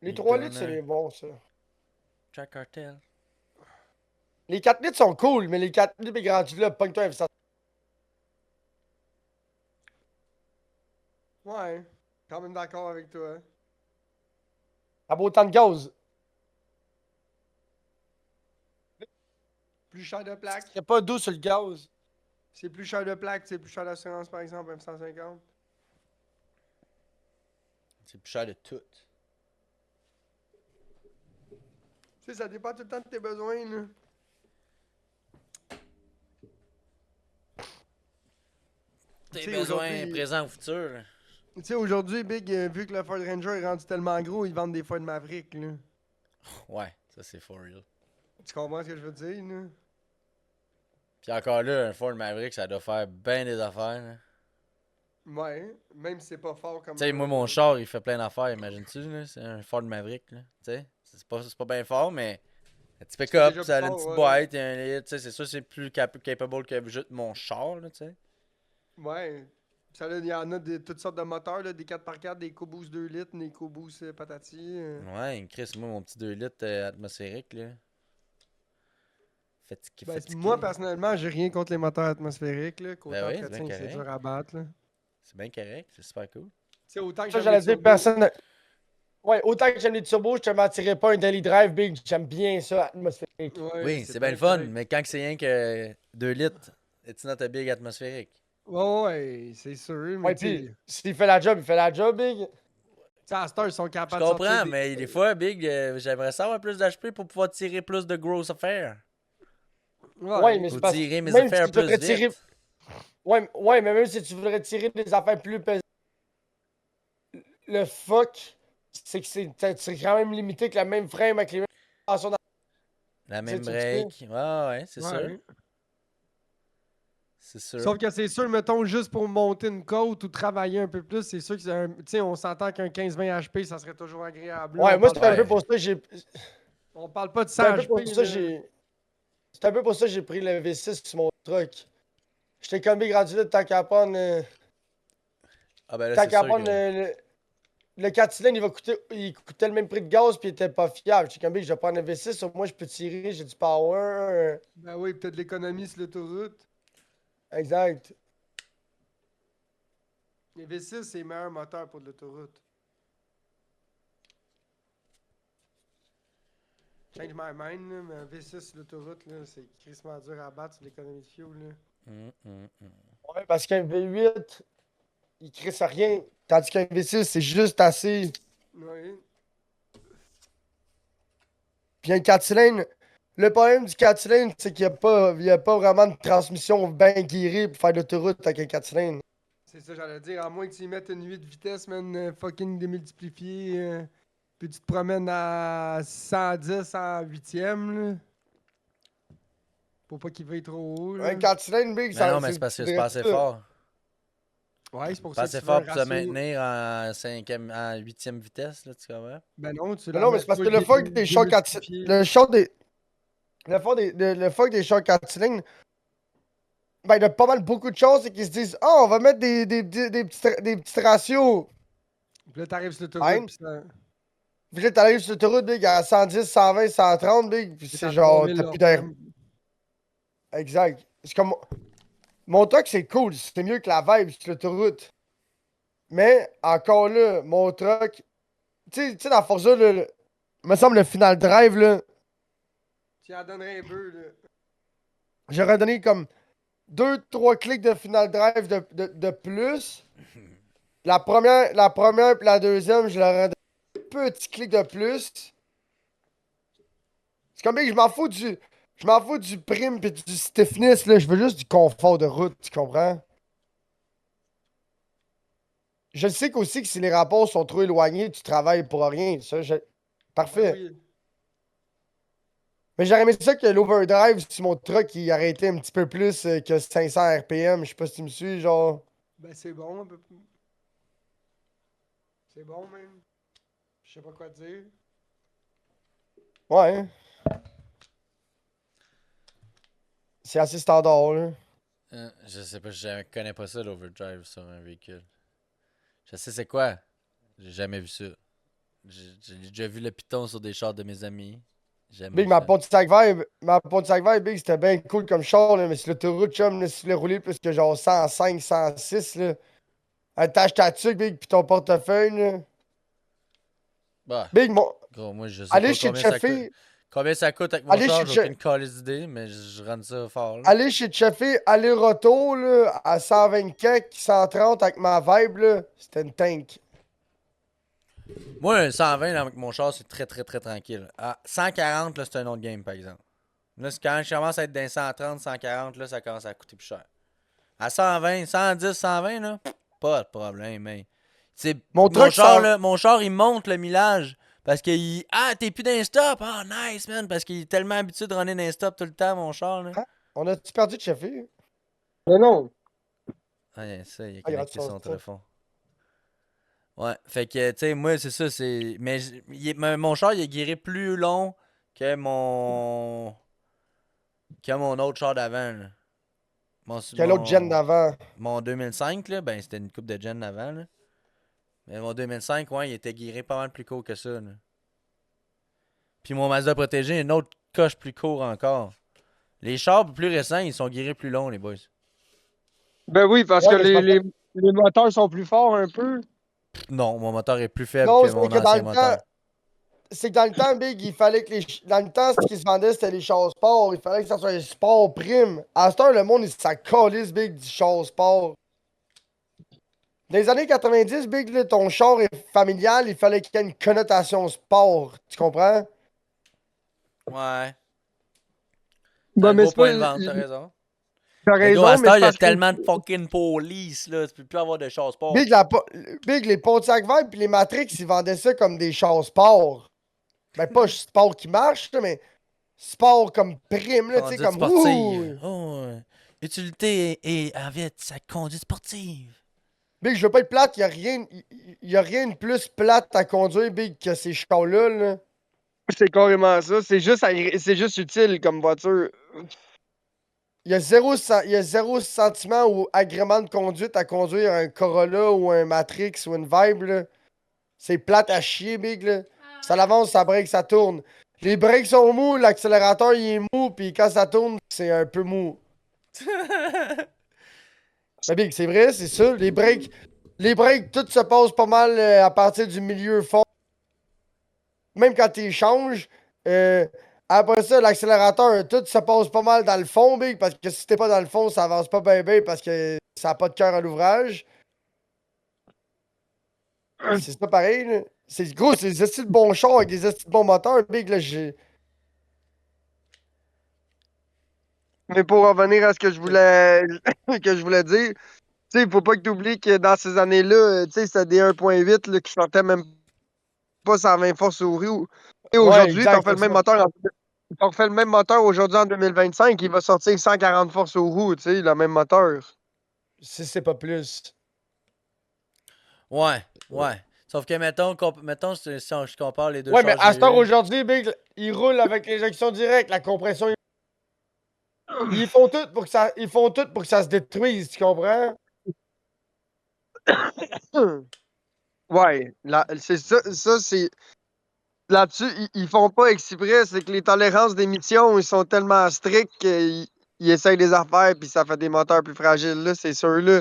S2: Les
S3: Il
S2: 3
S3: donne
S2: litres, c'est
S3: un-
S2: les bons, ça.
S3: Jack Cartel.
S2: Les 4 litres sont cool, mais les 4 litres, grandis là, pogne-toi un F100.
S4: Ouais. Quand même d'accord avec toi. Hein.
S2: À beau temps de gaz.
S4: Plus cher de plaque.
S2: C'est pas doux sur le gaz.
S4: C'est plus cher de plaque, c'est plus cher d'assurance, par exemple, M150.
S3: C'est plus cher de tout.
S4: Tu sais, ça dépend tout le temps de tes besoins, là.
S3: Tes
S4: sais,
S3: besoins
S4: aujourd'hui-
S3: présents ou futurs.
S4: Tu sais, aujourd'hui, Big, vu que le Ford Ranger est rendu tellement gros, ils vendent des Ford Maverick, là.
S3: Ouais, ça c'est for real.
S4: Tu comprends ce que je veux dire, là?
S3: Puis encore là, un Ford Maverick, ça doit faire bien des affaires. là.
S4: Ouais, même si c'est pas fort comme...
S3: Tu sais, moi, mon char, il fait plein d'affaires, imagines-tu, là? C'est un Ford Maverick, là. Tu sais, c'est pas bien fort, mais un petit pick-up,
S4: déjà
S3: ça a
S4: plus
S3: une
S4: fort,
S3: petite
S4: ouais.
S3: boîte, il y a un lit, tu sais, c'est sûr, c'est plus capable que juste mon char, là, tu sais.
S4: Ouais. Ça, là, il y en a de toutes sortes de moteurs, là, des 4x4, des EcoBoost 2 litres, des EcoBoost patati.
S3: Ouais, Chris, moi, mon petit 2 litres atmosphérique, là.
S4: Ben,
S3: Fatigué.
S4: moi, personnellement, j'ai rien contre les moteurs atmosphériques, là. Qu'autant
S3: Ben oui, c'est
S4: entretien,
S3: bien
S4: c'est
S3: correct.
S4: dur à battre, là.
S3: C'est bien correct, c'est super cool.
S4: Tu sais, autant que
S2: Ça,
S4: j'aime
S2: j'allais
S4: les
S2: dire,
S4: turbos-
S2: personne. Ouais, autant que j'aime les turbos, je te mentirais pas un daily drive, Big. J'aime bien ça, atmosphérique.
S4: Ouais,
S3: Oui, c'est bien le fun, mais quand c'est rien que 2 litres, it's not a big atmosphérique.
S4: Ouais, c'est sûr, mais
S2: Ouais,
S4: tu sais...
S2: puis s'il fait la job, il fait la job, Big.
S4: Tu sais, à cette heure, ils sont
S3: Je
S4: capables de sortir
S3: comprends,
S4: des...
S3: mais des fois, Big, j'aimerais savoir plus d'HP pour pouvoir tirer plus de grosses affaires.
S2: Ouais, mais
S3: Ou
S2: c'est parce que
S3: tirer mes
S2: même
S3: affaires
S2: si tu voudrais
S3: plus
S2: tirer.
S3: vite.
S2: Ouais, mais même si tu voudrais tirer des affaires plus pesantes, le fuck, c'est que c'est quand même limité que la même frame avec les mêmes tensions dans
S3: La
S2: tu sais,
S3: même
S2: tu le sais.
S3: break. Ouais, c'est sûr.
S4: Ouais.
S3: C'est sûr.
S4: Sauf que c'est sûr, mettons, juste pour monter une côte ou travailler un peu plus, c'est sûr que c'est un... Tu sais, on s'entend qu'un 15-20 HP, ça serait toujours agréable. Là,
S2: Ouais,
S4: on
S2: moi,
S4: parle
S2: c'est un peu
S3: Ouais.
S2: pour ça que j'ai.
S4: On parle pas de
S2: C'est
S4: 100
S2: un peu pour
S4: HP,
S2: ça que
S4: là.
S2: j'ai. C'est un peu pour ça que j'ai pris le V6 sur mon truck. J'étais comme Big rendu là, tant qu'à prendre.
S3: Ah ben là,
S2: Tant
S3: c'est
S2: qu'à
S3: sûr
S2: prendre
S3: que...
S2: le 4 cylindres, il coûtait le même prix de gaz, puis il était pas fiable. J'étais comme Big, je vais prendre le V6, au moins je peux tirer, j'ai du power.
S4: Ben oui, peut-être l'économie sur l'autoroute.
S2: Exact.
S4: Les V6, c'est le meilleur moteur pour de l'autoroute. Change my mind, là, mais un V6 sur l'autoroute, là, c'est crissement dur à battre sur l'économie de fuel. Là.
S2: Ouais, parce qu'un V8, il crisse rien. Tandis qu'un V6, c'est juste assez.
S4: Oui.
S2: Puis un 4 cylindres, le problème du 4 cylindres, c'est qu'il n'y a pas vraiment de transmission bien guérie pour faire de l'autoroute avec un 4 cylindres.
S4: C'est ça, j'allais dire. À moins que tu y mettes une 8 vitesses, man, fucking démultipliée, puis tu te promènes à 110 en 8e, là. Pour pas qu'il veuille trop haut, là.
S2: Un 4 cylindres, Big,
S3: Mais
S2: ça
S3: non, mais c'est parce que c'est pas assez fort.
S4: Ouais, c'est pour
S3: Pas
S4: ça que
S3: assez
S4: tu veux un
S3: fort pour te
S4: ratio...
S3: maintenir en 5e, en 8e vitesse, là, tu comprends?
S4: Ben non, tu
S2: Mais
S4: la
S2: non, mais
S4: mets
S2: c'est parce
S4: pas
S2: que le fuck des chars 4
S4: démultipliée.
S2: le char des. Le fuck des chars 4 cylindres, ben, il y a pas mal beaucoup de choses, c'est qu'ils se disent, oh, on va mettre des petits ratios.
S4: Puis là, t'arrives sur
S2: Hein?
S4: l'autoroute, pis ça...
S2: Puis là, t'arrives sur l'autoroute, Big, à 110, 120, 130, Big, puis
S4: c'est
S2: c'est
S4: à
S2: genre,
S4: 3000
S2: t'as plus d'air.
S4: RPM.
S2: Exact. C'est comme. Mon truck, c'est cool, c'est mieux que la vibe sur l'autoroute. Mais, encore là, mon truck. Tu sais, dans Forza, là, me semble le final drive, là,
S4: Tu en donnerais un peu, là.
S2: j'aurais donné comme 2-3 clics de final drive de plus. La première puis la deuxième, je leur ai un petit clic de plus. C'est comme que je m'en fous du. Je m'en fous du prime pis du stiffness, là. Je veux juste du confort de route, tu comprends? Je sais qu'aussi que si les rapports sont trop éloignés, tu travailles pour rien. Ça, Parfait.
S4: Ben oui.
S2: Mais j'aurais aimé ça que l'overdrive sur mon truck il aurait été un petit peu plus que 500 RPM. Je sais pas si tu me suis, genre.
S4: Ben c'est bon, un peu plus. C'est bon, même. Je sais pas quoi dire.
S2: Ouais. Hein. C'est assez standard, là.
S3: Je sais pas, je connais pas ça, l'overdrive sur un véhicule. Je sais c'est quoi. J'ai jamais vu ça. J'ai déjà vu le piton sur des chars de mes amis. Jamais
S2: Big,
S3: vu
S2: ma
S3: ça.
S2: Pontiac Vibe, Big, c'était bien cool comme char, là, mais sur l'autoroute, chum, là, si tu voulais rouler plus que genre 105, 106, là. Attache ta tuque, Big, pis ton portefeuille, là.
S3: Bah,
S2: Big,
S3: gros, moi je sais
S2: allez
S3: pas
S2: chez
S3: combien ça coûte.
S2: Cheffé,
S3: Combien ça coûte avec mon
S2: allez
S3: char,
S2: chez
S3: j'ai
S2: Che-
S3: aucune calice d'idée, mais je rends ça fort, là.
S2: allez chez Cheffé, aller-retour, là, à 124, 130 avec ma Vibe, là, c'était une tank.
S3: Moi, un 120 là, avec mon char, c'est très très très tranquille. À 140, là, c'est un autre game, par exemple. Là, quand je commence à être dans les 130, 140, là, ça commence à coûter plus cher. À 120, 110, 120, là, pas de problème, mais. C'est
S2: Mon
S3: mon
S2: truck,
S3: char,
S2: ça.
S3: là, mon char, il monte le millage. Parce qu'il. Ah, t'es plus d'un stop! Ah, nice, man! Parce qu'il est tellement habitué de runner d'un stop tout le temps, mon char, là.
S2: Hein? On a-tu perdu de Cheffé?
S4: Non, non.
S3: Ah, il y a ça, il a
S2: Ah, il rate
S3: connecté son
S2: son.
S3: téléphone. Ouais, fait que, tu sais, moi, c'est ça, c'est. Mais mon char, il est guéri plus long que mon. Que mon autre char d'avant, là. Mon,
S2: Quel autre gen
S3: mon,
S2: d'avant?
S3: mon 2005, là, ben, c'était une coupe de gen d'avant, là. Mais mon 2005, ouais, il était guéri pas mal plus court que ça, là. Puis mon Mazda protégé, une autre coche plus court encore. Les chars plus récents, ils sont guéris plus longs, les boys.
S4: Ben oui, parce
S2: Ouais,
S4: que
S2: mais c'est parce que.
S4: les moteurs sont plus forts un peu.
S3: Non, mon moteur est plus faible
S2: Non,
S3: que
S2: c'est
S3: mon
S2: que dans
S3: ancien
S2: le temps.
S3: moteur.
S2: C'est que dans le temps, Big, il fallait que dans le temps, ce qui se vendait, c'était les chars sport. Il fallait que ça soit un sport prime. À cette heure, le monde, il s'en calisse, Big, du char sport. Dans les années 90, Big, là, ton char est familial, il fallait qu'il y ait une connotation sport. Tu comprends?
S3: Ouais. C'est
S4: Ben,
S3: un
S4: mais
S3: gros
S4: c'est pas.
S3: point de vente, t'as raison.
S4: T'as
S3: Mais gros, à
S4: raison,
S3: cette
S4: mais
S3: heure,
S4: c'est
S3: il y a
S4: parce que.
S3: tellement de fucking police, là. Tu peux plus avoir de chars sport.
S2: Big, Big, les Pontiac Vibe puis les Matrix, ils vendaient ça comme des chars sport. Ben, pas sport qui marche, là, mais sport comme prime, là, tu sais,
S3: Conduite
S2: comme
S3: sportive.
S2: ouh.
S3: Oh, utilité et en vite, sa conduite sportive.
S2: Big, je veux pas être plate, y a rien de plus plate à conduire, Big, que ces chars-là, là.
S4: C'est carrément ça. C'est juste utile comme voiture.
S2: Il y a zéro sentiment ou agrément de conduite à conduire un Corolla ou un Matrix ou une Vibe, là. C'est plate à chier, Big, là. Ça l'avance, ça break, ça tourne. Les breaks sont mous, l'accélérateur, il est mou, puis quand ça tourne, c'est un peu mou. Mais Big, c'est vrai, c'est ça. Les breaks, tout se passe pas mal à partir du milieu fond. Même quand tu changes, euh, après ça, l'accélérateur, tout se passe pas mal dans le fond, Big, parce que si t'es pas dans le fond, ça avance pas bien, bien, parce que ça n'a pas de cœur à l'ouvrage. C'est ça pareil, là. C'est gros, c'est des estis de bons chars avec des estis de bons moteurs, Big, là, j'ai.
S4: Mais pour revenir à ce que je voulais, que je voulais dire, tu sais, il faut pas que tu oublies que dans ces années-là, tu sais, c'était des 1.8 là, qui sortaient même pas 120 forces au roue. Et
S2: Ouais,
S4: aujourd'hui,
S2: exact, c'est ça.
S4: t'en refais le même moteur aujourd'hui en 2025, il va sortir 140 forces au roue, tu sais, le même moteur.
S2: Si c'est pas plus.
S3: Ouais, ouais. Sauf que, mettons si je compare les deux
S2: Ouais, mais
S3: chars que
S2: à
S3: j'ai
S2: cette heure
S3: eu.
S2: aujourd'hui, Big, ils roulent avec l'injection directe, la compression. Ils font tout pour que ça, ils font tout pour que ça se détruise, tu comprends?
S4: Ouais, là, c'est ça c'est là-dessus, ils font pas exprès, c'est que les tolérances d'émission, ils sont tellement stricts qu'ils essayent des affaires puis ça fait des moteurs plus fragiles là, c'est sûr là.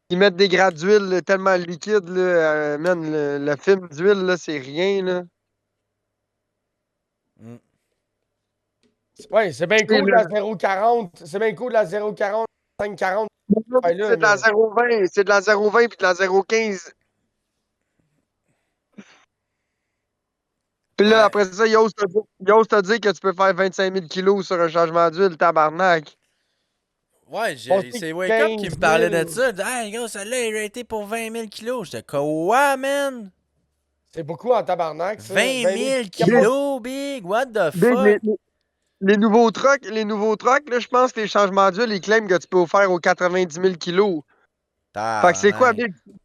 S4: Ils mettent des grades d'huile là, tellement liquides là, man, le film d'huile là, c'est rien là.
S3: Mm.
S2: Ouais, c'est bien
S4: C'est
S2: cool la 0,40. C'est bien cool la 0,40 5,40.
S6: C'est
S2: Ouais, là,
S6: de la
S2: mais-
S6: 0,20, c'est de la 0,20 puis de la 0,15. Puis là,
S3: Ouais.
S6: après ça, il ose te dire que tu peux faire 25 000 kilos sur un changement d'huile, tabarnak.
S3: Ouais,
S2: Passer
S3: c'est Wake Up qui me
S2: 15
S3: parlait
S2: 000.
S3: de ça. Il dit, hey, gros, celle-là est ratée pour 20 000 kilos. J'étais quoi, man?
S2: C'est beaucoup en tabarnak, ça.
S3: 20 000
S2: kilos.
S3: kilos, big? What the
S6: Big,
S3: fuck?
S6: les nouveaux trucks, là, je pense que les changements d'huile, ils claiment que tu peux faire aux 90 000 kilos. Fait que c'est quoi,
S3: Tabarnak.
S6: Big?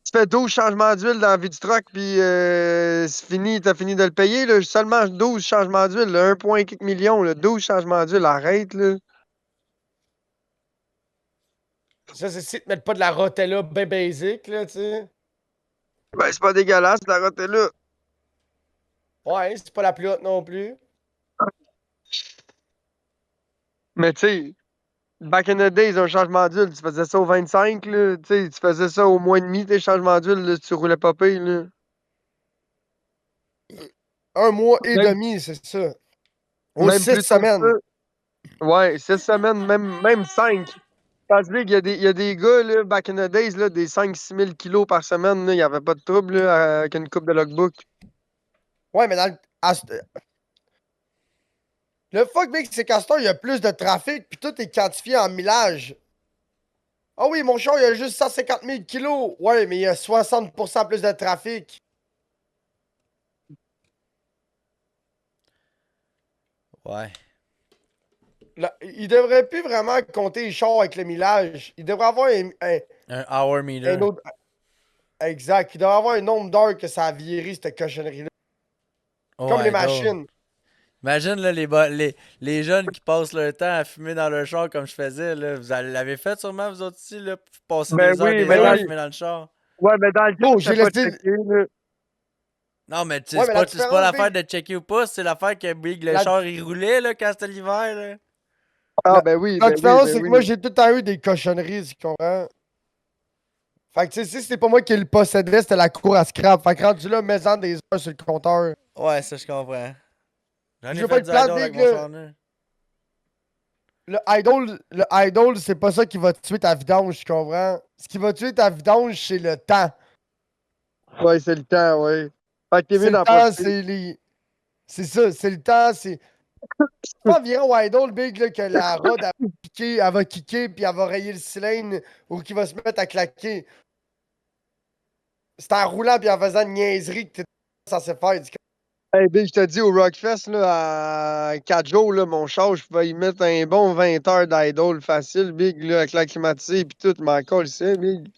S6: Tu fais 12 changements d'huile dans la vie du truck, puis c'est fini, t'as fini de le payer, là. Seulement 12 changements d'huile, là, 1,4 million, là, 12 changements d'huile, arrête, là.
S2: Ça, c'est si tu mets pas de la Rotella bien basic, là, tu sais.
S6: Ben, c'est pas dégueulasse, la route est là.
S2: Ouais, c'est pas la plus haute non plus.
S6: Mais tu sais, back in the days, un changement d'huile, tu faisais ça au 25, là. Tu sais, tu faisais ça au mois et demi, tes changements d'huile, là, si tu roulais pas pire, là.
S2: Un mois et
S6: Même,
S2: demi, c'est ça. Aux
S6: même
S2: 6
S6: plus tôt que
S2: semaines.
S6: ça. Ouais, 6 semaines, même 5. Parce que il y a des gars, là, back in the days, là, des 5-6 000 kilos par semaine, là, il n'y avait pas de trouble, là, avec une coupe de logbook.
S2: Ouais, mais le fuck, mec, c'est qu'à ce temps, il y a plus de trafic, puis tout est quantifié en millage. Ah oui, mon char, il y a juste 150 000 kilos. Ouais, mais il y a 60% plus de trafic.
S3: Ouais.
S2: Là, il devrait plus vraiment compter les chars avec le millage. Il devrait avoir
S3: Un hour
S2: un
S3: meter.
S2: autre. Exact. Il devrait avoir un nombre d'heures que ça a viré, cette cochonnerie-là. Comme
S3: Ouais,
S2: les
S3: donc.
S2: machines.
S3: Imagine là, les jeunes qui passent leur temps à fumer dans leur char comme je faisais. Là. Vous l'avez fait sûrement, vous autres aussi, là, passer
S6: Ben oui,
S3: des
S6: mais
S3: heures à
S2: oui.
S3: fumer dans le char.
S6: ouais, mais dans le
S2: Bro,
S6: temps,
S2: j'ai
S6: c'était pas
S2: laissé.
S6: checké, là.
S3: Non, mais tu sais,
S2: Ouais, mais la
S3: c'est pas
S2: différence,
S3: l'affaire
S2: Big.
S3: de checker ou pas, c'est l'affaire que Big, le
S2: La,
S3: char, il roulait là, quand c'était l'hiver. Là.
S6: Ah,
S2: la-
S6: ben oui,
S2: la
S6: ben oui,
S2: différence,
S6: ben
S2: c'est que
S6: oui.
S2: moi, j'ai tout le temps eu des cochonneries, tu comprends? Fait que, tu sais, si c'était pas moi qui le possédais, c'était la cour à scrap. Fait que rendu là, mets-en des heures sur le compteur.
S3: Ouais, ça, je comprends. J'en
S2: Je
S3: ai
S2: veux pas
S3: fait
S2: être
S3: du
S2: plate,
S3: idol avec
S2: Big,
S3: mon
S2: là.
S3: char là.
S2: Le idol, c'est pas ça qui va tuer ta vidange, tu comprends? Ce qui va tuer ta vidange, c'est le temps.
S6: Ouais, c'est le temps, ouais. Fait que t'es mieux
S2: C'est le
S6: d'en
S2: temps,
S6: profiter.
S2: c'est les. C'est ça, c'est le temps, c'est. Pas environ idol, Big, là, que la rod, elle va kicker, puis elle va rayer le cylindre, ou qu'il va se mettre à claquer. C'est en roulant, puis en faisant une niaiserie que t'es censé faire.
S6: Hey, Bill, je te dis, au Rockfest, là, à 4 jours, là, mon char, je pouvais y mettre un bon 20 heures d'idol facile, Big, là, avec la climatisée et tout, mais encore, c'est, Big.
S2: Ouais,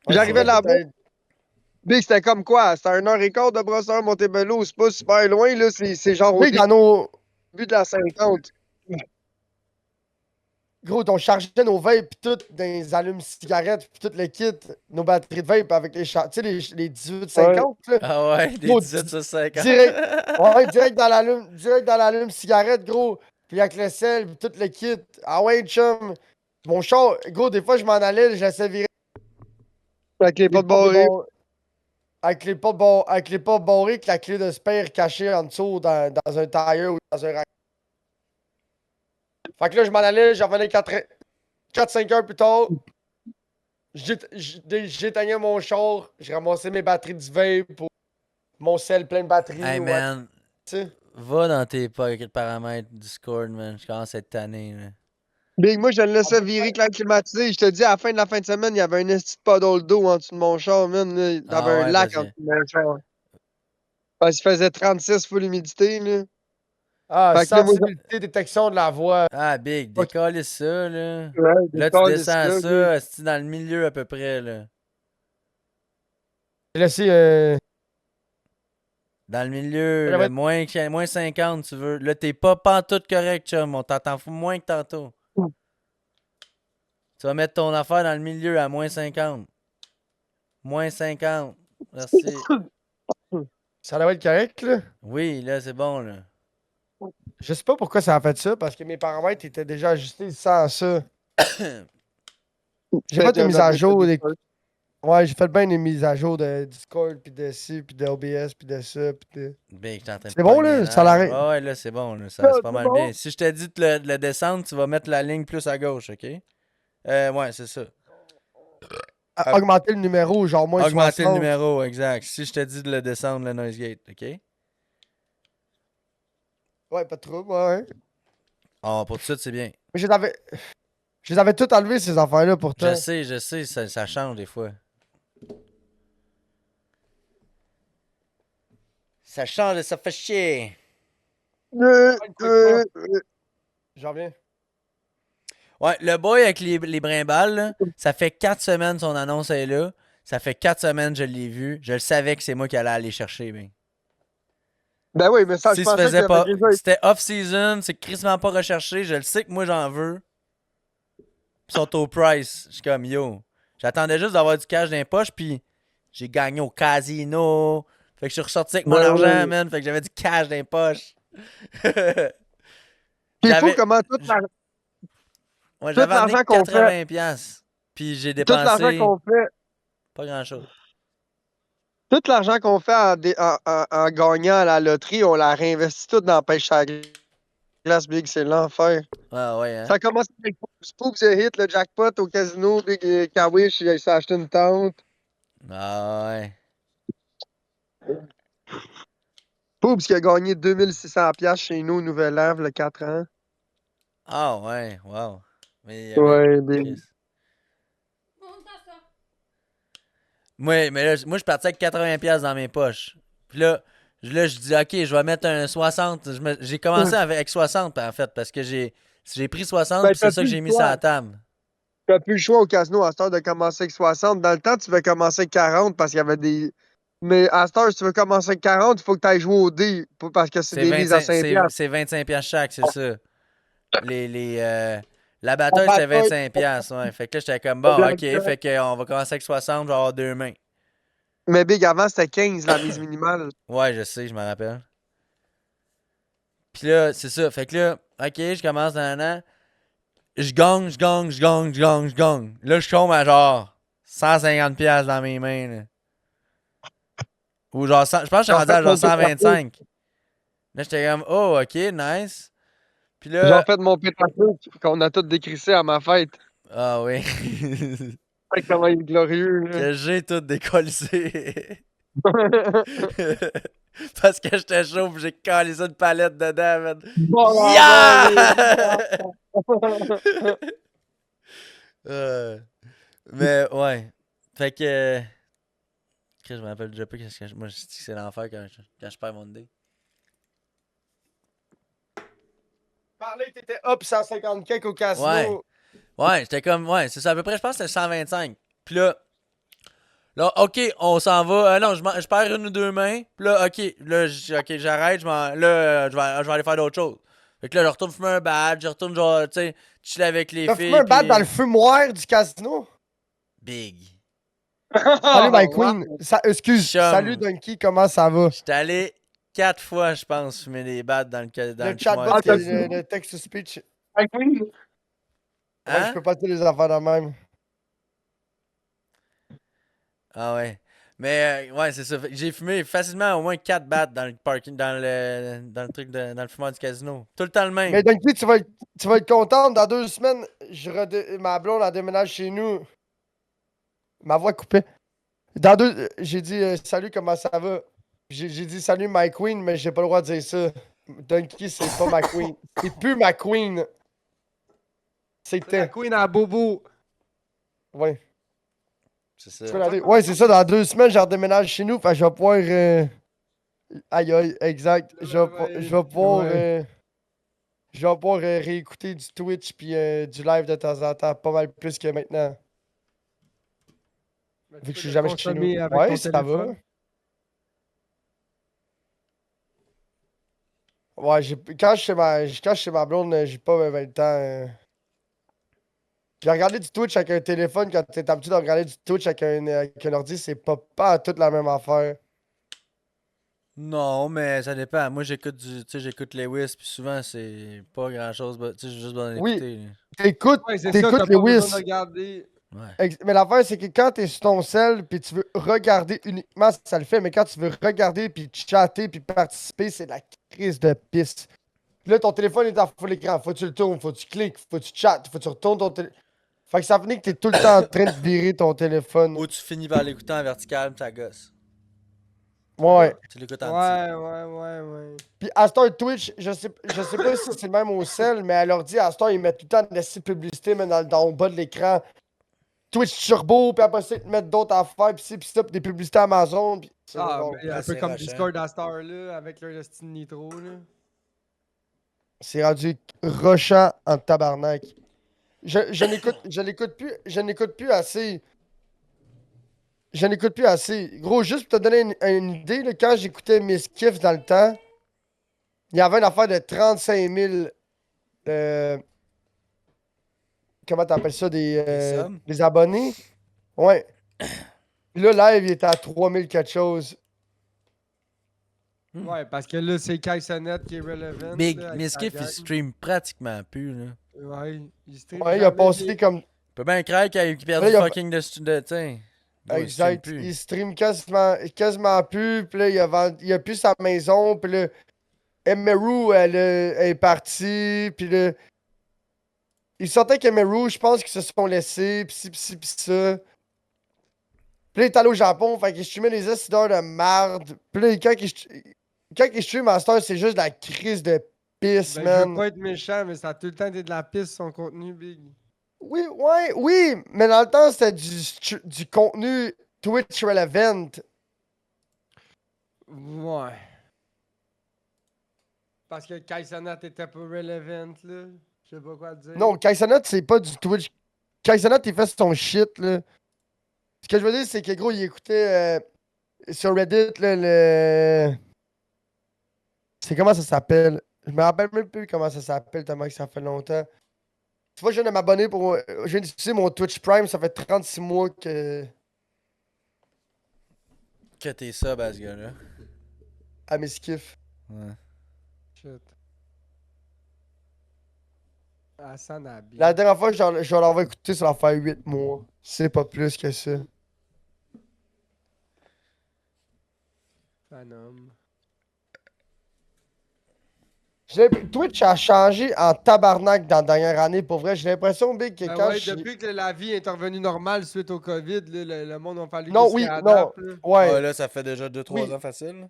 S2: c'est
S6: J'arrivais
S2: vrai,
S3: Ouais.
S6: là-bas, Big, c'était comme quoi? C'était à 1h15 de Brossard, Montebello, c'est pas super loin, là, c'est genre au
S2: Big, dans nos.
S6: début de la 50.
S2: Gros, on chargeait nos vapes pis tout dans les allumes-cigarettes pis tout le kit, nos batteries de vape avec les tu sais, les
S6: Ouais.
S2: 1850 là.
S3: Ah ouais, des
S2: Gros,
S3: 18 sur 50.
S2: direct, ouais, direct dans l'allume-cigarette, gros. Puis avec le sel pis tout le kit. Ah ouais, chum. Mon char, gros, des fois, je m'en allais, je laissais virer
S6: Avec les
S2: les
S6: potes
S2: portes
S6: barrées.
S2: avec les portes barrées, avec la clé de spare cachée en dessous dans un tire ou dans un rack. Fait que là, je m'en allais, j'en revenais 4-5 heures plus tard. J'éteignais mon char, j'ai ramassé mes batteries du vape pour mon sel plein de batteries.
S3: Hey
S2: Ouais,
S3: man,
S2: tu sais.
S3: va dans tes paramètres Discord, man. Je commence à être tanné, là.
S6: Big, moi, je le laissais virer avec la climatisée. Je te dis, à la fin de la fin de semaine, il y avait un esti de puddle d'eau en dessous de mon char, man. Là. Il y avait
S3: Ah
S6: un
S3: ouais,
S6: lac
S3: parce
S6: en
S3: que.
S6: dessous de mon char. Parce qu'il faisait 36 full humidité, là.
S2: Ah,
S6: Fait que là, moi,
S2: sensibilité, détection de la voix.
S3: Ah, Big,
S2: Ok.
S3: décolle ça, là.
S6: ouais, des
S3: Là, tu
S6: câlisses,
S3: descends
S6: là,
S3: ça, c'est dans le milieu à peu près, là.
S2: J'ai laissé.
S3: Dans le milieu,
S2: Elle va
S3: là,
S2: être-
S3: moins 50, tu veux. Là, t'es pas pantoute correct, chum. On t'entend moins que tantôt. Tu vas mettre ton affaire dans le milieu à moins 50. Moins 50. Merci.
S2: Ça devrait être correct, là.
S3: Oui, là, c'est bon, là.
S2: Je sais pas pourquoi ça a fait ça, parce que mes paramètres étaient déjà ajustés sans ça. J'ai
S6: Peut-être
S2: pas de
S6: un
S2: mise à
S6: update
S2: jour.
S6: de Discord.
S2: Ouais, j'ai fait bien des mises à jour de Discord, pis de ci, pis de OBS, pis de ça, pis de...
S3: Big, j'étais en train de
S2: C'est bon,
S3: pogner
S2: là,
S3: les
S2: ça
S3: nerfs.
S2: l'arrête.
S3: Ouais, ouais, là, c'est bon, là,
S6: Ça,
S3: c'est pas
S6: c'est
S3: mal
S6: bon?
S3: bien. Si je te dis de le descendre, tu vas mettre la ligne plus à gauche, ok? Ouais, c'est ça. Ah.
S2: Augmenter le numéro, genre moins
S3: Augmenter le
S2: 60.
S3: numéro, exact. Si je te dis de le descendre, le noise gate, ok?
S2: Ouais, pas de trouble, ouais.
S3: Oh, pour tout de suite, c'est bien.
S2: Mais je les avais toutes enlevées, ces affaires-là, pourtant.
S3: Je sais, ça change des fois. Ça change et ça fait chier.
S2: J'en reviens.
S3: Ouais, le boy avec les brimbales, là, ça fait 4 semaines son annonce est là. Ça fait 4 semaines que je l'ai vu. Je le savais que c'est moi qui allais aller chercher, ben.
S6: Ben oui, mais ça, je
S3: Si se
S6: pensais
S3: faisait
S6: que
S3: pas.
S6: j'avais déjà...
S3: C'était off-season, c'est crissement pas recherché. Je le sais que moi j'en veux. Ils sont au price. Je suis comme yo. J'attendais juste d'avoir du cash dans les poches, puis j'ai gagné au casino. Fait que je suis ressorti avec mon
S6: Ouais,
S3: argent,
S6: ouais.
S3: man. Fait que j'avais du cash dans les poches.
S6: C'est fou
S3: J'avais
S6: comment
S3: ouais,
S6: tout
S3: j'avais amené
S6: l'argent qu'on fait,
S3: 80$. Puis j'ai
S6: tout l'argent
S3: dépensé
S6: qu'on fait,
S3: pas grand chose.
S6: tout l'argent qu'on fait en gagnant à la loterie, on la réinvestit tout dans la pêche à la glace, Big, c'est l'enfer.
S3: Ah ouais, hein.
S6: Ça a commencé avec Spooks the Hit, le jackpot au casino, Big Kawish, il s'est acheté une tente.
S3: Ah ouais.
S6: Spooks qui a gagné 2600$ chez nous, Nouvelle Ave, le 4 ans.
S3: Ah ouais, wow. Mais il y avait.
S6: Ouais, Big.
S3: Chris.
S5: On dans ça.
S3: Ouais, mais là, moi je partais avec 80$ dans mes poches. Puis là, je dis, ok, je vais mettre un 60. J'ai commencé avec 60 en fait, parce que j'ai pris 60
S6: Ben,
S3: puis c'est ça que j'ai mis sur la table.
S6: T'as plus le choix au casino à cette heure de commencer avec 60. Dans le temps, tu veux commencer avec 40 parce qu'il y avait des. Mais à cette heure, si tu veux commencer avec 40, il faut que tu ailles jouer au dé parce que c'est
S3: C'est
S6: des mises à
S3: 25,
S6: 5$.
S3: c'est 25$ chaque, c'est ça. La bataille c'était 25$, ouais. Fait que là, j'étais comme, bon, ok, fait qu'on va commencer avec 60, je vais avoir deux mains.
S6: Mais Big, avant, c'était 15 la mise minimale.
S3: Ouais, je sais, je me rappelle. Puis là, c'est ça. Fait que là, ok, je commence dans un an. Je gagne, je gagne, je gagne, je gagne, je gagne. Là, je tombe à genre 150$ dans mes mains. Là. Ou genre, je pense que je suis rendu à genre 125. Là, j'étais comme, oh, ok, nice. Puis
S6: J'ai
S3: là,
S6: fait mon pétaco qu'on a tout décrissé à ma fête.
S3: ah oui.
S6: Comment il est glorieux, là.
S3: Que j'ai tout décollissé. Parce que j'étais chaud pis j'ai collé ça une palette dedans, man.
S6: Bon,
S3: Yeah! Mais ouais. Fait que. Je me rappelle déjà pas qu'est-ce que moi je dis que c'est l'enfer quand je perds mon dé.
S2: Parler que t'étais up 150 cakes au casino.
S3: Ouais. Ouais, j'étais comme. Ouais, c'est ça à peu près, je pense que c'était 125. Puis là, ok, on s'en va. Non, je perds une ou deux mains. Puis là, ok, ok, j'arrête. Là, je vais aller faire d'autres choses. Fait que là, je retourne fumer un badge. Je retourne, genre, tu sais, chiller avec les
S2: T'as
S3: filles.
S2: fumé un bat
S3: puis-
S2: dans le fumoir du casino?
S3: Big.
S2: Salut, my queen. Excuse,
S3: Chum.
S2: salut, Donkey, comment ça va?
S3: J'étais allé 4 fois, je pense, fumer des battes dans
S2: Le
S3: le
S2: chatbot,
S3: fumoir du
S6: t'as
S3: casino.
S2: le text-to-speech.
S6: My queen.
S2: Ouais,
S3: Hein?
S2: je peux pas dire les affaires de même.
S3: Ah ouais. Mais ouais, c'est ça. Fait que j'ai fumé facilement au moins 4 battes dans le parking, dans le truc, dans le fumoir du casino. Tout le temps le même.
S2: Mais Donkey, tu vas être contente. Dans 2 semaines, ma blonde, elle déménage chez nous. Ma voix coupée. J'ai dit salut, comment ça va? J'ai dit salut, my queen, mais j'ai pas le droit de dire ça. Donkey, c'est pas ma queen. C'est plus ma queen.
S4: La
S2: C'était.
S4: queen à Bobo.
S2: Ouais.
S3: C'est
S2: Tu peux
S3: ça.
S2: la dire. Ouais, c'est ça. Dans 2 semaines, je redéménage chez nous. Fait que je vais pouvoir. Aïe, aïe, exact. Je vais pouvoir.
S4: Ouais.
S2: Je vais pouvoir réécouter du Twitch puis du live de temps en temps. Pas mal plus que maintenant. Vu que je suis jamais chez nous. Ouais, ça va. Ouais, quand je suis chez ma blonde, j'ai pas le temps. Puis regarder du Twitch avec un téléphone, quand t'es habitué de regarder du Twitch avec un ordi, c'est pas toute la même affaire.
S3: Non, mais ça dépend. Moi, j'écoute Lewis, puis souvent, c'est pas grand-chose. Tu sais, j'ai juste besoin
S2: Oui.
S3: d'écouter.
S2: T'écoutes
S4: Ouais, c'est ça, t'as
S2: les
S4: pas besoin
S2: Wiz.
S4: de regarder.
S3: Ouais.
S2: Mais l'affaire, c'est que quand t'es sur ton sel puis tu veux regarder uniquement, ça le fait, mais quand tu veux regarder puis chatter puis participer, c'est de la crise de pisse. Puis là, ton téléphone est en full écran. Faut que tu le tournes, faut que tu cliques, faut que tu chattes, faut que tu retournes ton téléphone. Fait que ça finit que t'es tout le temps en train de virer ton téléphone.
S3: Ou tu finis par l'écouter en vertical, ça gosse.
S2: Ouais.
S3: Tu l'écoutes en petit.
S4: Ouais.
S2: Puis à Star Twitch, je sais pas si c'est le même au sel, mais à l'ordi, à Star, ils mettent tout le temps de la publicité mais dans le bas de l'écran. Twitch Turbo, puis après ça, ils te mettent d'autres affaires, puis ça, puis des publicités Amazon. Puis c'est
S4: Ah,
S2: drôle.
S4: mais un
S3: c'est
S4: peu comme
S3: rushant.
S4: Discord à Star, là, avec leur Destiny Nitro, là.
S2: C'est rendu rushant en tabarnak. Je n'écoute plus assez. Je n'écoute plus assez. Gros, juste pour te donner une idée, là, quand j'écoutais Miss Kiff dans le temps, il y avait une affaire de 35 000. Comment t'appelles ça?
S3: subs?
S2: Des abonnés. Ouais. Puis là, live, il était à 3000 quelque chose.
S4: Ouais, parce que là, c'est Kai Sonnette qui est relevant.
S3: Big,
S4: là, avec
S3: Miss
S4: sa
S3: Kiff, il
S4: gang.
S3: stream pratiquement plus, là.
S4: Ouais, il stream
S2: Ouais, il a
S4: jamais,
S2: passé
S4: mais-
S2: comme.
S3: Il peut bien craindre qu'il perd
S2: Là,
S3: du
S2: il a-
S3: fucking de t'sais. Gros, il stream
S2: Exact.
S3: plus.
S2: Il stream quasiment plus. Puis là, il a plus sa maison. Puis là, Emeru, elle est partie. Puis là, il sortait qu'Emeru, je pense qu'ils se sont laissés. Pis ci, pis ci, pis ça. Puis là, il est allé au Japon. Fait qu'il streamait des acideurs de marde. Puis là, quand il stream Master, c'est juste de la crise de pisse,
S4: Ben, je veux
S2: man.
S4: pas être méchant, mais ça a tout le temps été de la piste, son contenu, Big.
S2: Oui, ouais, oui. Mais dans le temps, c'était du contenu Twitch relevant.
S4: Ouais. Parce que Kai Sonnette était pas relevant, là. Je sais pas quoi te dire.
S2: Non, Kaisonot, c'est pas du Twitch. Kaisonot, il fait son shit, là. Ce que je veux dire, c'est que gros, il écoutait sur Reddit, là, le. C'est comment ça s'appelle? Je me rappelle même plus comment ça s'appelle, tellement que ça fait longtemps. Tu vois, je viens de m'abonner pour. Je viens d'utiliser mon Twitch Prime, ça fait 36 mois que.
S3: Que t'es sub à ce gars-là.
S2: À mes skiffs.
S3: Ouais.
S4: Shit. Hassan Abi.
S2: La dernière fois, je vais l'avoir écouté, ça va faire 8 mois. C'est pas plus que ça.
S4: Phantom.
S2: Twitch a changé en tabarnak dans la dernière année. Pour vrai, j'ai l'impression, Big, que
S4: Ben
S2: quand
S4: ouais,
S2: je.
S4: depuis que la vie est revenue normale suite au COVID, là, le monde a fallu
S2: Non,
S4: qu'il
S2: oui,
S4: se
S2: non.
S4: réadapte, là.
S2: Ouais.
S3: Ouais, là, ça fait déjà 2-3
S2: Oui.
S3: ans facile. là.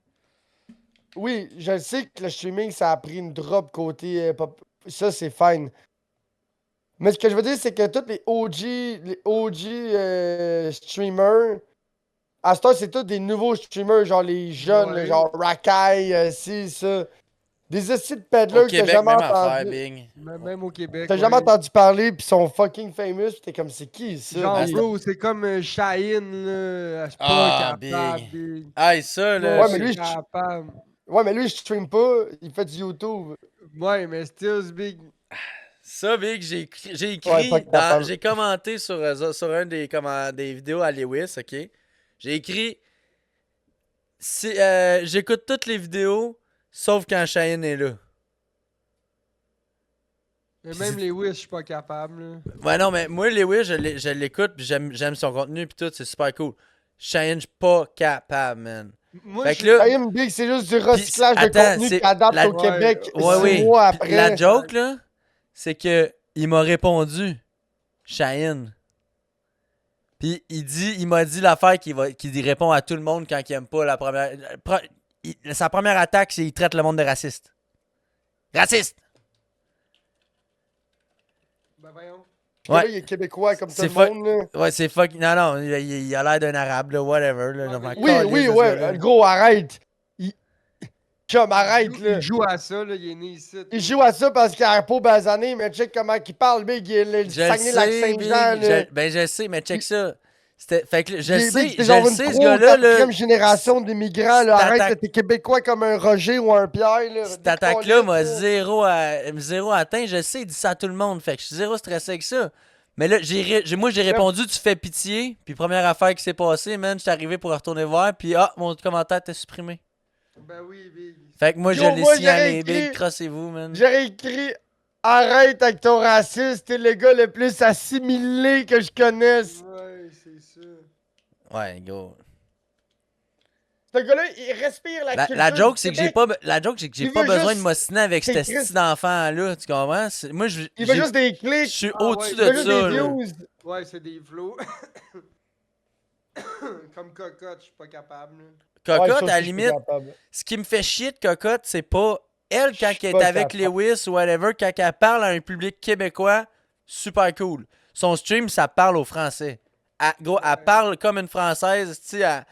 S2: Oui, je sais que le streaming, ça a pris une drop côté ça, c'est fine. Mais ce que je veux dire, c'est que tous les OG streamers, à ce temps, c'est tous des nouveaux streamers, genre les jeunes, là,
S4: Ouais.
S2: genre Rakai, ci, ça. Des hosties de peddlers
S3: Au
S2: que t'as
S3: Québec,
S2: jamais
S3: même affaire,
S2: entendu.
S3: Bing.
S4: Même au Québec.
S2: T'as jamais
S4: ouais.
S2: entendu parler, pis sont fucking famous, pis t'es comme, c'est qui ça?
S4: Genre,
S3: Ben,
S4: bro, c'est comme Shaheen, là. Je suis
S3: Ah,
S4: pas capable,
S3: Big.
S4: Big.
S3: Ah, ça, là.
S2: Ouais,
S4: Pas
S2: mais lui,
S4: capable.
S2: Ouais, mais lui, je stream pas, il fait du YouTube.
S4: Ouais, mais still, Big.
S3: Ça, Big, j'ai écrit,
S2: Ouais, pas capable.
S3: j'ai commenté sur un des vidéos à Lewis, ok? J'ai écrit, j'écoute toutes les vidéos, sauf quand Cheyenne est là.
S4: Mais même les Wish, je suis pas capable, là.
S3: Ouais, non, mais moi, Lewis, je l'écoute, puis j'aime son contenu, puis tout, c'est super cool. Cheyenne, je suis pas capable, man.
S4: Moi,
S3: Fait
S4: je
S3: que là,
S2: Time Big, c'est juste du recyclage de
S3: attends,
S2: contenu
S3: c'est
S2: qui adapte
S3: la-
S2: au Québec
S3: Ouais,
S2: 6
S3: oui.
S2: mois
S3: Puis
S2: après.
S3: la joke, là, c'est que il m'a répondu, Cheyenne. Puis il m'a dit l'affaire qu'il répond à tout le monde quand il aime pas la première. Sa première attaque, c'est qu'il traite le monde de raciste. Raciste!
S4: Ben voyons.
S2: Puis là,
S3: Ouais.
S2: il est québécois comme tout
S3: C'est
S2: le monde. Là.
S3: Ouais, c'est fuck. Non, il a l'air d'un arabe, là, whatever. Là, je m'en
S2: Oui,
S3: calisse
S2: oui,
S3: de ce gars-là.
S2: ouais. Gros, arrête. Chum, arrête, là.
S4: Il joue à ça, là. Il est né ici.
S2: Il joue à ça parce qu'il a un pot basané, mais check comment il parle, Big. Il est le
S3: Je le
S2: Saguenay-Lac-Saint-Jean,
S3: sais,
S2: là.
S3: Ben, je sais, mais check ça. Fait que je
S2: Big,
S3: sais,
S2: Big, t'es genre
S3: je
S2: une
S3: sais, ce
S2: 3 ou
S3: gars-là, là.
S2: 4e génération d'immigrants, là.
S3: Cette
S2: Arrête,
S3: attaque-
S2: là, t'es québécois comme un Roger ou un Pierre, là.
S3: Cette attaque-là m'a
S2: Décolliste,
S3: zéro atteint. Je sais, il dit ça à tout le monde. Fait que je suis zéro stressé avec ça. Mais là, moi, j'ai répondu, tu fais pitié. Puis première affaire qui s'est passée, man, j'étais arrivé pour retourner voir. Puis mon commentaire était supprimé.
S4: Ben oui, Big.
S3: Fait que moi,
S2: Yo,
S3: je l'ai
S2: moi,
S3: signalé.
S2: j'aurais écrit-
S3: Big, crossez-vous, man.
S2: J'aurais écrit Arrête avec ton racisme, t'es le gars le plus assimilé que je connaisse.
S4: Ouais, c'est ça.
S3: Ouais, go.
S2: Ce gars-là, il respire la culture.
S3: La joke,
S2: du
S3: c'est que j'ai
S2: Québec.
S3: pas, la joke, c'est que j'ai
S2: Il
S3: pas
S2: veut
S3: besoin de
S2: juste-
S3: m'ostiner avec
S2: c'est
S3: cet
S2: Christ.
S3: style d'enfant-là, tu comprends? Moi,
S2: Il veut juste des
S3: je
S2: clics.
S3: suis
S4: Ah,
S3: au-dessus
S4: ouais,
S2: Il
S3: de
S2: veut juste des
S3: ça, là.
S2: views.
S4: Ouais, c'est des flots. Comme cocotte, je suis pas capable. Là.
S2: Ouais,
S3: Cocotte,
S2: ça
S3: à
S2: aussi,
S3: la
S2: je suis
S3: limite,
S2: capable.
S3: ce qui me fait chier de Cocotte, c'est pas elle quand
S2: Je suis
S3: elle est
S2: pas
S3: avec
S2: capable.
S3: Lewis ou whatever, quand elle parle à un public québécois, super cool. Son stream, ça parle au français. Gros, elle parle comme une française, tu sais,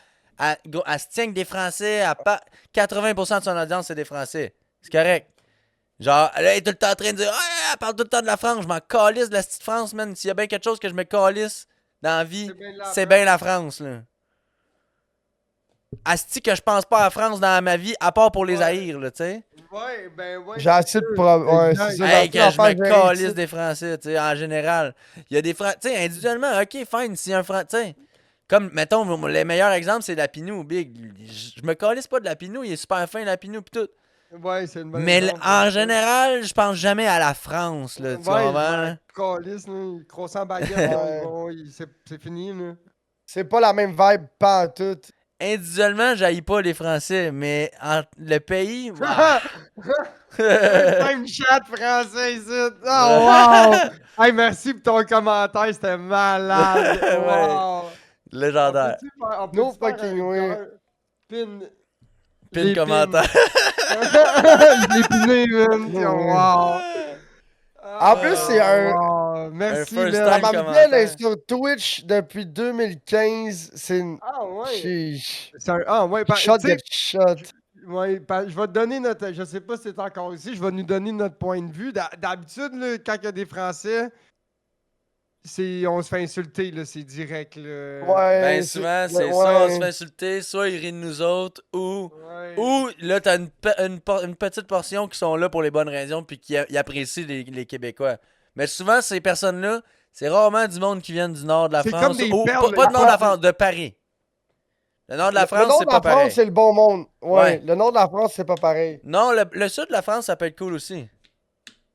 S3: gros, elle se tient avec des français, 80% de son audience, c'est des français. C'est correct. Genre, elle est tout le temps en train de dire, ah, elle parle tout le temps de la France, je m'en calisse de la petite France, man. S'il y a bien quelque chose que je me calisse dans la vie,
S4: C'est bien la
S3: c'est
S4: France.
S3: bien la France, là. Asti que je pense pas à la France dans ma vie, à part pour les
S4: Ouais.
S3: haïr, là, tu sais.
S4: Ouais, ben ouais.
S2: J'ai assez de problèmes. Ouais,
S4: Exact.
S2: c'est ça.
S3: Hey,
S2: j'ai
S3: que
S2: assez
S3: je
S2: d'affaires
S3: me
S2: à gérer
S3: calisse
S2: ici.
S3: des Français, tu sais, en général. Il y a des Français, tu sais, individuellement, ok, fine, si un Français, tu sais. Comme, mettons, le meilleur exemple, c'est Lapinou, Big. Je me calisse pas de Lapinou, il est super fin, Lapinou, pis tout.
S4: Ouais, c'est une bonne
S3: Mais
S4: exemple,
S3: en
S4: ça.
S3: général, je pense jamais à la France, là, tu
S4: Ouais, je
S3: comprends,
S4: m'en
S3: là?
S4: calisse, là. Croissant baguette,
S2: Ouais.
S4: c'est fini, là.
S2: C'est pas la même vibe, pas en tout.
S3: Individuellement, j'haïs pas les Français, mais le pays, bah.
S4: Time chat français ici. Oh, wow! Hey, merci pour ton commentaire, c'était malade.
S3: Ouais.
S4: Wow!
S3: Légendaire.
S4: On peut
S2: No
S4: faire
S2: fucking
S4: un
S2: way.
S4: cœur? Pin.
S3: Pin
S4: Les
S3: commentaire.
S4: Je l'ai piné, man. Wow!
S2: En plus, c'est un-
S4: Wow. Merci,
S3: first
S2: Ça
S4: man.
S3: time.
S2: marche bien là,
S3: commentaire.
S2: sur Twitch depuis 2015. C'est une.
S4: Ah, ouais.
S2: Sheesh.
S4: Ah, ouais.
S2: Shot
S4: Tu sais,
S2: get shot.
S4: ouais, je vais te donner notre. Je sais pas si c'est encore ici, je vais nous donner notre point de vue. D'habitude, là, quand il y a des Français, on se fait insulter, là, c'est direct. Là.
S2: Ouais.
S3: Ben souvent, c'est
S2: ouais.
S3: soit on se fait insulter, soit ils rient de nous autres,
S4: Ouais.
S3: ou là, t'as une petite portion qui sont là pour les bonnes raisons puis qui ils apprécient les Québécois. Mais souvent, ces personnes-là, c'est rarement du monde qui vient du nord de la
S4: C'est
S3: France.
S4: comme des
S3: ou
S4: perles,
S3: pas
S4: là.
S3: du nord de la France, de Paris. Le nord de la
S2: Le
S3: France,
S2: nord
S3: c'est
S2: de la
S3: pas
S2: France,
S3: pareil.
S2: c'est le bon monde. Ouais.
S3: Ouais.
S2: Le nord de la France, c'est pas pareil.
S3: Non, le sud de la France, ça peut être cool aussi.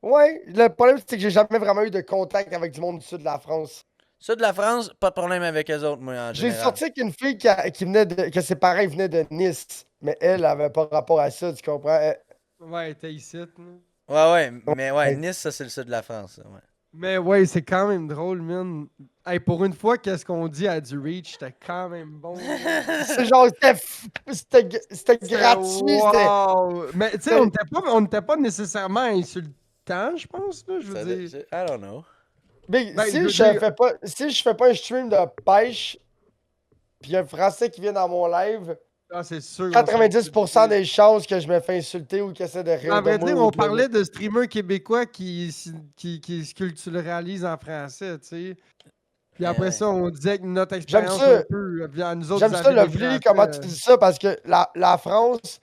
S2: Ouais. Le problème, c'est que j'ai jamais vraiment eu de contact avec du monde du sud de la France.
S3: Sud de la France, pas de problème avec eux autres, moi, en
S2: J'ai
S3: général.
S2: sorti avec une fille qui venait de. Que ses parents venaient de Nice. Mais elle avait pas rapport à ça, tu comprends?
S4: Ouais, t'es ici. Là.
S3: Ouais, mais ouais,
S2: Ouais.
S3: Nice, ça, c'est le sud de la France. Ça, ouais.
S4: Mais ouais, c'est quand même drôle, man. Hey, pour une fois, qu'est-ce qu'on dit à du Reach, c'était quand même bon.
S2: C'est genre, c'était gratuit. C'était.
S4: Wow! Mais tu sais, on n'était pas nécessairement insultant, je pense. Là, je
S3: Ça,
S4: veux dire.
S3: I don't know.
S2: Big,
S4: Ben, je
S2: si
S4: veux
S2: je
S4: dire-
S2: fais pas, si je fais pas un stream de pêche, puis y a un Français qui vient dans mon live,
S4: Ah, c'est sûr.
S2: 90% des chances que je me fais insulter ou qu'il essaie de rire
S4: À
S2: de
S4: vrai
S2: moi.
S4: dire,
S2: ou
S4: on
S2: de-
S4: parlait de streamers québécois qui se culturalisent en français, tu sais. Puis après
S3: Ouais.
S4: ça, on disait que notre
S2: J'aime
S4: expérience
S2: ça.
S4: un peu. Puis à nous autres,
S2: J'aime
S4: vous
S2: ça,
S4: avez
S2: le
S4: des
S2: Vli,
S4: Français,
S2: comment tu dis ça, parce que la France,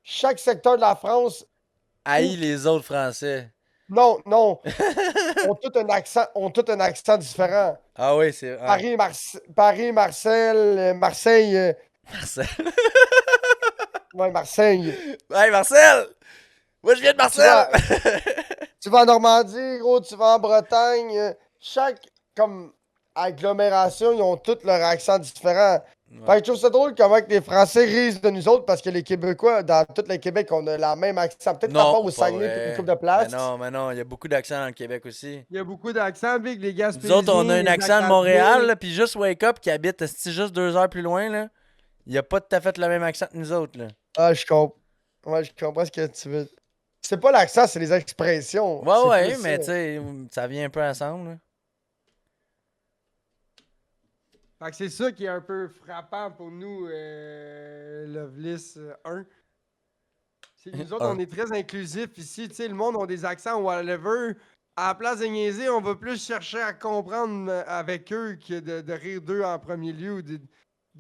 S2: chaque secteur de la France,
S3: Haïs les autres Français.
S2: non, ont tout un accent différent.
S3: Ah oui, c'est. Ah,
S2: Paris, Marseille,
S3: Marcel.
S2: ouais, Marseille.
S3: Hey, Marcel! Moi, je viens de
S2: Tu vas,
S3: Marcel!
S2: tu vas en Normandie, gros, tu vas en Bretagne. Chaque comme agglomération, ils ont tous leur accent différent. Fait que je trouve ça drôle comment que les Français risent de nous autres parce que les Québécois, dans tout le Québec, on a la même accent. Peut-être pas au
S3: pas
S2: Saguenay puis une
S3: vrai.
S2: coupe de place.
S3: Mais non, il y a beaucoup d'accents dans le Québec aussi.
S4: Il y a beaucoup d'accents, Big, les Gaspésiens.
S3: Nous autres, on a un
S4: les
S3: accent de
S4: Acadiens.
S3: Montréal, là, puis juste Wake Up qui habite juste 2 heures plus loin, là. Il a pas tout à fait le même accent que nous autres, là.
S2: Ah, je comprends. Ouais, je comprends ce que tu veux. C'est pas l'accent, c'est les expressions. C'est
S3: Ouais,
S2: plus
S3: mais
S2: ça.
S3: tu sais, ça vient un peu ensemble, là.
S4: Fait que c'est ça qui est un peu frappant pour nous, Loveless 1. C'est que nous autres,
S3: Un.
S4: on est très inclusifs ici. Tu sais, le monde a des accents ou whatever. À la place de niaiser, on va plus chercher à comprendre avec eux que de rire d'eux en premier lieu ou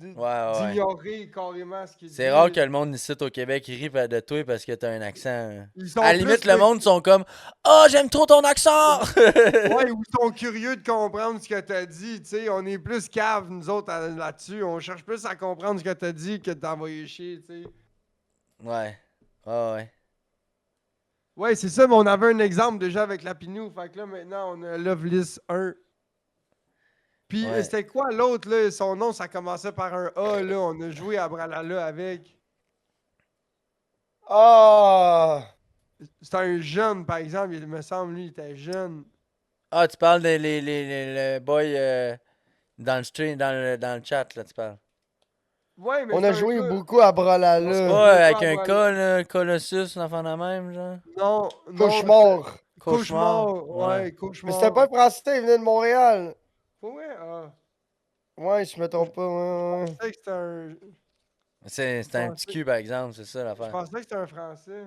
S3: Ouais.
S4: d'ignorer carrément ce qu'ils disent.
S3: C'est rare que le monde ici au Québec il rit de toi parce que t'as un accent.
S4: Ils sont
S3: À la limite,
S4: plus
S3: le monde sont comme oh, j'aime trop ton accent!
S4: Ouais, ou ils sont curieux de comprendre ce que t'as dit, tu sais. On est plus cave, nous autres, là-dessus. On cherche plus à comprendre ce que t'as dit que de t'envoyer chier, tu sais.
S3: Ouais. Ouais.
S4: Ouais, c'est ça, mais on avait un exemple déjà avec Lapinou. Fait que là, maintenant, on a Loveless 1. Puis,
S3: Ouais.
S4: c'était quoi l'autre, là? Son nom, ça commençait par un A, là. On a joué à Bralala avec.
S2: Ah!
S4: C'était un jeune, par exemple. Il me semble, lui, il était jeune.
S3: Ah, tu parles des les boys dans le stream, dans le chat, là, tu parles.
S4: Ouais, mais
S2: On
S4: c'est
S2: a
S4: un
S2: joué
S4: gars.
S2: beaucoup à
S3: C'est
S2: Bralala.
S3: pas
S4: Joue
S3: avec
S4: à
S3: un K,
S4: Bralala.
S3: là, Colossus, un enfant de même, genre.
S4: Non, non.
S2: Cauchemar.
S4: Cauchemar.
S3: Ouais.
S4: Ouais,
S2: Mais c'était pas
S4: Cauchemar.
S2: un Français, il venait de Montréal.
S4: Ouais, ah.
S2: Ouais, je me trompe pas.
S4: Je
S2: Ouais, ouais.
S4: pensais que c'était un.
S3: C'est un petit cul, par exemple, c'est ça
S4: Je
S3: l'affaire.
S4: pensais que c'était un Français.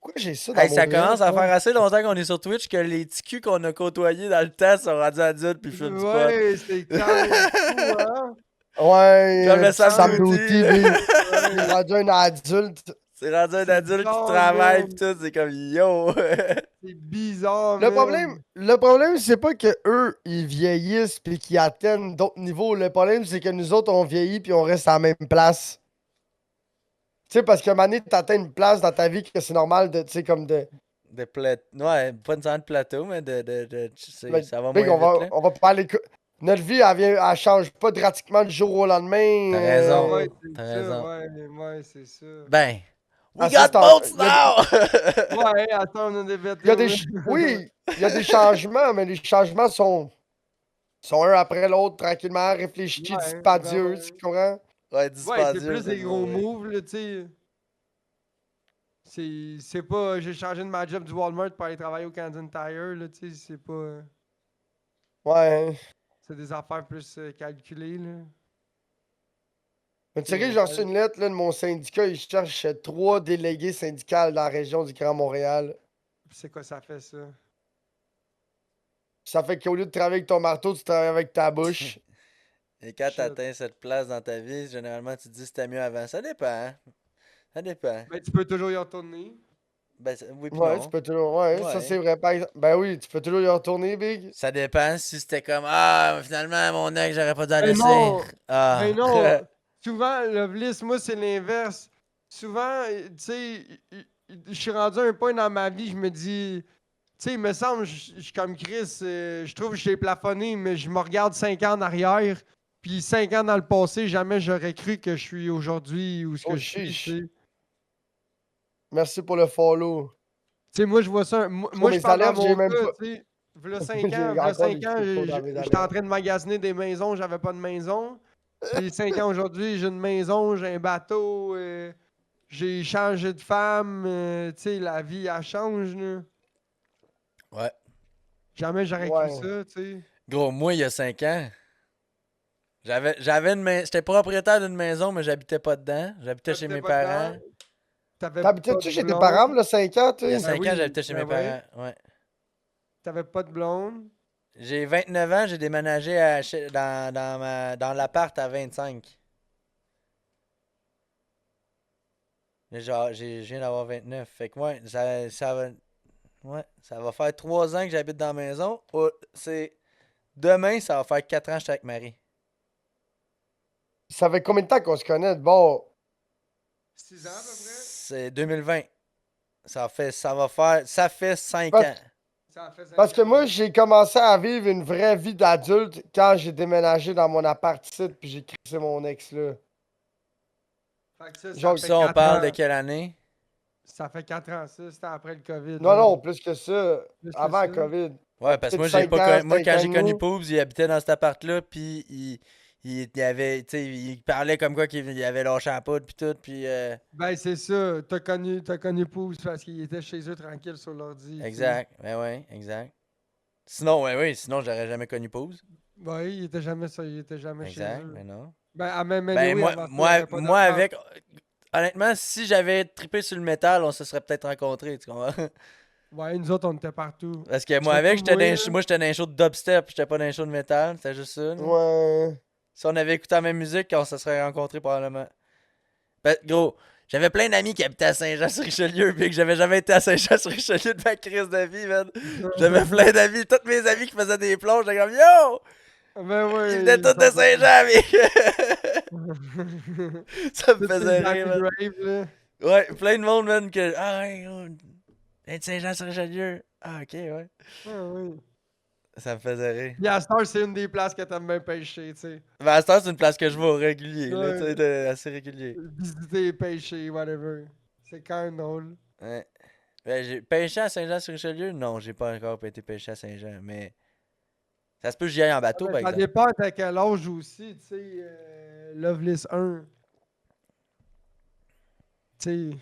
S2: Pourquoi j'ai ça dans
S3: Hey,
S2: mon
S3: ça
S2: DM?
S3: commence à faire assez longtemps qu'on est sur Twitch que les petits culs qu'on a côtoyés dans le temps sont rendus adultes puis fument du pot.
S4: Ouais, c'est quand même fou, hein?
S2: Ouais,
S3: Comme le
S2: Sam
S3: Sam
S2: Brody,
S3: Brody.
S2: lui, il est
S4: Ouais.
S2: rendu un adulte.
S3: C'est rendu un
S4: C'est
S3: adulte qui
S4: bizarre,
S3: travaille
S4: man.
S3: pis tout, c'est comme yo.
S4: C'est bizarre,
S2: Le
S4: man.
S2: problème, c'est pas que eux, ils vieillissent puis qu'ils atteignent d'autres niveaux. Le problème, c'est que nous autres, on vieillit puis on reste à la même place. Tu sais, parce qu'à un moment donné, t'atteins une place dans ta vie que c'est normal de, tu sais, comme de...
S3: De plateau. Ouais, pas nécessairement de plateau, mais tu sais,
S2: Mais,
S3: ça va
S2: big,
S3: moins vite, là.
S2: on va pas aller... Notre vie, elle change pas drastiquement du jour au lendemain.
S3: T'as raison.
S4: Ouais,
S3: T'as
S4: c'est ça,
S3: raison.
S4: ouais, c'est ça.
S3: Ben, we
S2: Ah, ça,
S3: got boats
S2: il y a-
S3: now!
S4: Ouais, attends, on a des
S2: il y a des...
S4: vétérans.
S2: Oui, il y a des changements, mais les changements sont un après l'autre, tranquillement, réfléchis,
S4: Ouais,
S2: dispendieux, tu comprends?
S3: Ouais,
S4: Ouais, c'est
S3: dispendieux,
S4: plus
S3: c'est
S4: des
S3: le
S4: gros
S3: mot, ouais.
S4: moves, là, tu sais. C'est pas, j'ai changé de ma job du Walmart pour aller travailler au Canadian Tire, là, tu sais, c'est pas...
S2: Ouais.
S4: C'est des affaires plus calculées, là.
S2: Mais tu sais, j'ai reçu une lettre là, de mon syndicat, ils cherchent 3 délégués syndicales dans la région du Grand Montréal.
S4: C'est quoi ça fait, ça?
S2: Ça fait qu'au lieu de travailler avec ton marteau, tu travailles avec ta bouche.
S3: Et quand
S4: Shit.
S3: t'atteins cette place dans ta vie, généralement, tu te dis c'était mieux avant. Ça dépend, hein. Ça dépend.
S4: Ben, tu peux toujours y retourner.
S3: Ben, oui pis
S2: Ouais,
S3: non.
S2: tu peux toujours. Ouais, ça
S3: Ouais.
S2: c'est vrai. Par exemple. Ben oui, tu peux toujours y retourner, Big.
S3: Ça dépend si c'était comme ah, finalement, mon ex, j'aurais pas dû la
S4: Ben
S3: laisser.
S4: non!
S3: Ah.
S4: Ben non! Souvent, Loveless, moi, c'est l'inverse. Souvent, tu sais, je suis rendu à un point dans ma vie, je me dis, tu sais, il me semble, je suis comme Chris, je trouve que j'ai plafonné, mais je me regarde 5 ans en arrière, puis 5 ans dans le passé, jamais j'aurais cru que je suis aujourd'hui ou ce que
S2: Oh,
S4: je suis, tu
S2: chiche.
S4: sais.
S2: Merci pour le follow.
S4: Tu sais, moi, je vois ça. Moi,
S2: Pour
S4: je
S2: mes
S4: parle dans
S2: alertes,
S4: mon
S2: j'ai même
S4: cas,
S2: pas.
S4: tu sais. V'là 5 ans,
S2: J'ai
S4: v'là
S2: encore
S4: 5
S2: des
S4: ans,
S2: photos dans mes
S4: j'étais en
S2: alertes.
S4: train de magasiner des maisons, j'avais pas de maison. Puis 5 ans aujourd'hui, j'ai une maison, j'ai un bateau, j'ai changé de femme, tu sais, la vie, elle change, là.
S3: Ouais.
S4: Jamais j'aurais cru
S2: Ouais.
S4: ça, tu sais.
S3: Gros, moi, il y a 5 ans, j'avais une maison. J'étais propriétaire d'une maison, mais j'habitais pas dedans. J'habitais chez mes
S4: T'habitais pas
S3: parents.
S4: dedans, t'avais pas
S2: T'habitais-tu
S4: de
S2: chez tes
S4: blonde.
S2: parents, là, 5 ans,
S3: Il y a
S2: toi?
S3: 5 ans,
S4: oui,
S3: j'habitais chez
S4: ben
S3: mes
S4: ouais.
S3: parents. Ouais.
S4: T'avais pas de blonde.
S3: J'ai 29 ans, j'ai déménagé dans l'appart à 25. Genre, je viens d'avoir 29. Fait que ouais, ça va faire 3 ans que j'habite dans la maison. Demain, ça va faire 4 ans que je suis avec Marie.
S2: Ça fait combien de temps qu'on se connaît? Bon,
S4: 6 ans à peu près.
S3: C'est 2020. Ça fait 5
S2: Parce-
S3: ans.
S4: Ça en fait 5
S2: parce que
S4: ans.
S2: moi, j'ai commencé à vivre une vraie vie d'adulte quand j'ai déménagé dans mon appart ici, puis j'ai crissé mon ex, là.
S4: Fait que ça
S2: Genre,
S4: fait
S3: Ça, on
S4: 4
S3: parle
S4: ans.
S3: de quelle année?
S4: Ça fait 4 ans, ça. C'était après le COVID.
S2: Non,
S4: genre.
S2: non, plus que ça.
S4: Plus que
S2: Avant
S4: ça.
S2: le COVID.
S3: Ouais, parce que moi,
S2: Peut-être
S3: j'ai pas
S2: 5 ans,
S3: connu- moi,
S2: c'était
S3: quand
S2: un
S3: j'ai connu
S2: nous.
S3: Poobs, il habitait dans cet appart-là, puis il avait, tu sais, il parlait comme quoi qu'il avait lâché la poudre, puis tout, puis
S4: Ben, c'est ça. T'as connu Pouce parce qu'il était chez eux tranquille sur l'ordi. tu sais.
S3: exact, ben ouais, exact. Sinon, oui, sinon, j'aurais jamais connu Poobs.
S4: Ouais, il était jamais chez
S3: Exact,
S4: eux.
S3: mais non.
S4: Ben, à même
S3: Ben,
S4: anyway,
S3: moi,
S4: avant ça, il y
S3: moi,
S4: avait pas
S3: moi
S4: d'enfant.
S3: avec. Honnêtement, si j'avais trippé sur le métal, on se serait peut-être rencontrés, tu comprends?
S4: Ouais, nous autres, on était partout.
S3: Parce que moi,
S4: Surtout
S3: avec,
S4: moi, là.
S3: moi, j'étais dans un show de dubstep, j'étais pas dans un show de métal, c'était juste ça. là.
S2: Ouais.
S3: Si on avait écouté la même musique, on se serait rencontrés probablement. Ben, gros, j'avais plein d'amis qui habitaient à Saint-Jean-sur-Richelieu, puis que j'avais jamais été à Saint-Jean-sur-Richelieu de ma crise de vie, man. J'avais plein d'amis, tous mes amis qui faisaient des plonges, j'étais comme yo!
S4: Ben ouais.
S3: Ils venaient tous de Saint-Jean, mais. Ça me
S4: Tous
S3: faisait
S4: les
S3: rire, man.
S4: Happy Grave, là.
S3: Ouais, plein de monde, man, que. Ah, ouais, Saint-Jean-sur-Richelieu. Ah, ok, ouais.
S4: Ah, oui.
S3: Ça me faisait rire.
S4: Puis à cette heure, c'est une des places que t'aimes bien pêcher, tu sais.
S3: Ben, à cette heure, c'est une place que je vais au régulier, là,
S4: Ouais.
S3: tu sais, assez régulier.
S4: Visiter, pêcher, whatever. C'est quand même drôle.
S3: Ouais. Ben, j'ai pêché à Saint-Jean-sur-Richelieu? Non, j'ai pas encore été pêcher à Saint-Jean, mais. Ça se peut que j'y aille en bateau,
S4: Mais
S3: par
S4: ça
S3: exemple.
S4: dépend à quel âge aussi, tu sais. Loveless 1. Tu sais,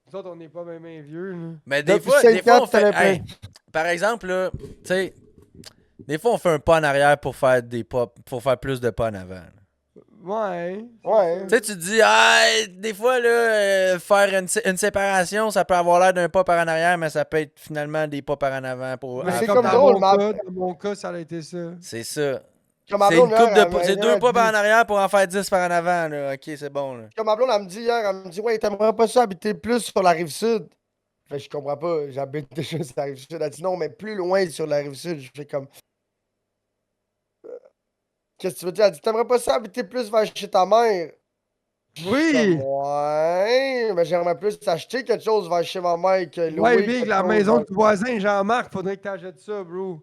S4: nous autres, on n'est pas même vieux, là.
S3: Mais des
S2: Depuis
S3: fois,
S2: 5
S3: des fois,
S2: ans,
S3: on fait.
S2: t'avais
S3: Hey, par exemple, là, tu sais, des fois, on fait un pas en arrière pour faire des pas, pour faire plus de pas en avant. là.
S4: Ouais.
S2: Ouais.
S3: Tu sais, tu te dis, ah, des fois, là, faire une séparation, ça peut avoir l'air d'un pas par en arrière, mais ça peut être finalement des pas par en avant pour.
S2: Mais
S3: à la
S2: c'est
S3: fin.
S2: comme
S4: dans
S2: drôle,
S4: mon
S2: ma-
S4: cas, dans mon cas, ça a été ça.
S3: C'est ça.
S2: Comme ma
S3: C'est
S2: blonde,
S3: une coupe
S2: hier,
S3: de pas. C'est
S2: elle
S3: deux pas
S2: m'a
S3: par en
S2: dit-
S3: arrière pour en faire 10 par en avant, là. Ok, c'est bon, là.
S2: Comme ma blonde, elle me dit hier, elle me dit, ouais, t'aimerais pas ça habiter plus sur la rive sud? Fait je comprends pas, j'habite déjà sur la rive sud. Elle dit non, mais plus loin sur la rive sud. Je fais comme. Qu'est-ce que tu veux dire? Elle dit, t'aimerais pas ça habiter plus vers chez ta mère?
S4: Oui!
S2: Comme, ouais, mais j'aimerais plus acheter quelque chose vers chez ma mère que louer
S4: Ouais, Big,
S2: quelque
S4: la
S2: chose
S4: maison
S2: vers-
S4: du voisin, Jean-Marc, faudrait que t'achètes ça, bro.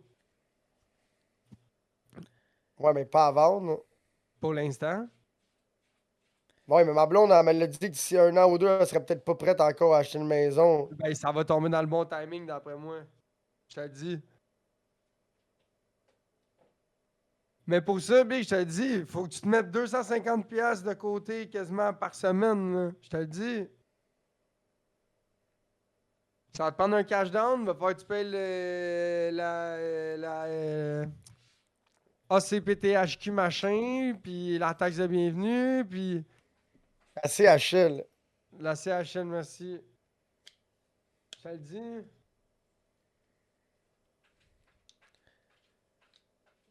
S2: Ouais, mais pas à vendre.
S4: Pour l'instant.
S2: Ouais, mais ma blonde, elle me l'a dit que d'ici 1 an ou 2, elle serait peut-être pas prête encore à acheter une maison.
S4: Ben, ça va tomber dans le bon timing, d'après moi. Je te le dis. Mais pour ça, Big, je te le dis, il faut que tu te mettes 250$ piastres de côté quasiment par semaine, là. Je te le dis. Ça va te prendre un cash down, va falloir que tu payes la ACPTHQ machin, puis la taxe de bienvenue, puis
S2: Assez à chill.
S4: la CHN, merci. Je te le dis.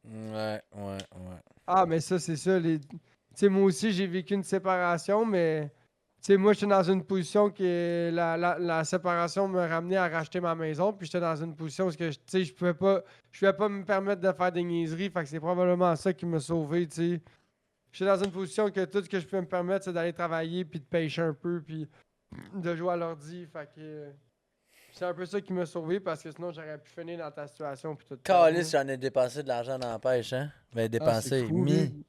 S3: Ouais, ouais, ouais.
S4: Ah, mais ça, c'est ça. Tu sais, moi aussi, j'ai vécu une séparation, mais tu sais, moi, j'étais dans une position que la séparation me ramenait à racheter ma maison, puis j'étais dans une position où tu sais, je pouvais pas me permettre de faire des niaiseries, fait que c'est probablement ça qui m'a sauvé, tu sais. J'étais dans une position que tout ce que je pouvais me permettre, c'est d'aller travailler, puis de pêcher un peu, puis de jouer à l'ordi, fait que c'est un peu ça qui m'a sauvé, parce que sinon, j'aurais pu finir dans ta situation, puis tout.
S3: Calice, j'en ai dépensé de l'argent dans la pêche, hein. Ben,
S4: Ah,
S3: dépensé,
S4: c'est fou,
S3: mis.
S4: Big.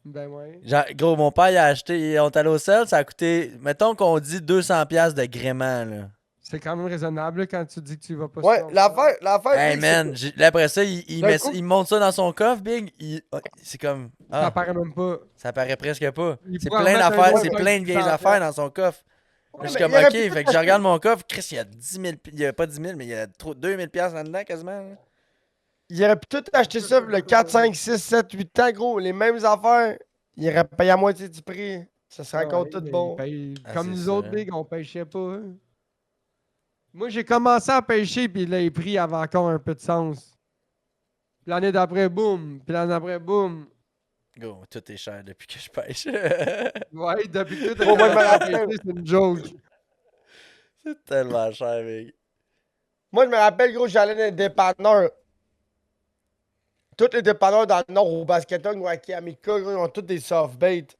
S4: Ben ouais.
S3: Gros, mon père, il a acheté. On est allé au sel, ça a coûté. Mettons qu'on dit 200$ de gréement, là.
S4: C'est quand même raisonnable là, quand tu dis que tu vas pas
S2: Ouais,
S4: souvent.
S2: l'affaire,
S3: Hey
S2: Big, c'est
S3: man, là, après ça, il,
S2: D'un
S3: met,
S2: coup-
S3: il monte ça dans son coffre, Big. C'est comme.
S4: Ça
S3: Ah,
S4: paraît même pas.
S3: ça paraît presque pas.
S4: Il
S3: C'est
S4: pourrait
S3: plein
S4: remettre un
S3: d'affaires,
S4: gros
S3: c'est
S4: sac
S3: plein de vieilles
S4: 100$.
S3: affaires dans son coffre.
S2: Ouais,
S3: Je suis
S2: mais
S3: comme,
S2: il aurait
S3: ok,
S2: pu tout
S3: fait que je regarde mon coffre, Chris, il y a 10 000. Il y a pas 10 000, mais il y a 2000$ là-dedans quasiment. là.
S2: Il aurait pu tout acheter ça le 4, 5, 6, 7, 8 ans, gros. Les mêmes affaires. Il aurait payé à moitié du prix. Ça serait encore tout bon.
S3: Ah,
S4: Comme
S3: c'est
S4: nous
S3: ça.
S4: autres, Big, on pêchait pas. Hein. Moi, j'ai commencé à pêcher, puis là, les prix avaient encore un peu de sens. Puis l'année d'après, boum. Puis l'année d'après, boum.
S3: Go, tout est cher depuis que je pêche.
S4: Ouais, depuis que tout
S2: Moi, je me
S4: à
S2: rappelle.
S4: pêcher, c'est une joke.
S3: C'est tellement cher, mec.
S2: Moi, je me rappelle, gros, j'allais dans les dépanneurs. Tous les dépanneurs dans le nord, au Basketon ou à Kiamika, gros, ils ont tous des soft-baits.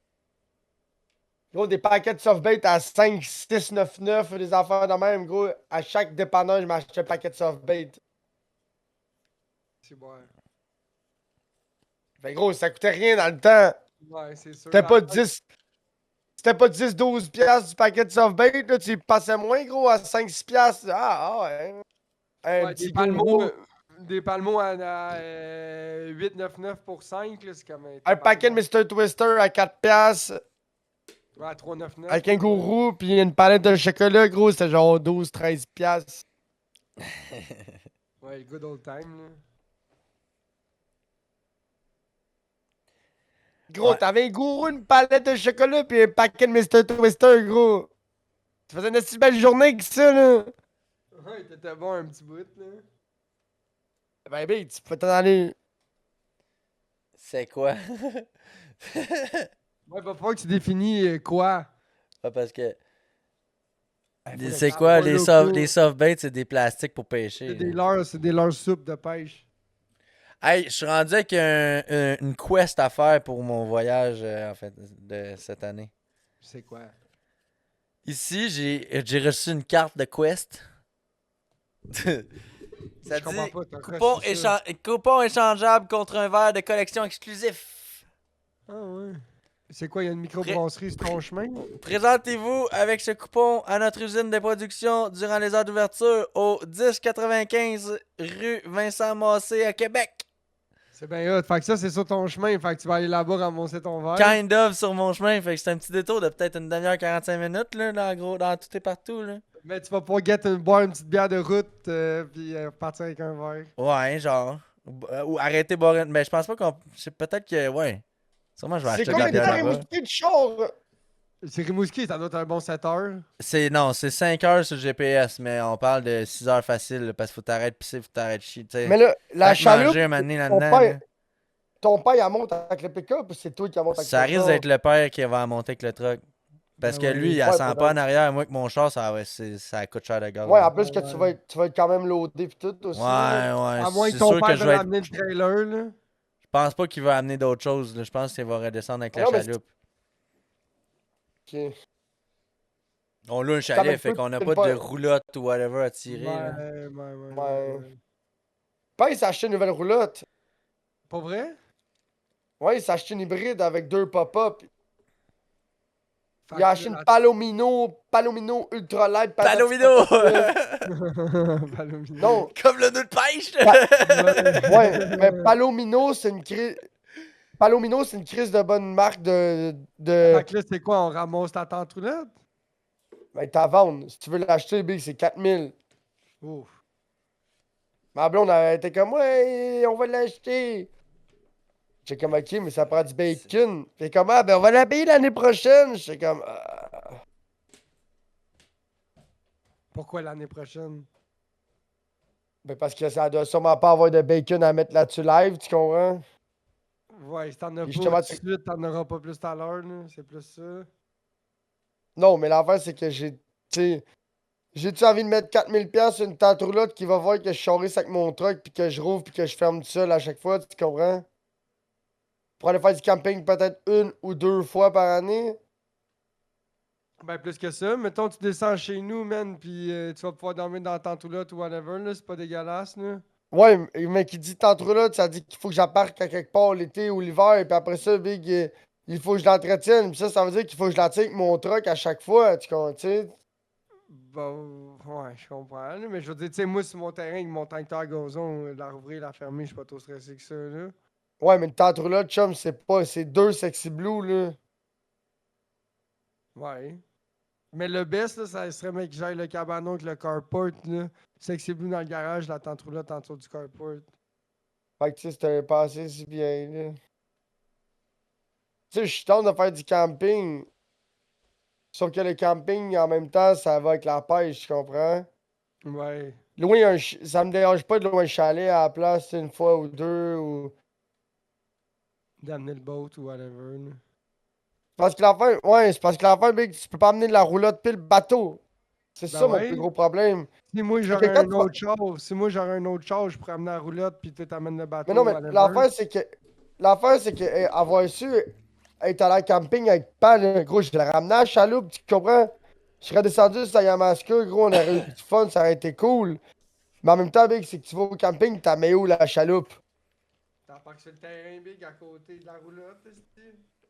S2: Gros, des paquets de soft-bait à 5, 6, 9, 9, des affaires de même, gros. À chaque dépanneur, je m'achetais un paquet de soft-bait.
S4: C'est bon.
S2: Fait gros, ça coûtait rien dans le temps.
S4: Ouais, c'est sûr.
S2: C'était pas 10. C'était pas 10, 12 piastres du paquet de soft-bait, là. Tu y passais moins, gros, à 5, 6 piastres. Ah, ouais. Un
S4: Ouais,
S2: petit
S4: des
S2: gourou.
S4: palmeaux à 8,99 pour 5, là, c'est comme
S2: Un paquet de Mr. Twister à 4 piastres.
S4: Ouais, 3,99.
S2: Avec un gourou, puis une palette de chocolat, gros, c'était genre 12, 13 piastres.
S4: Ouais, good old time, là.
S2: Gros,
S3: Ouais.
S2: t'avais un gourou, une palette de chocolat, puis un paquet de Mr. Twister, gros. Tu faisais une si belle journée que ça, là.
S4: Ouais, t'étais bon un petit bout, là.
S2: Ben, ben, tu peux t'en aller.
S3: C'est quoi?
S4: Ouais, va falloir que tu définis quoi.
S3: Ouais, parce que.
S4: Ben, faut
S3: C'est
S4: que
S3: quoi,
S4: ça
S3: les
S4: soit loco.
S3: les soft baits, c'est des plastiques pour pêcher.
S4: C'est des leurres soupes de pêche.
S3: Hey, je suis rendu avec une quest à faire pour mon voyage, en fait, de cette année.
S4: C'est quoi?
S3: Ici, j'ai reçu une carte de Quest. Ça
S4: Je comprends
S3: dit
S4: pas, t'as reçu ça.
S3: coupon échangeable contre un verre de collection exclusif.
S4: Ah ouais. C'est quoi, il y a une
S3: Pré-
S4: microbrasserie sur ton chemin?
S3: Présentez-vous avec ce coupon à notre usine de production durant les heures d'ouverture au 1095 rue Vincent Massé à Québec.
S4: C'est bien hot. Fait que ça, c'est sur ton chemin. Fait que tu vas aller là-bas ramasser ton verre.
S3: Kind of sur mon chemin, fait que c'est un petit détour de peut-être une demi-heure, 45 minutes, là, dans tout et partout, là.
S4: Mais tu vas pouvoir boire une petite bière de route, puis partir avec un verre.
S3: Ouais, genre. Ou arrêter de boire une... Mais je pense pas qu'on... Peut-être que... Ouais. Sûrement, je vais
S2: C'est
S3: acheter de la
S2: combien de
S3: bière
S2: temps
S3: là-bas.
S2: Rimouski de char?
S4: C'est Rimouski, ça doit être un bon 7 heures.
S3: Non, c'est 5 heures sur le GPS, mais on parle de 6 heures facile, là, parce qu'il faut t'arrêter de pisser, faut t'arrêter de chier, tu sais.
S2: Mais là, la
S3: Tant que
S2: chaloupe,
S3: manger un moment donné
S2: ton
S3: là-dedans,
S2: père,
S3: là.
S2: ton père, il monte avec le pick-up ou c'est toi qui monte avec
S3: Ça
S2: ton
S3: risque
S2: char?
S3: d'être le père qui va monter avec le truck. Parce que
S4: Ben
S3: lui,
S4: ouais.
S3: il
S2: Ouais,
S3: sent
S2: peut-être.
S3: pas en arrière. Moi, que mon char, ça coûte cher de gaz.
S2: Ouais,
S3: là.
S2: en plus que tu vas être quand même loadé pis tout aussi.
S3: Ouais,
S2: là.
S3: ouais.
S4: À moins que
S3: C'est
S4: ton
S3: sûr que
S4: père
S3: je
S4: te
S3: vais être...
S4: amener le trailer, là.
S3: Je pense pas qu'il va amener d'autres choses, là. Je pense qu'il va redescendre avec la
S2: Non, mais
S3: chaloupe.
S2: Ok.
S3: On loue un
S2: Quand
S3: chalet,
S2: même,
S3: fait
S2: toi,
S3: qu'on n'a
S2: tu
S3: pas
S2: le
S3: de
S2: pas.
S3: roulotte ou whatever à tirer, là.
S2: Ouais. Père, il s'est acheté une nouvelle roulotte.
S4: Pas vrai?
S2: Ouais, il s'est acheté une hybride avec 2 pop-up.
S4: Fait
S2: Il a
S4: que
S2: acheté une
S4: là,
S2: Palomino Ultra Light patate
S3: Palomino!
S4: Palomino.
S2: Non,
S3: Comme le nœud de pêche!
S2: ouais, mais Palomino, c'est une crise. Palomino, c'est une crise de bonne marque de...
S4: Fait que là, c'est quoi? On ramasse ta tente roulette?
S2: Ben, t'as à vendre. Si tu veux l'acheter, Big, c'est 4000.
S4: Ouf.
S2: Ma blonde, elle était comme, ouais, on va l'acheter. J'étais comme, ok, mais ça prend du bacon. Fait comme, ah, ben, on va la payer l'année prochaine. J'étais comme, ah.
S4: Pourquoi l'année prochaine?
S2: Ben, parce que ça doit sûrement pas avoir de bacon à mettre là-dessus live, tu comprends?
S4: Ouais, si t'en as
S2: Puis
S4: pas
S2: justement,
S4: tout de suite, t'en auras pas plus tout à l'heure, là. C'est plus ça.
S2: non, mais l'affaire, c'est que tu sais, j'ai-tu envie de mettre 4000$ sur une tente roulotte qui va voir que je charisse avec mon truck, puis que je rouvre, puis que je ferme tout seul à chaque fois, tu comprends? Pour aller faire du camping peut-être 1 ou 2 fois par année.
S4: Ben, plus que ça. Mettons, tu descends chez nous, man, pis tu vas pouvoir dormir dans la tente roulotte ou whatever, là. C'est pas dégueulasse, là.
S2: Ouais, mais qui dit tente roulotte, ça dit qu'il faut que j'apparque à quelque part l'été ou l'hiver, et puis après ça, Big, il faut que je l'entretienne. Puis ça veut dire qu'il faut que je l'entretienne avec mon truck à chaque fois, tu comprends, tu sais?
S4: Bon, ouais, je comprends, là. Mais je veux dire, tu sais, moi, sur mon terrain, avec mon tracteur à gazon, la rouvrir, la fermer, je suis pas trop stressé que ça, là.
S2: Ouais, mais une tente roulotte, chum, c'est 2 Sexy Blue, là.
S4: Ouais. Mais le best, là, ça serait, mec, que j'aille le cabanon avec le carport, là. Sexy Blue dans le garage, la tente roulotte en dessous du carport.
S2: Fait que tu sais, c'était passé si bien, là. Tu sais, je suis tente de faire du camping. Sauf que le camping, en même temps, ça va avec la pêche, tu comprends?
S4: Ouais.
S2: Ça me dérange pas de louer un chalet à la place une fois ou deux, ou...
S4: D'amener le boat ou whatever, là.
S2: Parce que l'affaire, ouais, c'est parce que l'affaire, Big, tu peux pas amener de la roulotte pile bateau. C'est
S4: Ben
S2: ça mon
S4: ouais.
S2: plus gros problème.
S4: Si moi
S2: C'est
S4: j'aurais
S2: que quand
S4: un
S2: tu vas-
S4: autre char, je pourrais amener la roulotte puis tu t'amènes le bateau
S2: Mais non,
S4: ou
S2: mais
S4: whatever.
S2: l'affaire, c'est que avoir su être allé à la camping avec Pan, là, gros, je l'ai ramené à la chaloupe, tu comprends? Je serais descendu sur Yamaska, gros, on aurait eu du fun, ça aurait été cool. Mais en même temps, Big, c'est que tu vas au camping, t'as mis où la chaloupe?
S4: T'as pas que c'est le terrain big à côté de la roulotte, esti.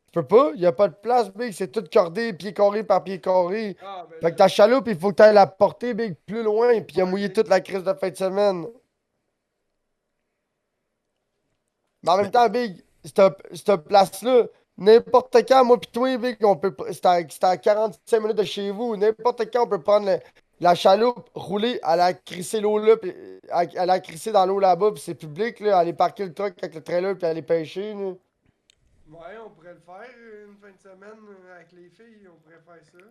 S2: Tu peux pas, y a pas de place, Big, c'est tout cordé, pied carré par pied carré.
S4: Ah, ben
S2: Fait
S4: là,
S2: que ta chaloupe, il faut que t'ailles la porter, Big, plus loin, puis il a
S4: Ouais.
S2: mouillé toute la crise de fin de semaine. Mais en même temps, Big, cette place-là, n'importe quand, moi pis toi, Big, c'est à 45 minutes de chez vous. N'importe quand, on peut prendre la chaloupe, rouler, aller à crisser l'eau là, puis aller à crisser dans l'eau là-bas, puis c'est public, là, aller parquer le truck avec le trailer, puis aller pêcher, là.
S4: Ouais, on pourrait le faire une fin de semaine avec les filles, on pourrait faire ça.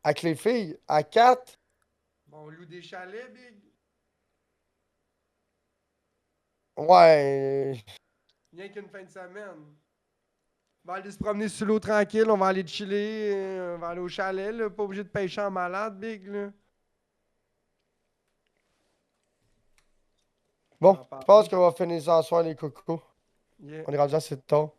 S2: Avec les filles, à 4.
S4: Bon, on loue des chalets, big.
S2: Ouais.
S4: Rien qu'une fin de semaine. On va aller se promener sur l'eau tranquille, on va aller chiller, on va aller au chalet, là, pas obligé de pêcher en malade, big, là.
S2: Bon,
S4: On en parle.
S2: je pense qu'on va finir ça en soir, les cocos.
S4: Yeah.
S2: On est rendu assez tard.